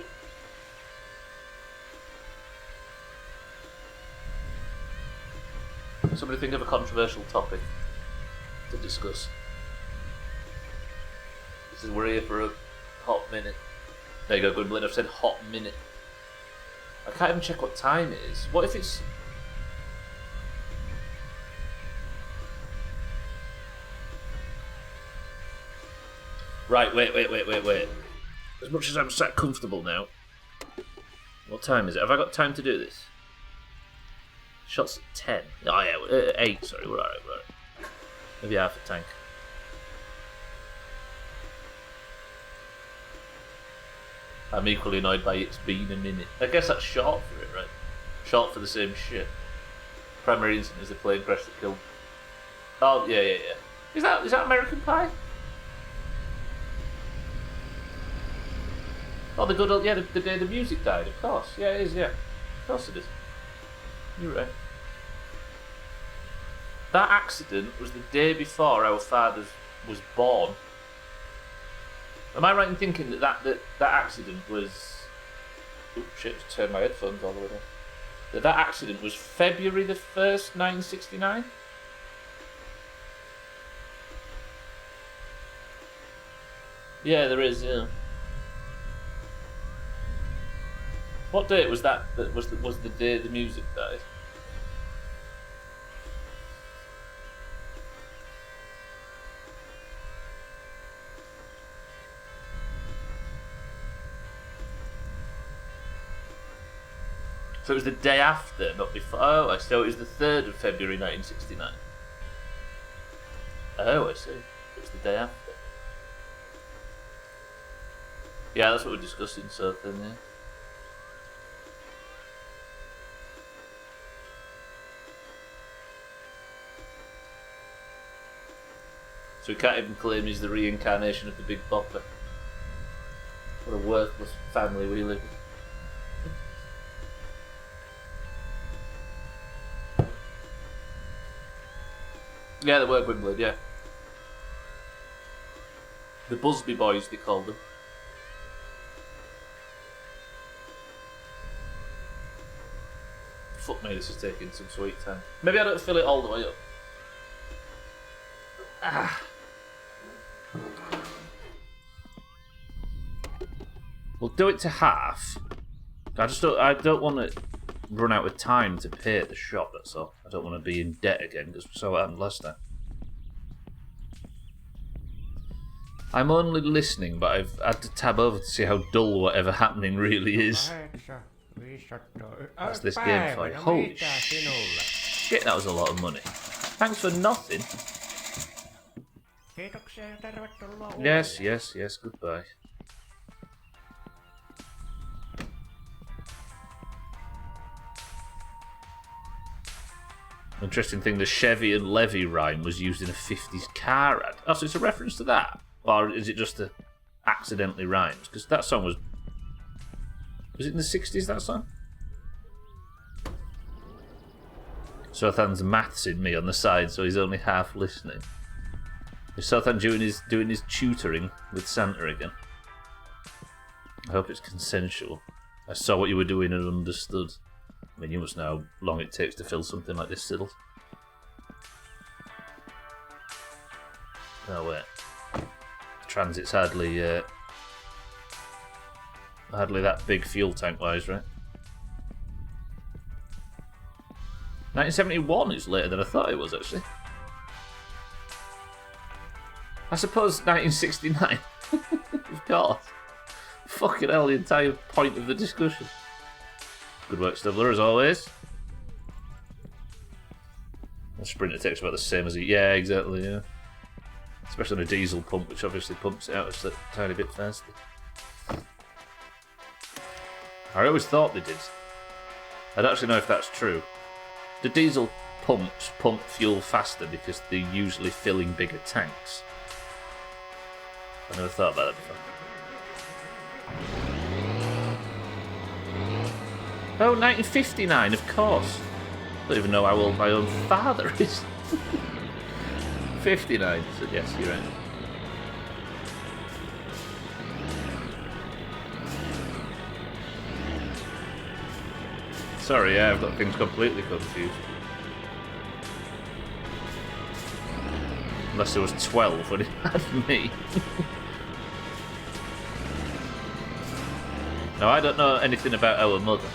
Somebody think of a controversial topic to discuss. We're here for a hot minute. There you go, Gwynblin. I've said hot minute. I can't even check what time it is. What if it's... Right, wait. As much as I'm sat comfortable now, what time is it? Have I got time to do this? Shots at 10. Oh yeah, 8, sorry, we're alright, Maybe half a tank. I'm equally annoyed by it's been a minute. I guess that's short for it, right? Short for the same shit. Primary incident is the plane crash that killed... Oh, yeah. Is that American Pie? Oh, the good old... Yeah, the day the music died, of course. Yeah, it is, yeah. Of course it is. You're right. That accident was the day before our father was born. Am I right in thinking that accident was... Oh shit, just turned my headphones all the way down. that accident was February the 1st, 1969? Yeah, there is, yeah. What date was that? That was the day the music died? So it was the day after, not before. Oh, I see. It was the 3rd of February 1969. Oh, I see. It was the day after. Yeah, that's what we're discussing, so then, yeah. So we can't even claim he's the reincarnation of the Big Bopper. What a worthless family we live in. Yeah, they were Gwynblood, yeah. The Busby Boys, they called them. Fuck me, this is taking some sweet time. Maybe I don't fill it all the way up. Ah. We'll do it to half. I don't want to run out of time to pay at the shop, that's all. I don't want to be in debt again, because we saw what happened last time. I'm only listening, but I've had to tab over to see how dull whatever happening really is. That's this game fight. Holy shit, that was a lot of money. Thanks for nothing. Yes, goodbye. Interesting thing, the Chevy and Levy rhyme was used in a 50s car ad. Oh, so it's a reference to that? Or is it just a accidentally rhymes? Because that song was... Was it in the 60s, that song? Sothan's maths in me on the side, so he's only half listening. Is Sothan doing his tutoring with Santa again? I hope it's consensual. I saw what you were doing and understood. I mean, you must know how long it takes to fill something like this, Siddles. Oh, wait. Transit's hardly that big fuel tank-wise, right? 1971 is later than I thought it was, actually. I suppose 1969. Of course. Fucking hell, the entire point of the discussion. Good work, Stubbler, as always. The Sprinter takes about the same as yeah, exactly, yeah. Especially on a diesel pump, which obviously pumps it out a tiny bit faster. I always thought they did. I don't actually know if that's true. The diesel pumps pump fuel faster because they're usually filling bigger tanks. I never thought about that before. Oh, 1959, of course. I don't even know how old my own father is. 59, so yes, you're right. Sorry, yeah, I've got things completely confused. Unless there was 12 when it had me. No, I don't know anything about our mother.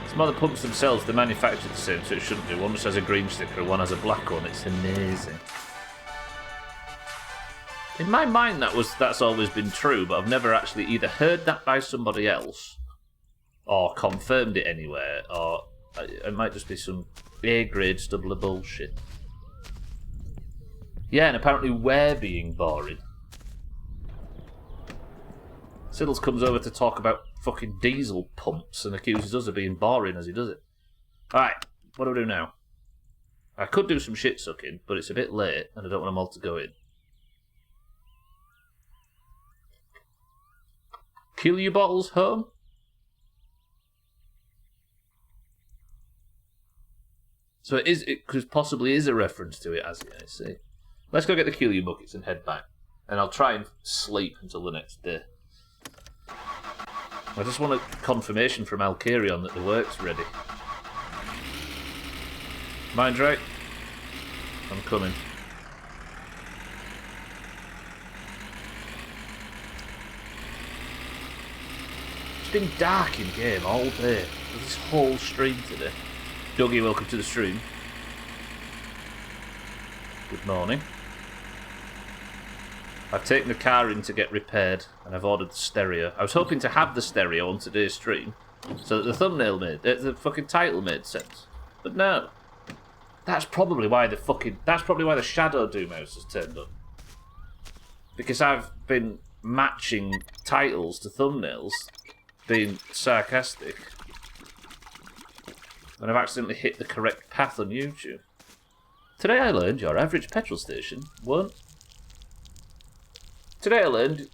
Some other pumps themselves, they're manufactured the same, so it shouldn't be. One just has a green sticker and one has a black one. It's amazing. In my mind, that's always been true, but I've never actually either heard that by somebody else or confirmed it anywhere, or it might just be some A-grade Stubbler bullshit. Yeah, and apparently we're being boring. Siddles comes over to talk about fucking diesel pumps and accuses us of being boring as he does it. Alright, what do I do now? I could do some shit sucking, but it's a bit late and I don't want them all to go in. Kill you bottles home? So it possibly is a reference to it, as I see. Let's go get the Keeley buckets and head back. And I'll try and sleep until the next day. I just want a confirmation from Alkarion that the work's ready. Mind right? I'm coming. It's been dark in game all day. This whole stream today. Dougie, welcome to the stream. Good morning. I've taken the car in to get repaired, and I've ordered the stereo. I was hoping to have the stereo on today's stream, so that the thumbnail the fucking title made sense. But no. That's probably why the Shadow Doomhaus has turned up. Because I've been matching titles to thumbnails, being sarcastic. And I've accidentally hit the correct path on YouTube. Today I learned your average petrol station won't. Today I learned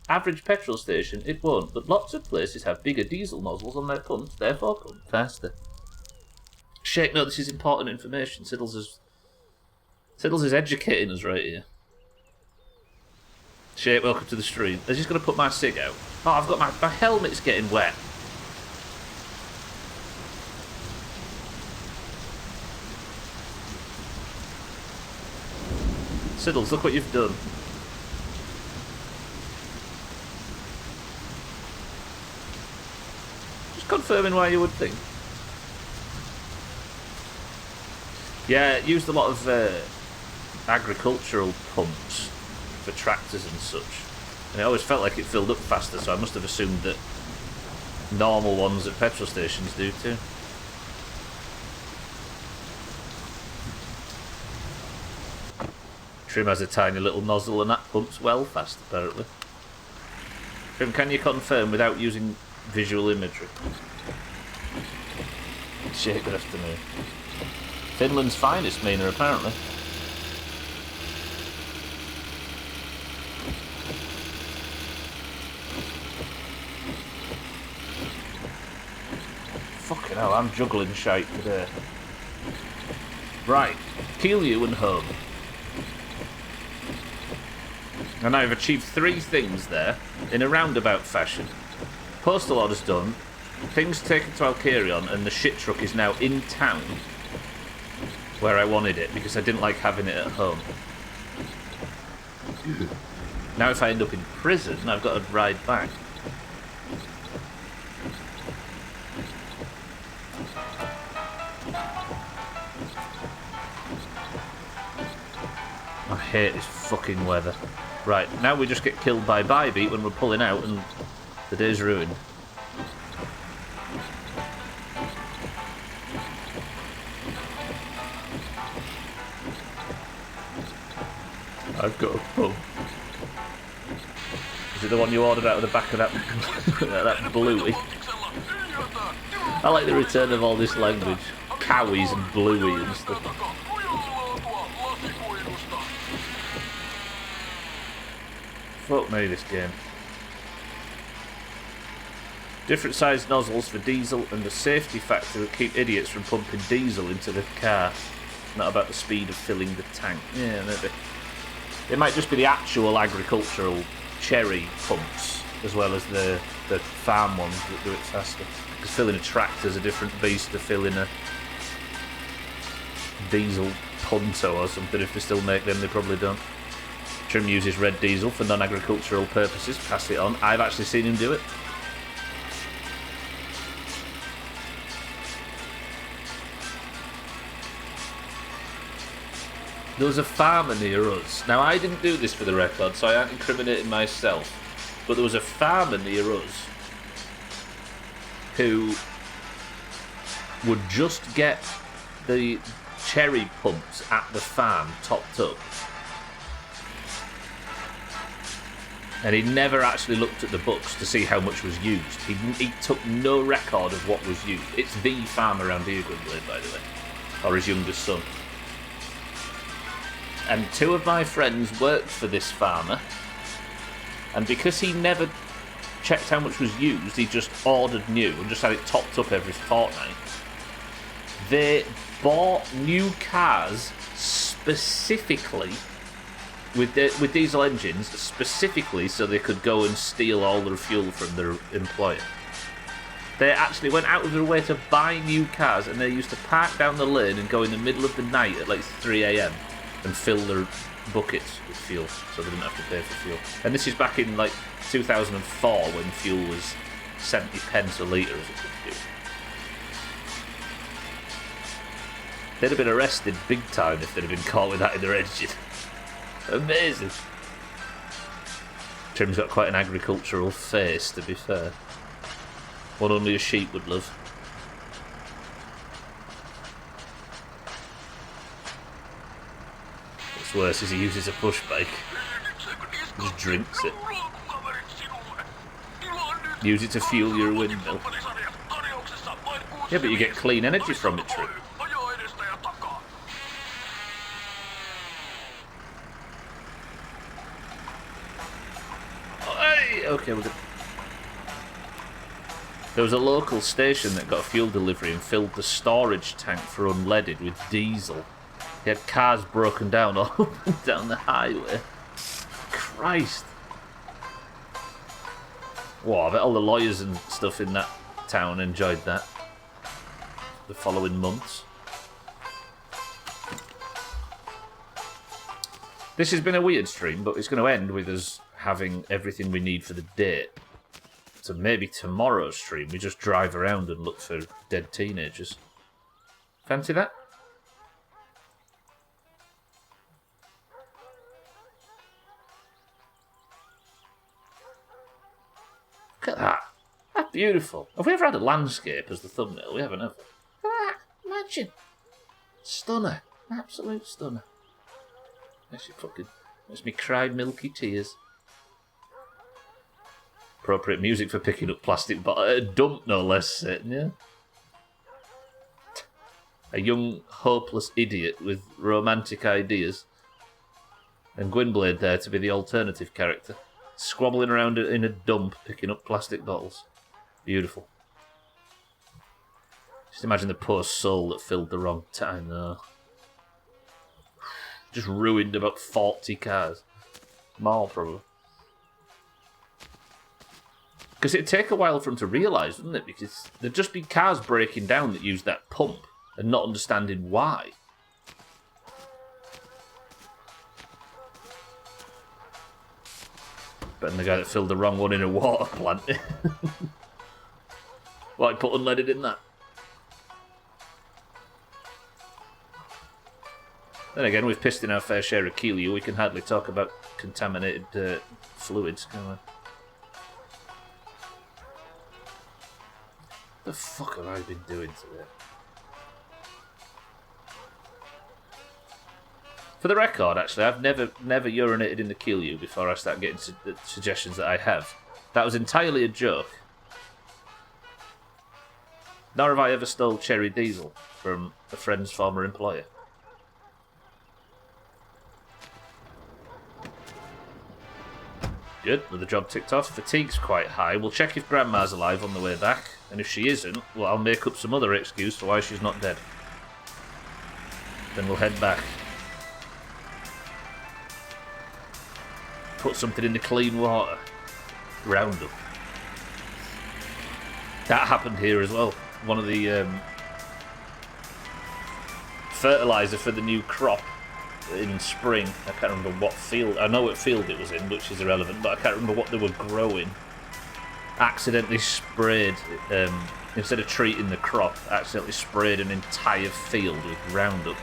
average petrol station, it won't, but lots of places have bigger diesel nozzles on their pumps, therefore come faster. Shake, no, this is important information. Siddles is educating us right here. Shake, welcome to the stream. They're just going to put my cig out. Oh, I've got my helmet's getting wet. Siddles, look what you've done. Just confirming why you would think. Yeah, it used a lot of agricultural pumps for tractors and such. And it always felt like it filled up faster, so I must have assumed that normal ones at petrol stations do too. Trim has a tiny little nozzle and that pumps well fast, apparently. Trim, can you confirm without using visual imagery? Shake, good afternoon. Finland's finest Mina, apparently. Fucking hell, I'm juggling shite today. Right, Keeley and home. And I've achieved 3 things there, in a roundabout fashion. Postal order's done, things taken to Alkarion, and the shit truck is now in town, where I wanted it, because I didn't like having it at home. Now if I end up in prison, I've got to ride back. I hate this fucking weather. Right, now we just get killed by Bybeat when we're pulling out and the day's ruined. I've got a pump. Is it the one you ordered out of the back of that that bluey? I like the return of all this language. Cowies and bluey and stuff. Fuck me, this game. Different sized nozzles for diesel and the safety factor that keep idiots from pumping diesel into the car. Not about the speed of filling the tank. Yeah, maybe. It might just be the actual agricultural cherry pumps, as well as the farm ones that do it faster. Because filling a tractor's a different beast to filling a diesel Punto or something. If they still make them, they probably don't. Trim uses red diesel for non-agricultural purposes. Pass it on. I've actually seen him do it. There was a farmer near us. Now, I didn't do this for the record, so I aren't incriminating myself. But there was a farmer near us who would just get the cherry pumps at the farm topped up. And he never actually looked at the books to see how much was used. He took no record of what was used. It's the farmer around here, Gwynblade, by the way. Or his youngest son. And 2 of my friends worked for this farmer. And because he never checked how much was used, he just ordered new and just had it topped up every fortnight. They bought new cars specifically with diesel engines, specifically so they could go and steal all their fuel from their employer. They actually went out of their way to buy new cars, and they used to park down the lane and go in the middle of the night at like 3 a.m. and fill their buckets with fuel, so they didn't have to pay for fuel. And this is back in like 2004 when fuel was 70 pence a litre as it could do. They'd have been arrested big time if they'd have been caught with that in their engine. Amazing. Trim's got quite an agricultural face, to be fair. One only a sheep would love. What's worse is he uses a push bike. Just drinks it. Use it to fuel your windmill. Yeah, but you get clean energy from it, Trim. Okay, we're good. There was a local station that got a fuel delivery and filled the storage tank for unleaded with diesel. He had cars broken down all up and down the highway. Christ. Whoa, I bet all the lawyers and stuff in that town enjoyed that. The following months. This has been a weird stream, but it's going to end with us having everything we need for the date. So maybe tomorrow's stream we just drive around and look for dead teenagers. Fancy that? Look at that. That's beautiful. Have we ever had a landscape as the thumbnail? We haven't, have we? Look at that. Imagine. Stunner. Absolute stunner. Makes me cry milky tears. Appropriate music for picking up plastic, but a dump no less, Satan, yeah? A young, hopeless idiot with romantic ideas. And Gwynblade there to be the alternative character. Squabbling around in a dump, picking up plastic bottles. Beautiful. Just imagine the poor soul that filled the wrong time, though. Just ruined about 40 cars. More, probably. Because it'd take a while for them to realise, wouldn't it? Because there'd just be cars breaking down that use that pump and not understanding why. But the guy that filled the wrong one in a water plant. Why put unleaded in that? Then again, we've pissed in our fair share of Keelio. We can hardly talk about contaminated fluids, can we? What the fuck have I been doing today? For the record, actually, I've never urinated in the Keelio before I start getting suggestions that I have. That was entirely a joke. Nor have I ever stole cherry diesel from a friend's former employer. Good, another job ticked off. Fatigue's quite high. We'll check if Grandma's alive on the way back. And if she isn't, well, I'll make up some other excuse for why she's not dead. Then we'll head back. Put something in the clean water. Roundup. That happened here as well. One of the fertiliser for the new crop in spring. I can't remember what field. I know what field it was in, which is irrelevant, but I can't remember what they were growing. Accidentally sprayed, instead of treating the crop, accidentally sprayed an entire field with Roundup.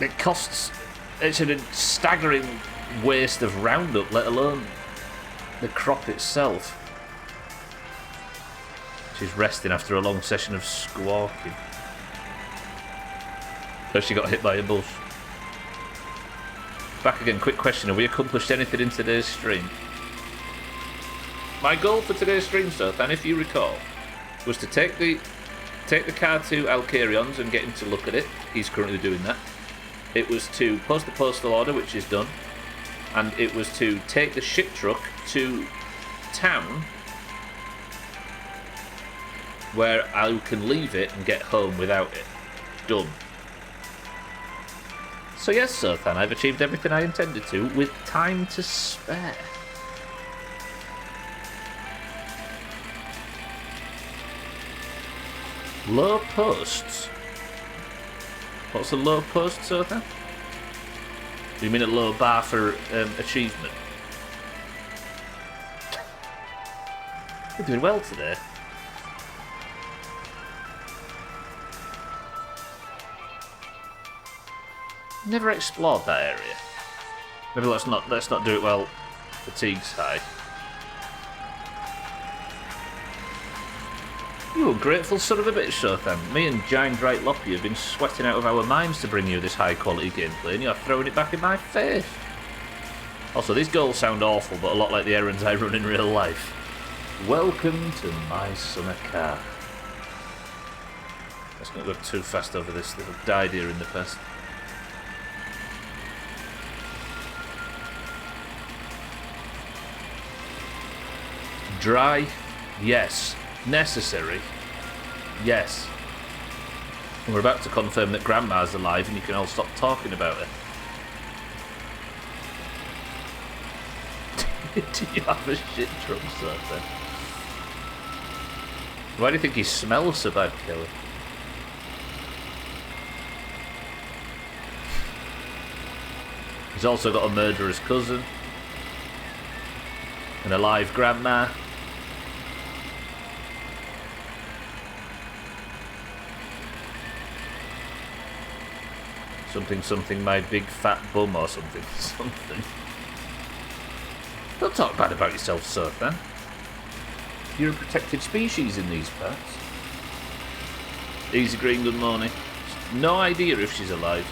It costs... It's a staggering waste of Roundup, let alone the crop itself. She's resting after a long session of squawking. So she got hit by a bush. Back again, quick question. Have we accomplished anything in today's stream? My goal for today's stream, Sothan, if you recall, was to take the car to Alcarion's and get him to look at it. He's currently doing that. It was to post the postal order, which is done. And it was to take the ship truck to town, where I can leave it and get home without it. Done. So yes, Sothan, I've achieved everything I intended to with time to spare. Low posts? What's a low post, Sothan? Do you mean a low bar for achievement? You're doing well today. Never explored that area. Maybe let's not do it while fatigue's high. You ungrateful son of a bitch, Sothan. Me and Giant Right Loppy have been sweating out of our minds to bring you this high quality gameplay, and you're throwing it back in my face. Also, these goals sound awful, but a lot like the errands I run in real life. Welcome to my summer car. Let's not go too fast over this. They've died here in the past. Dry? Yes. Necessary? Yes. And we're about to confirm that Grandma's alive and you can all stop talking about her. Do you have a shit drum, Sothan? Why do you think he smells so bad, Kelly? He's also got a murderer's cousin. An alive grandma. Something, my big fat bum or something. Don't talk bad about yourself, Sothan. You're a protected species in these parts. Easy green, good morning. No idea if she's alive.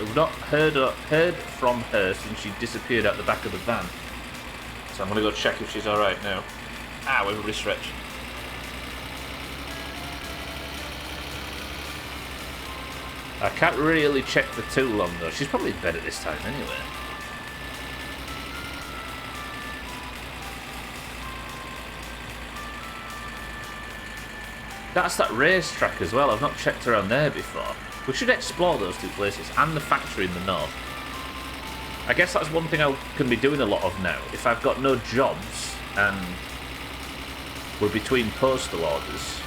I've not heard from her since she disappeared out the back of the van. So I'm going to go check if she's alright now. Ow, everybody stretch. I can't really check for too long though. She's probably in bed at this time anyway. That's that racetrack as well. I've not checked around there before. We should explore those two places and the factory in the north. I guess that's one thing I can be doing a lot of now. If I've got no jobs and we're between postal orders,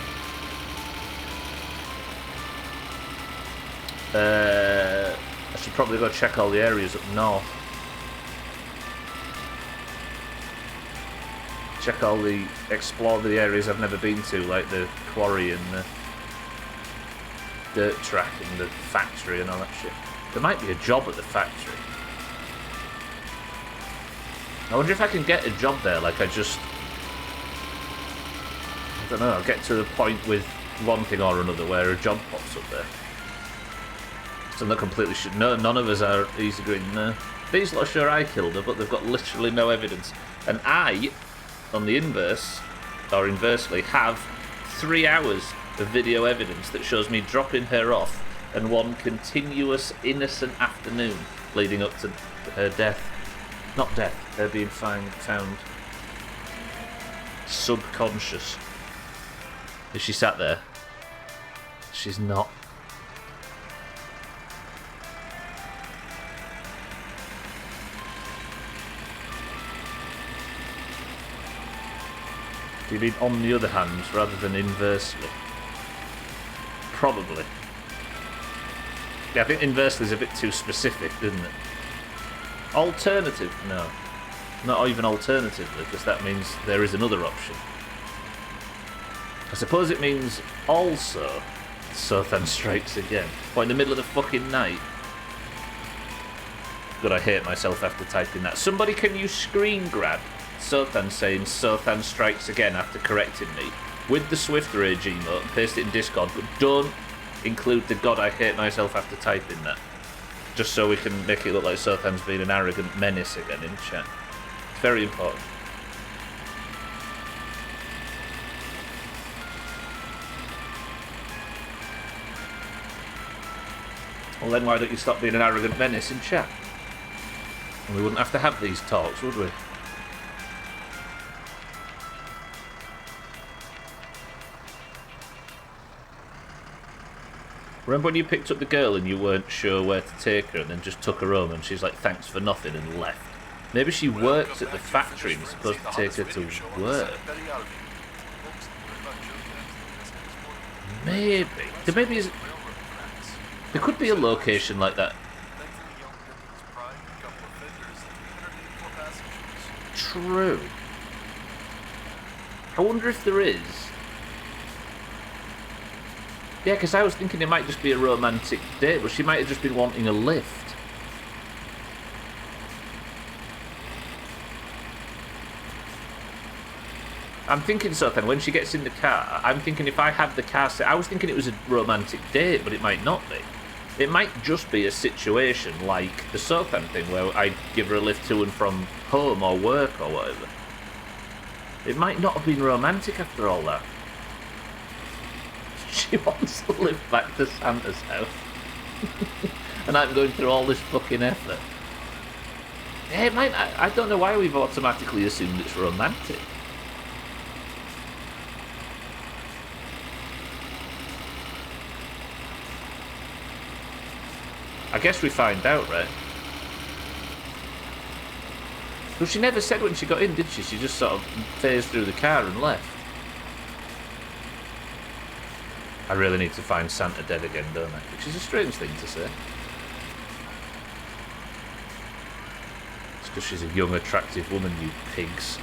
I should probably go check all the areas up north. Explore the areas I've never been to, like the quarry and the dirt track and the factory and all that shit. There might be a job at the factory. I wonder if I can get a job there, like I don't know, I'll get to the point with one thing or another where a job pops up there. So I'm not completely sure. No, none of us are easy green. No. These lot are sure I killed her, but they've got literally no evidence. And I, on the inverse, or inversely, have 3 hours of video evidence that shows me dropping her off and one continuous innocent afternoon leading up to her death. Not death, her being found subconscious. Is she sat there? She's not. Do you mean on the other hand rather than inversely? Probably. Yeah, I think inversely is a bit too specific, isn't it? Alternative? No. Not even alternatively, because that means there is another option. I suppose it means also Sothan strikes again. What, in the middle of the fucking night? God, I hate myself after typing that. Somebody, can you screen grab Sothan saying Sothan strikes again after correcting me with the Swift Rage emote and paste it in Discord, but don't include the God I hate myself after typing that. Just so we can make it look like Sothan's being an arrogant menace again in chat. It's very important. Well then why don't you stop being an arrogant menace in chat? And we wouldn't have to have these talks, would we? Remember when you picked up the girl and you weren't sure where to take her and then just took her home and she's like, thanks for nothing, and left? Maybe she works at the factory and was supposed to take her to work. Maybe. There could be a location like that. True. I wonder if there is. Yeah, because I was thinking it might just be a romantic date, but she might have just been wanting a lift. I'm thinking so then, when she gets in the car, I'm thinking if I have the car set, I was thinking it was a romantic date, but it might not be. It might just be a situation like the Sothan thing, where I give her a lift to and from home or work or whatever. It might not have been romantic after all that. She wants to lift back to Santa's house. And I'm going through all this fucking effort. Yeah, it might. I don't know why we've automatically assumed it's romantic. I guess we find out, right? Well, she never said when she got in, did she? She just sort of phased through the car and left. I really need to find Santa dead again, don't I? Which is a strange thing to say. It's because she's a young, attractive woman, you pigs.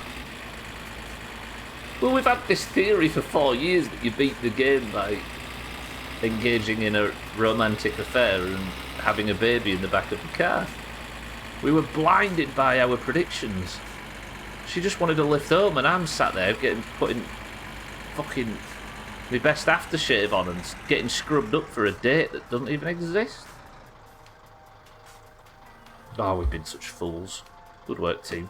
Well, we've had this theory for 4 years that you beat the game by engaging in a romantic affair and having a baby in the back of the car. We were blinded by our predictions. She just wanted a lift home, and I'm sat there putting fucking my best aftershave on and getting scrubbed up for a date that doesn't even exist. Oh, we've been such fools. Good work, team.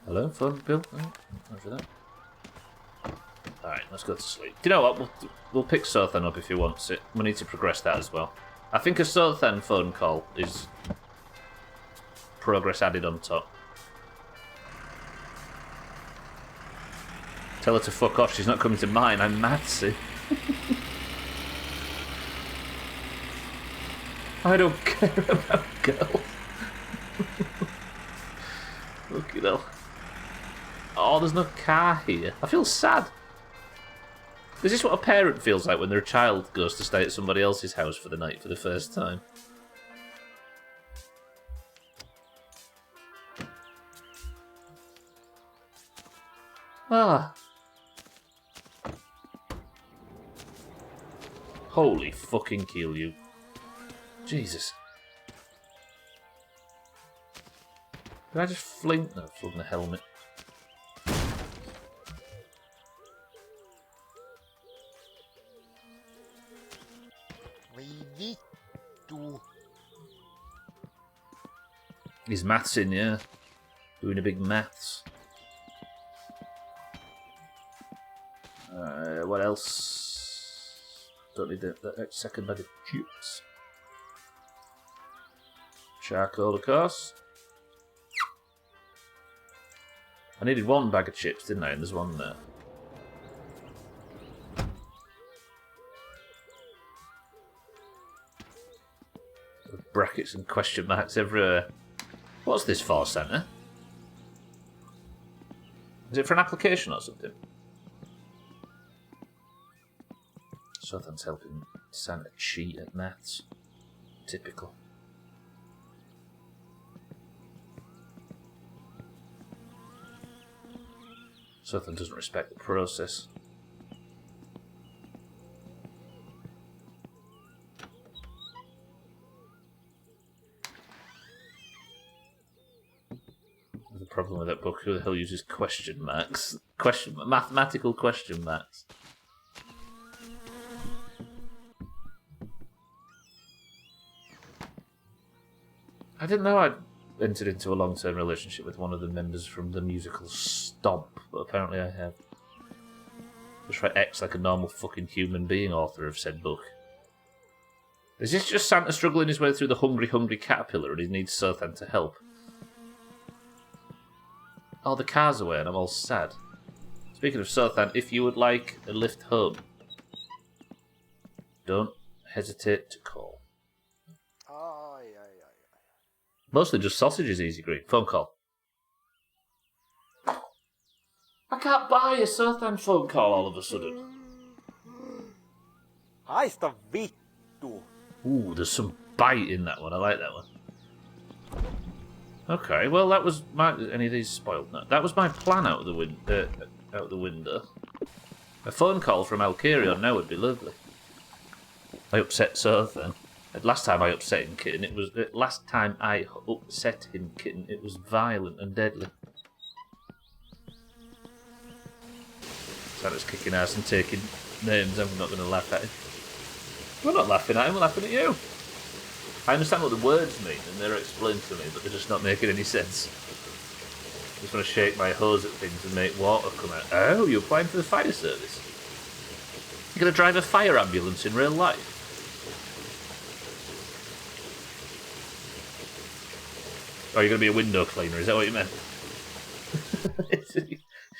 Hello, phone bill. Oh, after that. Alright, let's go to sleep. Do you know what? We'll pick Sothan up if he wants it. We need to progress that as well. I think a Sothan phone call is progress added on top. Tell her to fuck off, she's not coming to mine, I'm Matsy. I don't care about girls. Look at her. Oh, there's no car here. I feel sad. Is this what a parent feels like when their child goes to stay at somebody else's house for the night for the first time? Ah. Holy fucking kill you. Jesus. Did I just fling... No, flung the helmet. He's maths in, yeah. Doing a big maths. What else? Don't need that second bag of chips. Charcoal, of course. I needed one bag of chips, didn't I? And there's one there. With brackets and question marks everywhere. What's this for, Santa? Is it for an application or something? Sothan's helping Santa cheat at maths. Typical. Sothan doesn't respect the process. The problem with that book, who the hell uses question marks? Mathematical question marks. I didn't know I'd entered into a long-term relationship with one of the members from the musical Stomp, but apparently I have. Just write X like a normal fucking human being, author of said book. Is this just Santa struggling his way through the hungry caterpillar and he needs Sothan to help? all the cars away and I'm all sad. Speaking of Southend, if you would like a lift home, don't hesitate to call. Mostly just sausages, Easy Green. Phone call. I can't buy a Southend phone call all of a sudden. Haista vittu. Ooh, there's some bite in that one. I like that one. Okay, well that was my... Any of these spoiled? No. That was my plan out of the window. A phone call from Alkirion now would be lovely. I upset Southern. Last time I upset him, kitten, it was... last time I upset him, kitten, it was violent and deadly. Santa's kicking ass and taking names. I'm not going to laugh at him. We're not laughing at him, we're laughing at you. I understand what the words mean, and they're explained to me, but they're just not making any sense. I just want to shake my hose at things and make water come out. Oh, you're applying for the fire service? You're going to drive a fire ambulance in real life? Oh, you're going to be a window cleaner, is that what you meant?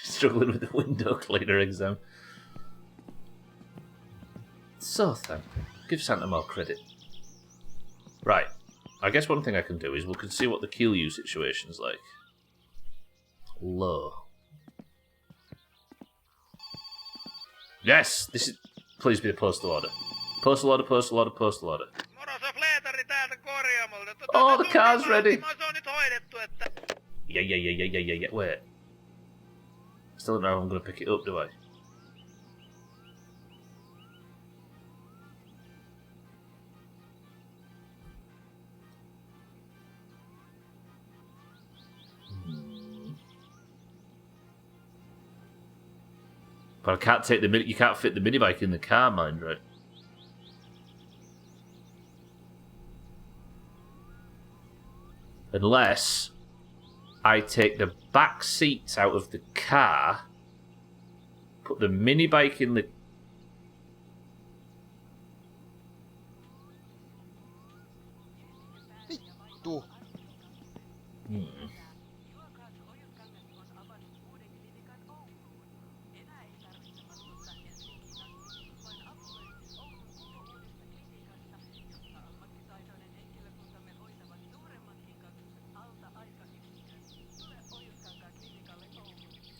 Struggling with the window cleaner exam. So, then, give Santa more credit. Right, I guess one thing I can do is we can see what the QU situation's like. Low. Yes, this is... Please be a postal order. Postal order, postal order, postal order. Oh, the car's ready. Yeah. Wait. Still don't know how I'm going to pick it up, do I? But I can't take the... You can't fit the minibike in the car, mind, right? Unless I take the back seats out of the car, put the minibike in the... Vittu.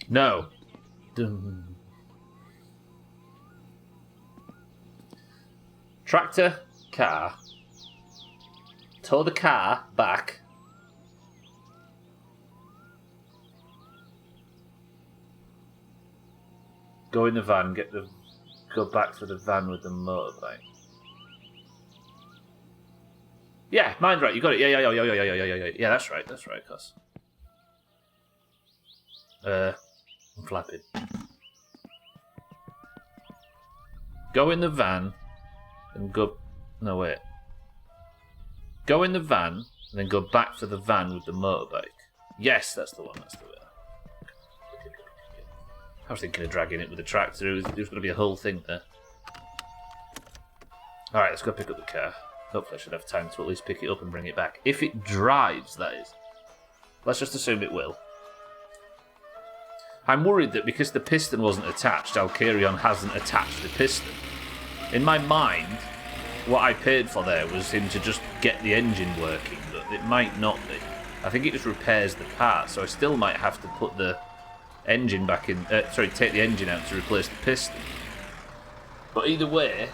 No. Tractor, car. Tow the car back. Go in the van, go back to the van with the motorbike. Yeah, mind right, you got it. Yeah, that's right, cuz. I'm flapping. Go in the van and go... No, wait. Go in the van and then go back to the van with the motorbike. Yes, that's the one, that's the way. I was thinking of dragging it with the tractor. There was going to be a whole thing there. Alright, let's go pick up the car. Hopefully I should have time to at least pick it up and bring it back. If it drives, that is. Let's just assume it will. I'm worried that because the piston wasn't attached, Alkirion hasn't attached the piston. In my mind, what I paid for there was him to just get the engine working, but it might not be. I think it just repairs the part, so I still might have to put the engine back in... take the engine out to replace the piston. But either way,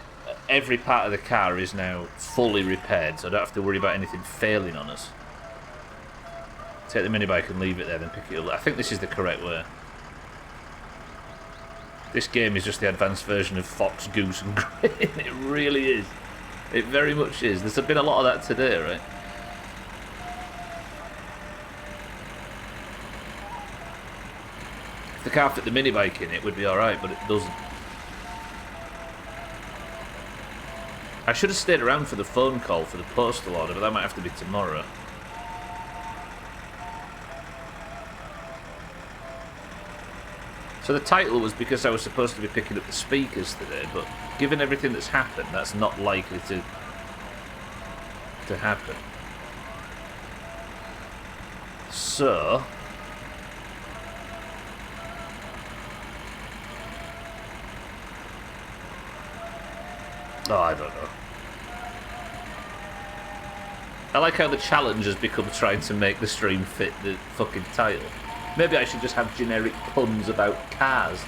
every part of the car is now fully repaired, so I don't have to worry about anything failing on us. Take the minibike and leave it there, then pick it up. I think this is the correct way. This game is just the advanced version of Fox, Goose and Grain. It really is. It very much is. There's been a lot of that today, right? If the car fit the minibike in, it would be alright, but it doesn't. I should have stayed around for the phone call for the postal order, but that might have to be tomorrow. So the title was because I was supposed to be picking up the speakers today, but given everything that's happened, that's not likely to happen. So Oh, I don't know. I like how the challenge has become trying to make the stream fit the fucking title. Maybe I should just have generic puns about cars.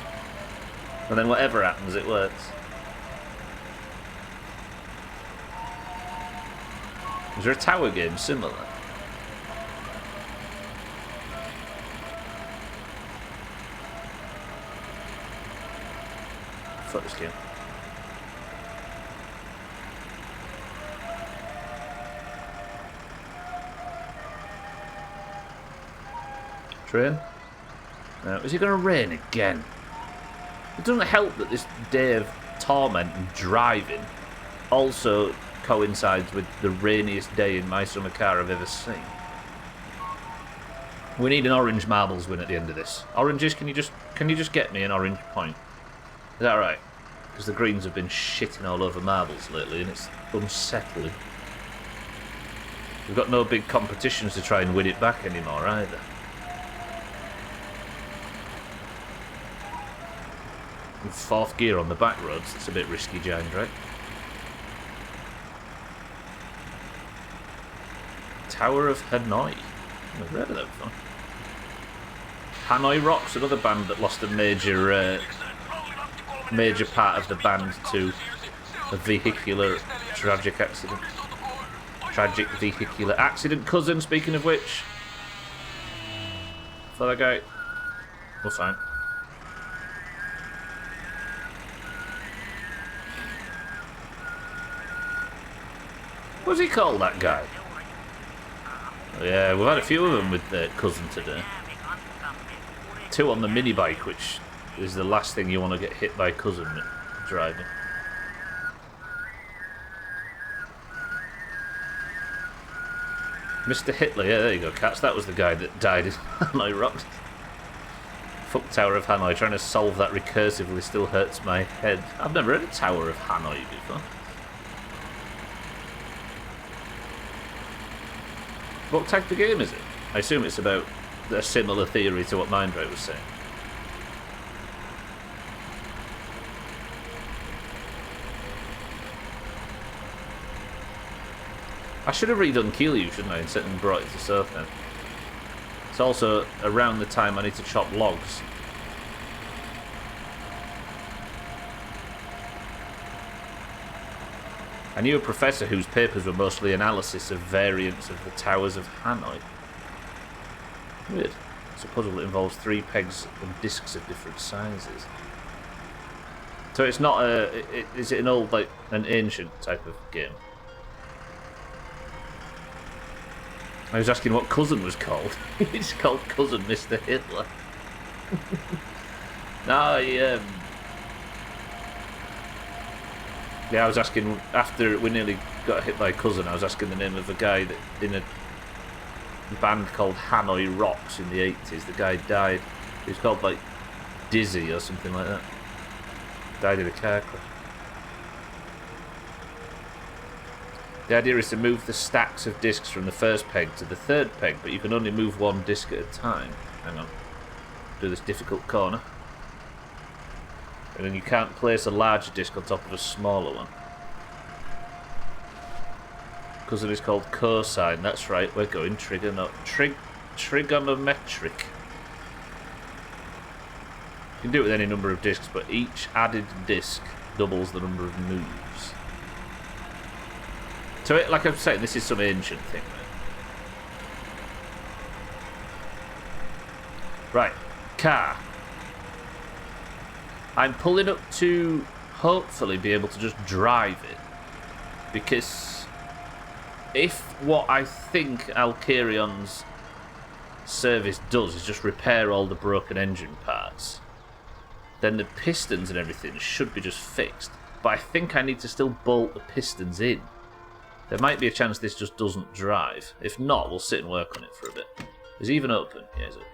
And then whatever happens, it works. Is there a tower game similar? Fuck this game. Train? Now, is it going to rain again? It doesn't help that this day of torment and driving also coincides with the rainiest day in my summer car I've ever seen. We need an orange marbles win at the end of this. Oranges, can you just get me an orange point? Is that right? Because the greens have been shitting all over marbles lately and it's unsettling. We've got no big competitions to try and win it back anymore either. With fourth gear on the back roads, it's a bit risky, Giant, right? Tower of Hanoi. I've never heard of that before. Hanoi Rocks, another band that lost a major part of the band to a vehicular tragic accident. Tragic vehicular accident. Cousin, speaking of which. For that guy. We're fine. What's he called, that guy? Yeah, we've had a few of them with Cousin today. 2 on the mini bike, which is the last thing you want to get hit by Cousin driving. Mr. Hitler, yeah, there you go, Cats. That was the guy that died in Hanoi Rocks. Fuck Tower of Hanoi. Trying to solve that recursively still hurts my head. I've never heard of Tower of Hanoi before. What type of game is it? I assume it's about a similar theory to what Mindray was saying. I should have redone Keeley, shouldn't I, and brought it to Surf then. It's also around the time I need to chop logs. I knew a professor whose papers were mostly analysis of variants of the towers of Hanoi. Weird. It's a puzzle that involves 3 pegs and discs of different sizes. So it's not a... Is it an old, like, an ancient type of game? I was asking what Cousin was called. It's called Cousin Mr. Hitler. No, yeah, I was asking, after we nearly got hit by Cousin, I was asking the name of a guy that in a band called Hanoi Rocks in the 80s. The guy died. He was called, like, Dizzy or something like that. Died in a car crash. The idea is to move the stacks of discs from the first peg to the third peg, but you can only move 1 disc at a time. Hang on. Do this difficult corner. And then you can't place a large disc on top of a smaller one. Cousin is called cosine, that's right, we're going trigonometric. You can do it with any number of discs, but each added disc doubles the number of moves. So, like I'm saying, this is some ancient thing. Right, car. I'm pulling up to hopefully be able to just drive it. Because if what I think Alcarion's service does is just repair all the broken engine parts, then the pistons and everything should be just fixed. But I think I need to still bolt the pistons in. There might be a chance this just doesn't drive. If not, we'll sit and work on it for a bit. Is it even open? Yeah, it's open.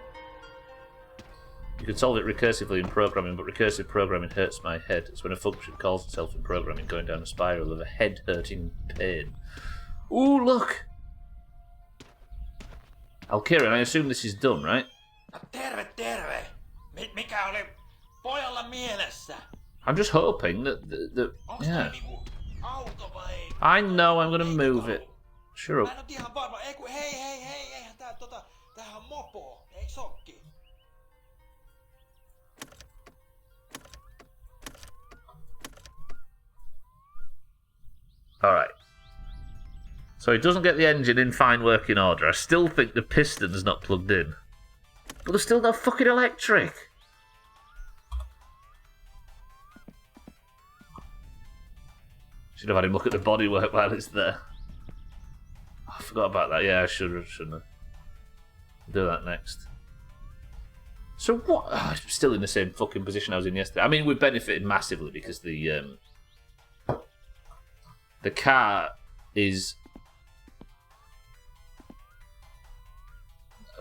You can solve it recursively in programming, but recursive programming hurts my head. It's when a function calls itself in programming, going down a spiral of a head-hurting pain. Ooh, look! Alkirion, I assume this is done, right? Terve, terve! Mikä oli pojalla mielessä? I'm just hoping that yeah. Auto vai? I know, I'm gonna move it. Sure. Mä en oo ihan varma. Hei, eihän tää tämähän on mopo, eiks okki? Alright. So it doesn't get the engine in fine working order. I still think the piston's not plugged in. But there's still no fucking electric. Should have had him look at the bodywork while it's there. Oh, I forgot about that. Yeah, I shouldn't have. Do that next. So what? Oh, I'm still in the same fucking position I was in yesterday. I mean, we benefited massively because the car is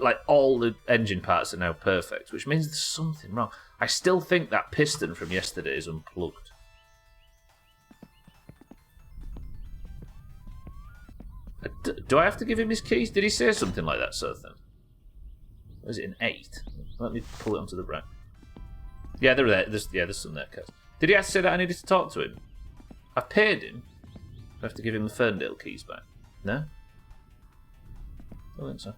like all the engine parts are now perfect, which means there's something wrong. I still think that piston from yesterday is unplugged. Do I have to give him his keys? Did he say something like that, sort of thing? Or is it an 8? Let me pull it onto the rack. Yeah, they're there. There's some there, Kaz. Did he have to say that I needed to talk to him? I paid him. I have to give him the Ferndale keys back. No? I don't think so.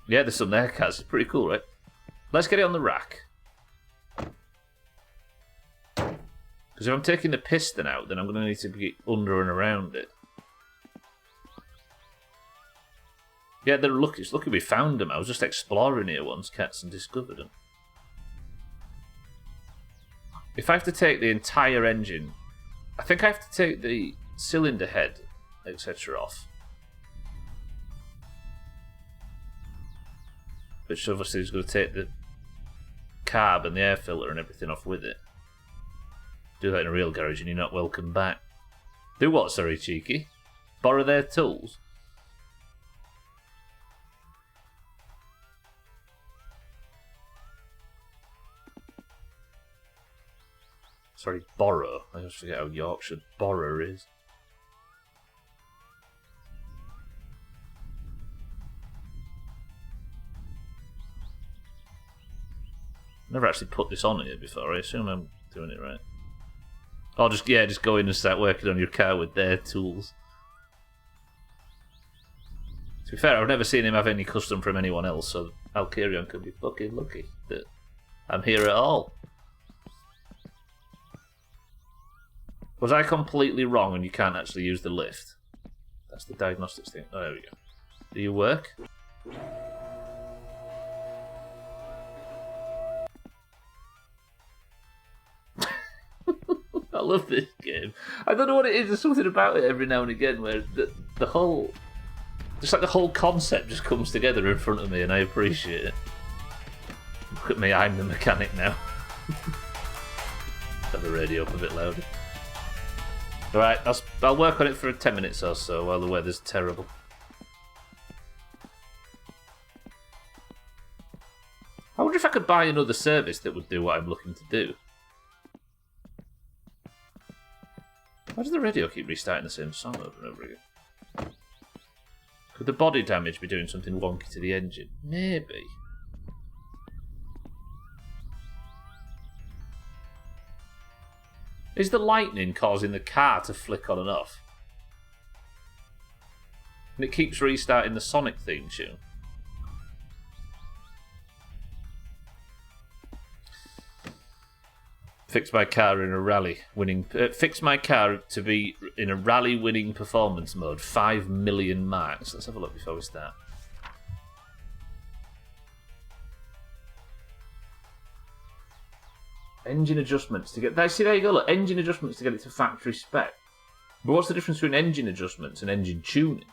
Yeah, there's some there, Kaz. It's pretty cool, right? Let's get it on the rack. Because if I'm taking the piston out, then I'm going to need to be under and around it. Yeah, it's lucky we found them. I was just exploring here once, Cats, and discovered them. If I have to take the entire engine, I think I have to take the cylinder head, etc. off. Which obviously is going to take the carb and the air filter and everything off with it. Do that in a real garage and you're not welcome back. Do what, sorry, cheeky? Borrow their tools? Sorry, borrow. I always forget how Yorkshire borrow is. Never actually put this on here before. I assume I'm doing it right. Or just go in and start working on your car with their tools. To be fair, I've never seen him have any custom from anyone else, so Alkarion could be fucking lucky that I'm here at all. Was I completely wrong and you can't actually use the lift? That's the diagnostics thing. Oh, there we go. Do you work? I love this game. I don't know what it is. There's something about it every now and again where the whole, just like the whole concept just comes together in front of me, and I appreciate it. Look at me, I'm the mechanic now. Have the radio up a bit louder. Alright, I'll work on it for 10 minutes or so while the weather's terrible. I wonder if I could buy another service that would do what I'm looking to do. Why does the radio keep restarting the same song over and over again? Could the body damage be doing something wonky to the engine? Maybe. Is the lightning causing the car to flick on and off? And it keeps restarting the Sonic theme tune. Fix my car in a rally winning. Fix my car to be in a rally winning performance mode. 5 million marks. Let's have a look before we start. Engine adjustments to get. See, there you go. Look, engine adjustments to get it to factory spec. But what's the difference between engine adjustments and engine tuning?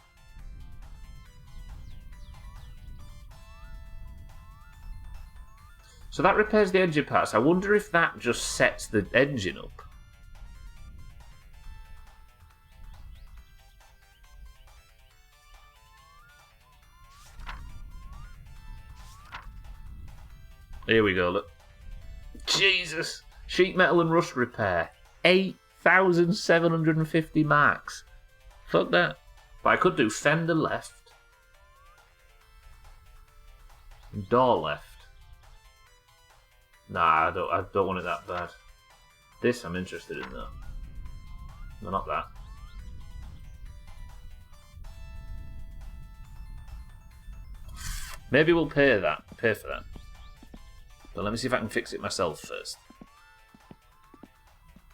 So that repairs the engine parts. I wonder if that just sets the engine up. Here we go, look. Jesus! Sheet metal and rust repair. 8,750 marks. Fuck that. But I could do fender left. And door left. Nah, I don't want it that bad. This I'm interested in, though. No, not that. Maybe we'll pay for that. But let me see if I can fix it myself first.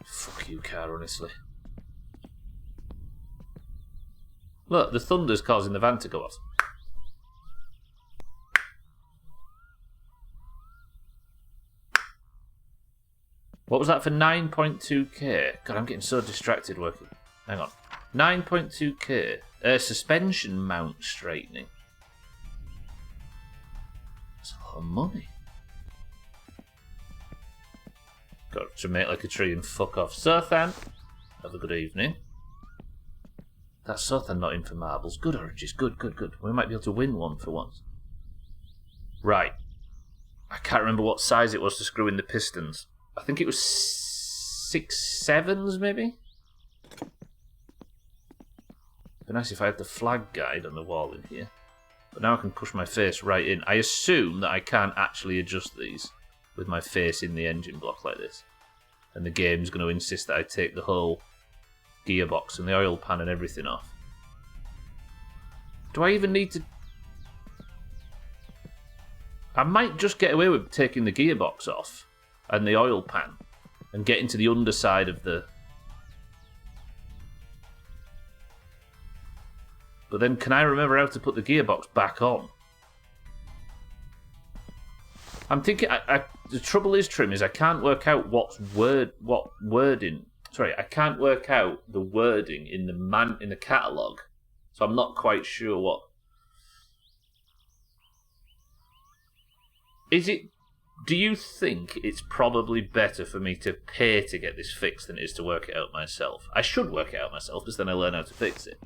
Fuck you, car, honestly. Look, the thunder's causing the van to go off. What was that for 9.2k? God, I'm getting so distracted working. Hang on. 9.2k. Suspension mount straightening. That's a lot of money. Got to make like a tree and fuck off. Sothan, have a good evening. That's Sothan not in for marbles. Good oranges. Good. We might be able to win one for once. Right. I can't remember what size it was to screw in the pistons. I think it was 6/7s, maybe? It'd be nice if I had the flag guide on the wall in here. But now I can push my face right in. I assume that I can't actually adjust these with my face in the engine block like this. And the game's going to insist that I take the whole gearbox and the oil pan and everything off. Do I even need to... I might just get away with taking the gearbox off and the oil pan and get into the underside of the... But then can I remember how to put the gearbox back on? I'm thinking... the trouble is, Trim, is I can't work out what wording... Sorry, I can't work out the wording in the catalogue. So I'm not quite sure what... Is it... Do you think it's probably better for me to pay to get this fixed than it is to work it out myself? I should work it out myself, because then I learn how to fix it.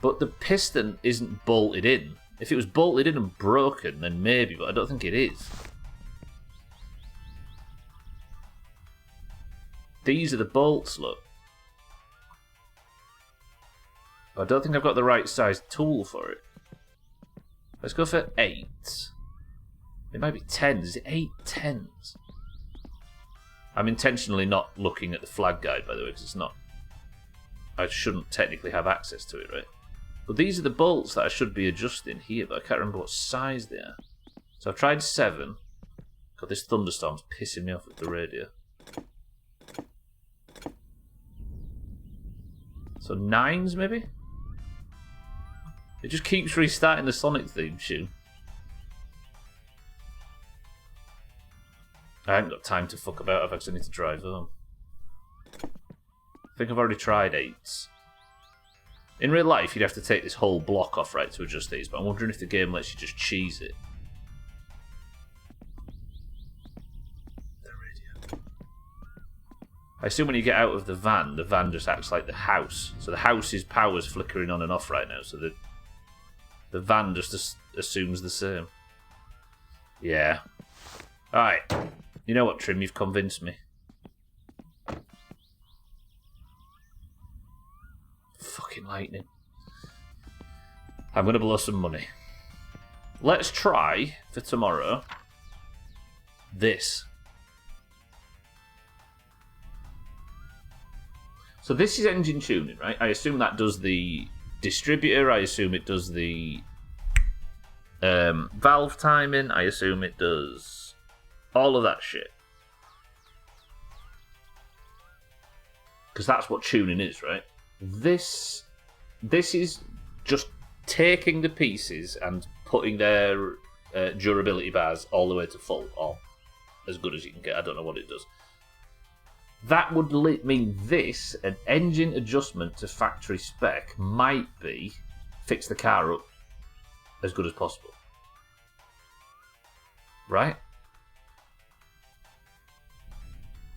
But the piston isn't bolted in. If it was bolted in and broken, then maybe, but I don't think it is. These are the bolts, look. But I don't think I've got the right size tool for it. Let's go for 8. It might be 10s. Is it 8 10s? I'm intentionally not looking at the flag guide, by the way, because it's not... I shouldn't technically have access to it, right? But these are the bolts that I should be adjusting here, but I can't remember what size they are. So I've tried 7. God, this thunderstorm's pissing me off at the radio. So 9s, maybe? It just keeps restarting the Sonic theme tune. I haven't got time to fuck about. I've actually need to drive home. I think I've already tried 8s. In real life, you'd have to take this whole block off, right, to adjust these, but I'm wondering if the game lets you just cheese it. The radio. I assume when you get out of the van just acts like the house. So the house's power's flickering on and off right now, so the van just assumes the same. Yeah. Alright. You know what, Trim? You've convinced me. Fucking lightning. I'm going to blow some money. Let's try, for tomorrow, this. So this is engine tuning, right? I assume that does the distributor. I assume it does the valve timing. I assume it does all of that shit. Because that's what tuning is, right? This is just taking the pieces and putting their durability bars all the way to full, or as good as you can get. I don't know what it does. That would mean this, an engine adjustment to factory spec, might be fix the car up as good as possible. Right?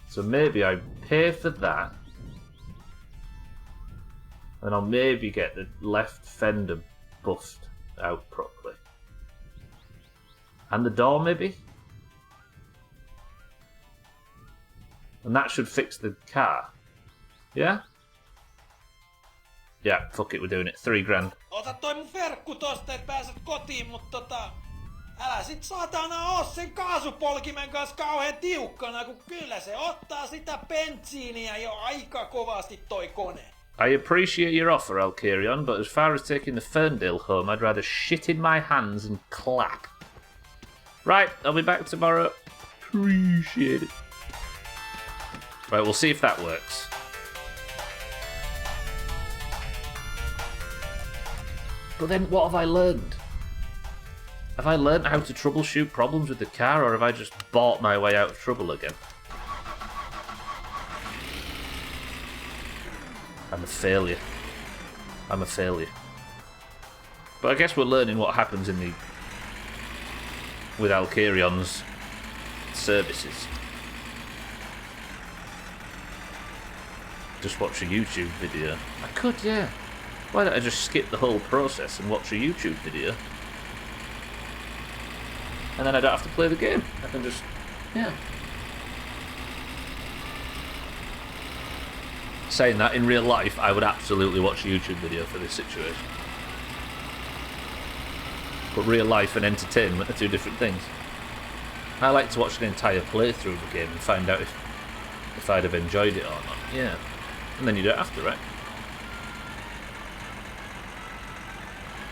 So maybe I pay for that, and I'll maybe get the left fender buffed out properly. And the door, maybe? And that should fix the car. Yeah? Yeah, fuck it, we're doing it. $3 grand. Ota toi mun verkku tosta, et pääset kotiin, mut Älä sit saatana oo sen kaasupolkimen kanssa kauhean tiukkana, kun kyllä se ottaa sitä bensiiniä jo aika kovasti toi kone. I appreciate your offer, Alkirion, but as far as taking the Ferndale home, I'd rather shit in my hands and clap. Right, I'll be back tomorrow. Appreciate it. Right, we'll see if that works. But then, what have I learned? Have I learned how to troubleshoot problems with the car, or have I just bought my way out of trouble again? I'm a failure. I'm a failure. But I guess we're learning what happens in the... with Alkirion's services. Just watch a YouTube video. I could, yeah. Why don't I just skip the whole process and watch a YouTube video? And then I don't have to play the game. I can just... yeah. Saying that, in real life, I would absolutely watch a YouTube video for this situation. But real life and entertainment are two different things. I like to watch an entire playthrough of a game and find out if I'd have enjoyed it or not. Yeah. And then you don't have to, right?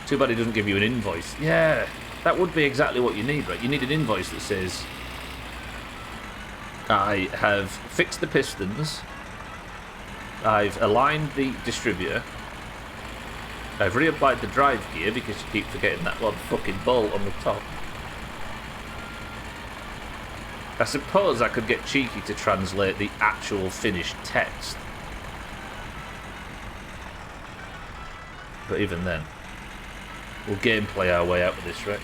Too bad it doesn't give you an invoice. Yeah, that would be exactly what you need, right? You need an invoice that says, I have fixed the pistons, I've aligned the distributor, I've reapplied the drive gear because you keep forgetting that one fucking bolt on the top. I suppose I could get cheeky to translate the actual finished text. But even then, we'll gameplay our way out of this, right?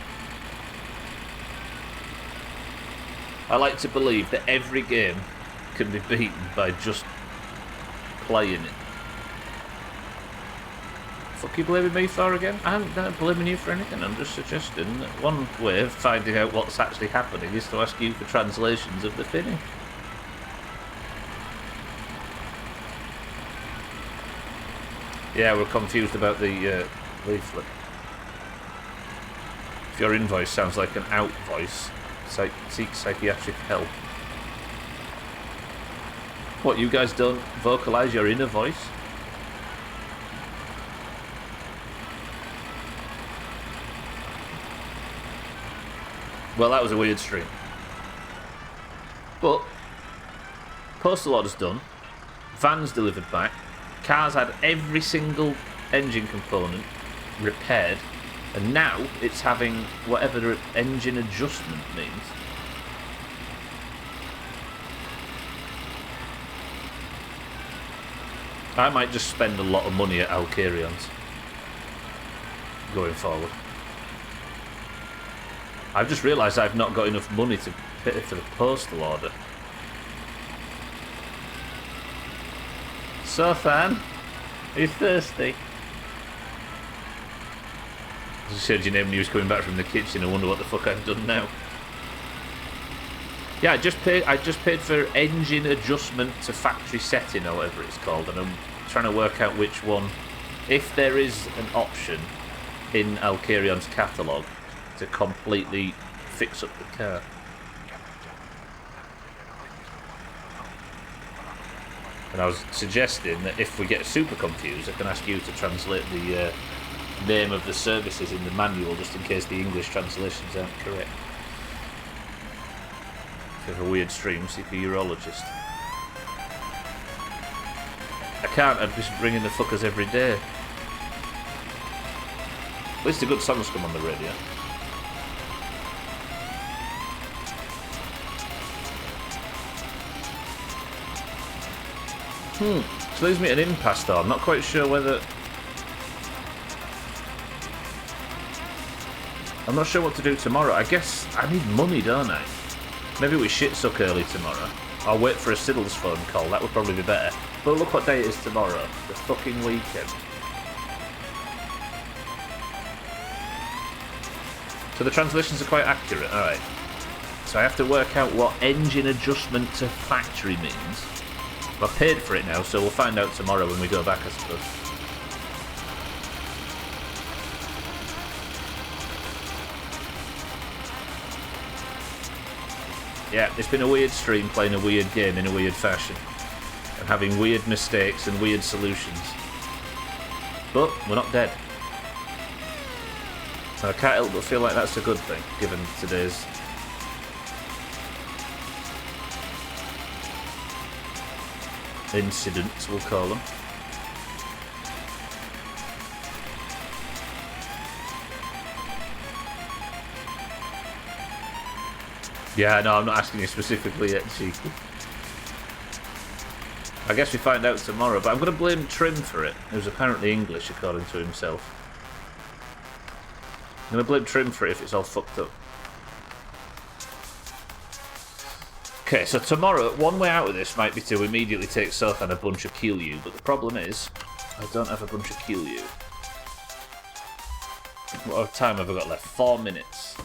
I like to believe that every game can be beaten by just playing it. Fuck you blaming me for again? I'm not blaming you for anything, I'm just suggesting that one way of finding out what's actually happening is to ask you for translations of the finish. Yeah, we're confused about the leaflet. If your invoice sounds like an out voice, seek psychiatric help. What, you guys don't vocalise your inner voice? Well, that was a weird stream. But postal order's done, van's delivered back, car's had every single engine component repaired, and now it's having whatever engine adjustment means. I might just spend a lot of money at Alkirion's going forward. I've just realised I've not got enough money to pay for the postal order. So, Fan, are you thirsty? I just heard your name when you was coming back from the kitchen. I wonder what the fuck I've done now. Yeah, I just paid for engine adjustment to factory setting or whatever it's called, and I'm trying to work out which one, if there is an option in Alkirion's catalogue to completely fix up the car. And I was suggesting that if we get super confused, I can ask you to translate the name of the services in the manual, just in case the English translations aren't correct. If you have a weird stream, seek a urologist. I can't, I'd be bringing the fuckers every day. At least the good songs come on the radio. Which leaves me at an impasse though. I'm not quite sure whether... I'm not sure what to do tomorrow. I guess I need money, don't I? Maybe we shit suck early tomorrow. I'll wait for a Siddle's phone call. That would probably be better. But look what day it is tomorrow. The fucking weekend. So the translations are quite accurate. Alright. So I have to work out what engine adjustment to factory means. I've paid for it now, so we'll find out tomorrow when we go back, I suppose. Yeah, it's been a weird stream playing a weird game in a weird fashion. And having weird mistakes and weird solutions. But we're not dead. So I can't help but feel like that's a good thing, given today's incidents, we'll call them. Yeah, no, I'm not asking you specifically yet, cheeky. I guess we find out tomorrow, but I'm going to blame Trim for it, who's apparently English, according to himself. I'm going to blame Trim for it if it's all fucked up. Okay, so tomorrow, one way out of this might be to immediately take South and a bunch of Keelyu, but the problem is, I don't have a bunch of Keelyu. What time have I got left? 4 minutes.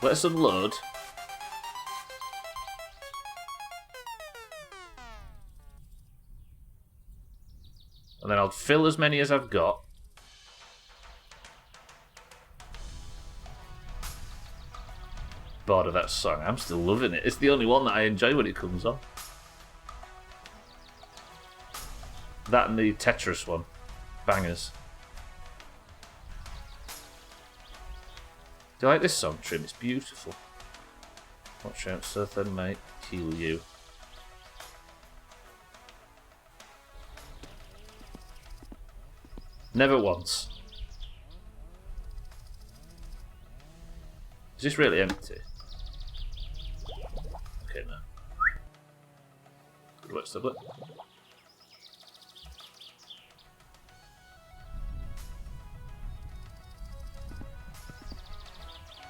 Let's unload. And then I'll fill as many as I've got. Bored of that song. I'm still loving it. It's the only one that I enjoy when it comes on. That and the Tetris one. Bangers. Do you like this song, Trim? It's beautiful. Watch out, Seth and mate. Heal you. Never once. Is this really empty? Okay, no. Good work, Stublet.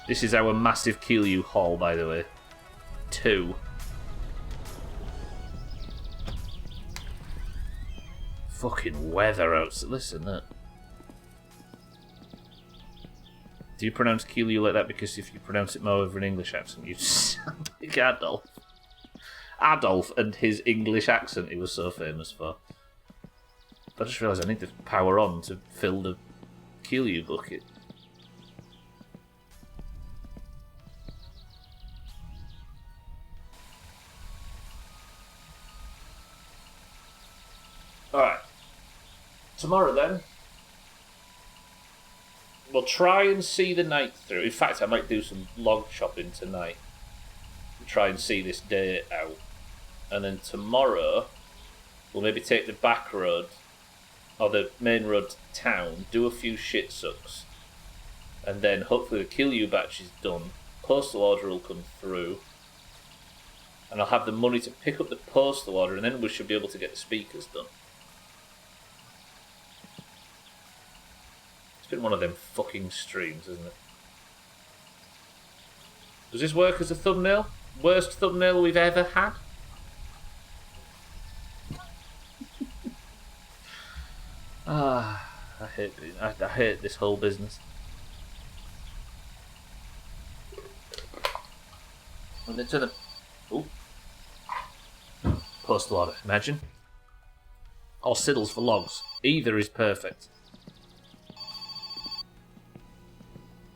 This is our massive Keelyu haul, by the way. 2. Fucking weather out. Listen, that. Do you pronounce Keelyu like that because if you pronounce it more with an English accent, you sound like Adolf? Adolf and his English accent he was so famous for. I just realised I need to power on to fill the Keelyu bucket. Alright. Tomorrow then, we'll try and see the night through. In fact, I might do some log chopping tonight. Try and see this day out. And then tomorrow, we'll maybe take the back road, or the main road to town, do a few shit sucks. And then hopefully the Keelyu batch is done. Postal order will come through. And I'll have the money to pick up the postal order, and then we should be able to get the speakers done. It's been one of them fucking streams, isn't it? Does this work as a thumbnail? Worst thumbnail we've ever had? I hate this whole business. When they turn the... Ooh. Postal order, imagine. Or siddles for logs. Either is perfect.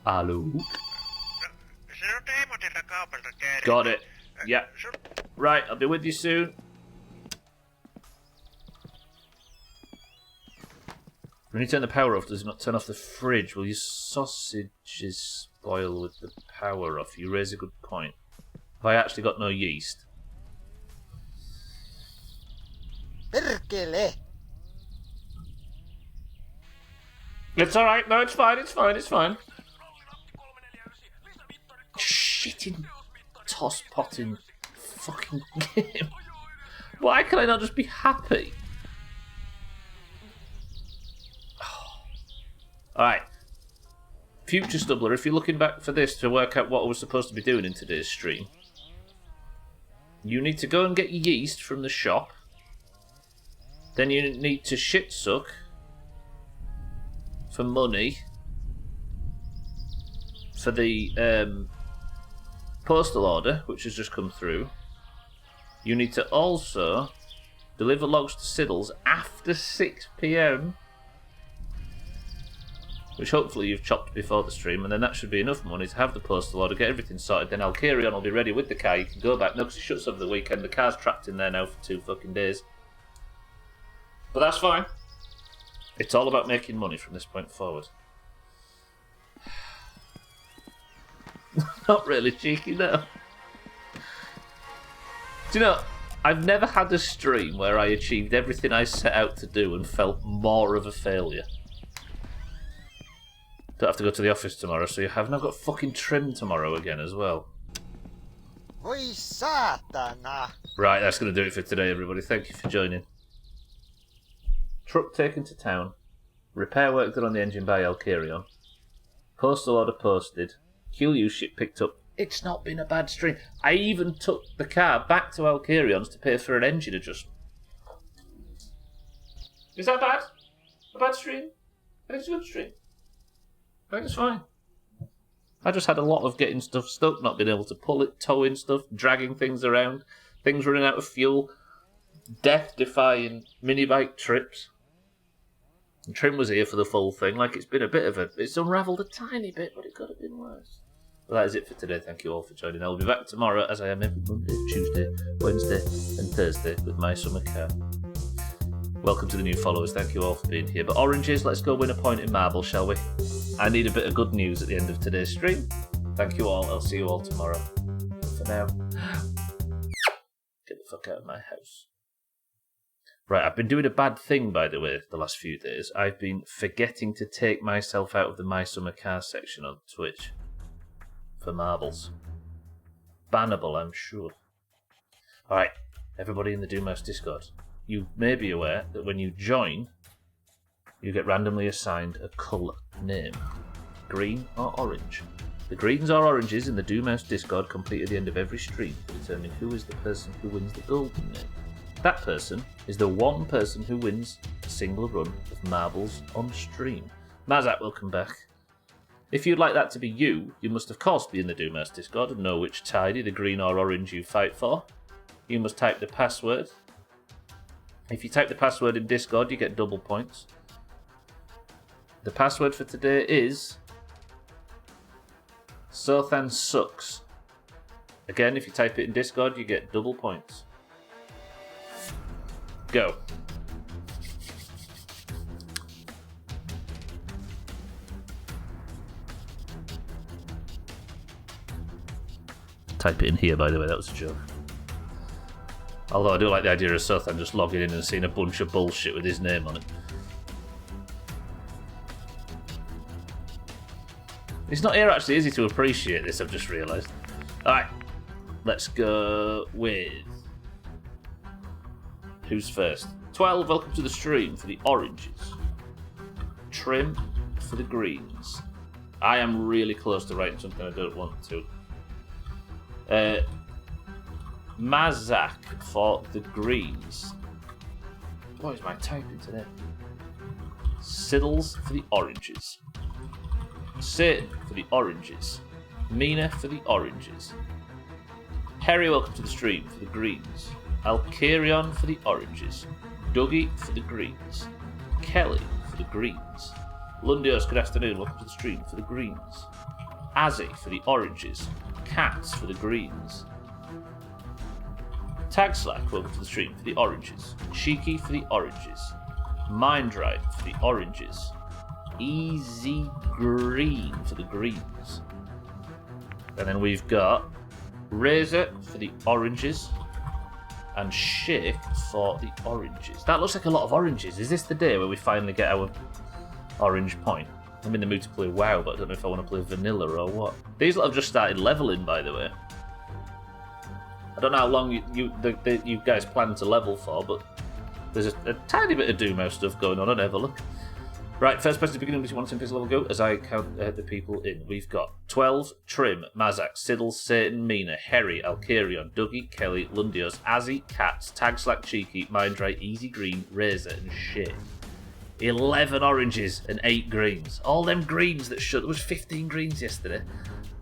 Hello. Got it. Yeah. Right, I'll be with you soon. When you turn the power off, does it not turn off the fridge? Will your sausages spoil with the power off? You raise a good point. Have I actually got no yeast? Perkele! It's alright, no, it's fine, it's fine, it's fine. Shitting, toss-potting fucking game. Why can I not just be happy? Alright. Future Stubbler, if you're looking back for this to work out what I was supposed to be doing in today's stream, you need to go and get your yeast from the shop. Then you need to shit suck for money for the postal order, which has just come through. You need to also deliver logs to Siddles after 6 PM, which hopefully you've chopped before the stream, and then that should be enough money to have the postal order, get everything sorted. Then Alkarion will be ready with the car. You can go back. No, because it shuts over the weekend. The car's trapped in there now for 2 fucking days. But that's fine. It's all about making money from this point forward. Not really cheeky, no. Do you know, I've never had a stream where I achieved everything I set out to do and felt more of a failure. Don't have to go to the office tomorrow, so you have. And I've got fucking trim tomorrow again as well. Voi saatana! Right, that's going to do it for today, everybody. Thank you for joining. Truck taken to town. Repair work done on the engine by Alkarion. Postal order posted. QU ship picked up. It's not been a bad stream. I even took the car back to Alkarion's to pay for an engine adjustment. Is that bad? A bad stream? I think it's a good stream. I think it's fine. I just had a lot of getting stuff stuck, not being able to pull it, towing stuff, dragging things around, things running out of fuel, death-defying minibike trips. And Trim was here for the full thing. Like, it's been a bit of a... It's unravelled a tiny bit, but it could have been worse. Well, that is it for today. Thank you all for joining. I'll be back tomorrow, as I am every Monday, Tuesday, Wednesday and Thursday with my summer car. Welcome to the new followers. Thank you all for being here. But Oranges, let's go win a point in marble, shall we? I need a bit of good news at the end of today's stream. Thank you all. I'll see you all tomorrow. For now, get the fuck out of my house. Right, I've been doing a bad thing, by the way, the last few days. I've been forgetting to take myself out of the My Summer Car section on Twitch. For marbles. Bannable, I'm sure. Alright, everybody in the Doomhaus Discord. You may be aware that when you join, you get randomly assigned a colour name. Green or orange. The greens or oranges in the Doomhaus Discord complete at the end of every stream to determine who is the person who wins the golden name. That person is the one person who wins a single run of marbles on stream. Mazak, welcome back. If you'd like that to be you, you must of course be in the Doomhaus Discord and know which tidy, the green or orange, you fight for. You must type the password. If you type the password in Discord, you get double points. The password for today is Sothan Sucks. Again, if you type it in Discord, you get double points. Go. Type it in here, by the way, that was a joke. Although I do like the idea of Sothan just logging in and seeing a bunch of bullshit with his name on it. He's not here actually, is he, to appreciate this, I've just realised. Alright, let's go with... Who's first? 12, welcome to the stream for the oranges. Trim for the greens. I am really close to writing something I don't want to. Mazak for the greens. What is my typing today? Siddles for the oranges. Satan for the oranges. Mina for the oranges. Harry, welcome to the stream for the greens. Alkarion for the oranges. Dougie for the greens. Kelly for the greens. Lundios, good afternoon, welcome to the stream for the greens. Azzy for the oranges. Cats for the greens. Tag Slack, welcome to the stream for the oranges. Cheeky for the oranges. Mindride for the oranges. Easy Green for the greens. And then we've got Razor for the oranges. And Shake for the oranges. That looks like a lot of oranges. Is this the day where we finally get our orange point? I'm in the mood to play WoW, but I don't know if I want to play vanilla or what. These lot have just started leveling, by the way. I don't know how long you guys plan to level for, but there's a tiny bit of Doomhaus stuff going on. I never look. Right, first person to begin with, 1 10 level go, as I count the people in. We've got 12, Trim, Mazak, Siddles, Satan, Mina, Harry, Alkarion, Dougie, Kelly, Lundios, Azzy, Cats, Tag Slack, Cheeky, Mindray, Easy Green, Razor, and Shit. 11 oranges and 8 greens. All them greens that showed... There was 15 greens yesterday.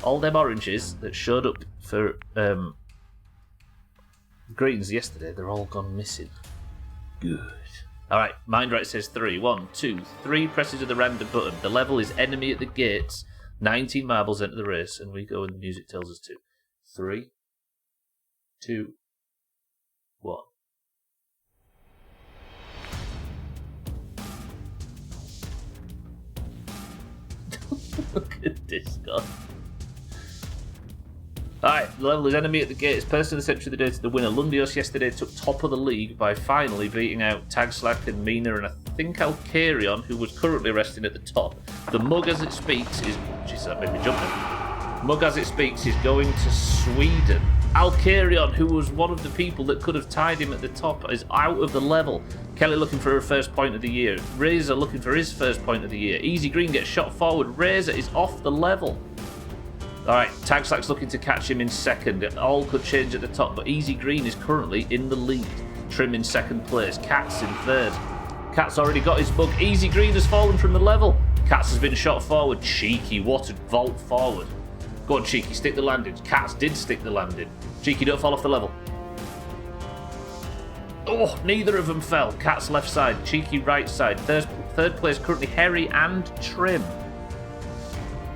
All them oranges that showed up for greens yesterday, they're all gone missing. Good. Alright, Mind Right says 3. 1, 2, 3 presses of the random button. The level is enemy at the gates. 19 marbles enter the race, and we go and the music tells us to. 3, 2, 1. Look at this guy. Alright, the level is enemy at the gate. It's person of the century of the day to the winner. Lundios yesterday took top of the league by finally beating out Tagslack and Mina and I think Alcarion, who was currently resting at the top. The mug as it speaks is... Jeez, that made me jump now. Mug as it speaks is going to Sweden. Alcarion, who was one of the people that could have tied him at the top, is out of the level. Kelly looking for her first point of the year. Razor looking for his first point of the year. Easy Green gets shot forward. Razor is off the level. Alright, Tagslack's looking to catch him in second. It all could change at the top, but Easy Green is currently in the lead. Trim in second place. Cats in third. Cats already got his bug. Easy Green has fallen from the level. Cats has been shot forward. Cheeky, what a vault forward. Go on, Cheeky, stick the landing. Cats did stick the landing. Cheeky, don't fall off the level. Oh, neither of them fell. Cats left side. Cheeky right side. Third place currently Harry and Trim.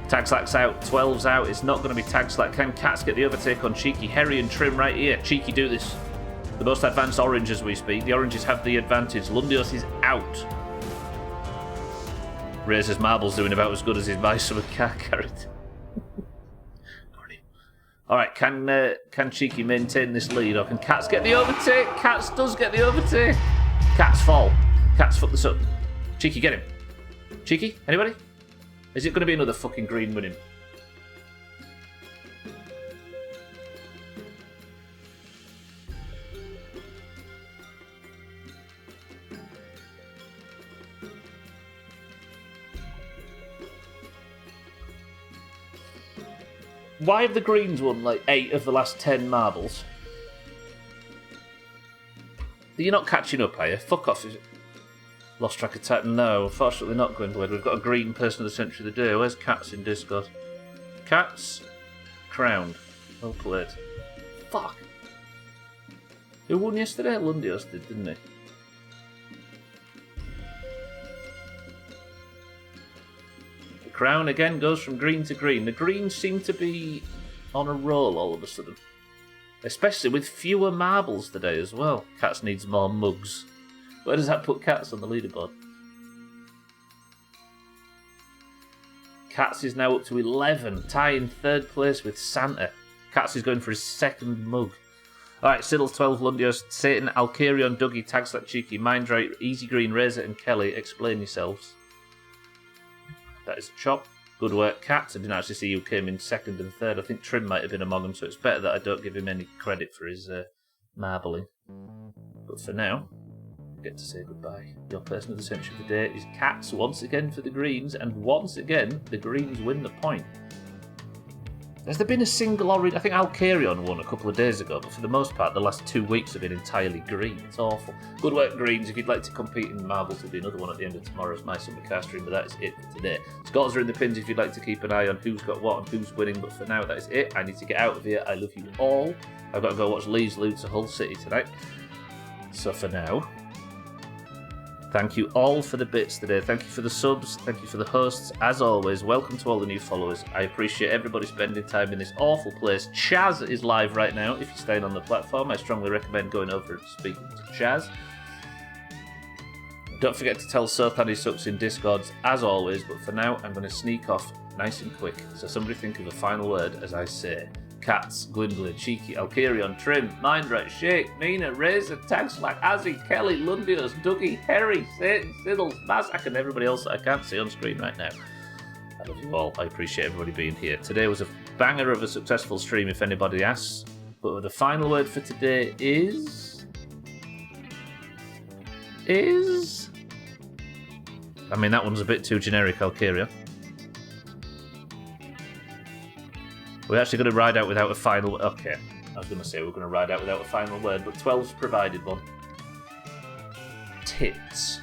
Tagslack's out, 12's out. It's not going to be Tagslack. Can Cats get the overtake on Cheeky? Harry and Trim right here. Cheeky, do this. The most advanced orange as we speak. The oranges have the advantage. Lundios is out. Razor's Marble's doing about as good as his mice of a cat carrot. Alright, can Cheeky maintain this lead or can Cats get the overtake? Cats does get the overtake. Cats fall. Cats fuck this up. Cheeky, get him. Cheeky, anybody? Is it going to be another fucking green winning? Why have the Greens won like 8 of the last 10 marbles? You're not catching up, are you? Fuck off. Lost track of time. No, unfortunately not, Gwendolyn. We've got a green person of the century of the day. Where's Cats in Discord? Cats? Crowned. Well played. Fuck. Who won yesterday? Lundios did, didn't he? The crown again goes from green to green. The Greens seem to be on a roll all of a sudden. Especially with fewer marbles today as well. Cats needs more mugs. Where does that put Cats on the leaderboard? Cats is now up to 11, tying third place with Santa. Cats is going for his second mug. Alright, Siddle 12, Lundios, Satan, Alcarion, Dougie, Tagslack, Cheeky, Mindrate, Easy Green, Razor, and Kelly. Explain yourselves. That is a chop. Good work, Cats. I didn't actually see who came in second and third. I think Trim might have been among them, so it's better that I don't give him any credit for his marbling. But for now, get to say goodbye. Your person of the century of the day is Cats once again for the Greens, and once again the Greens win the point. Has there been a single orange? I think Alcarion won a couple of days ago, but for the most part the last 2 weeks have been entirely green. It's awful. Good work, Greens. If you'd like to compete in marbles, there'll be another one at the end of tomorrow's My Summer Car stream, but that is it for today. Scores are in the pins if you'd like to keep an eye on who's got what and who's winning, but for now that is it. I need to get out of here. I love you all. I've got to go watch Leeds lose to Hull City tonight. So for now, thank you all for the bits today. Thank you for the subs. Thank you for the hosts. As always, welcome to all the new followers. I appreciate everybody spending time in this awful place. Chaz is live right now. If you're staying on the platform, I strongly recommend going over and speaking to Chaz. Don't forget to tell Sothan he sucks in Discords, as always. But for now, I'm going to sneak off nice and quick. So somebody think of a final word as I say. Cats, Gwendolyn, Cheeky, Alcarion, Trim, Mindrat, Shake, Mina, Razor, Tagslack, Azzy, Kelly, Lundios, Dougie, Harry, Satan, Siddles, Mazak, and everybody else that I can't see on screen right now. I love you all. I appreciate everybody being here. Today was a banger of a successful stream, if anybody asks. But the final word for today is... I mean, that one's a bit too generic, Alcarion. We're actually going to ride out without a final... Okay, I was going to say we're going to ride out without a final word, but 12's provided one. Tits.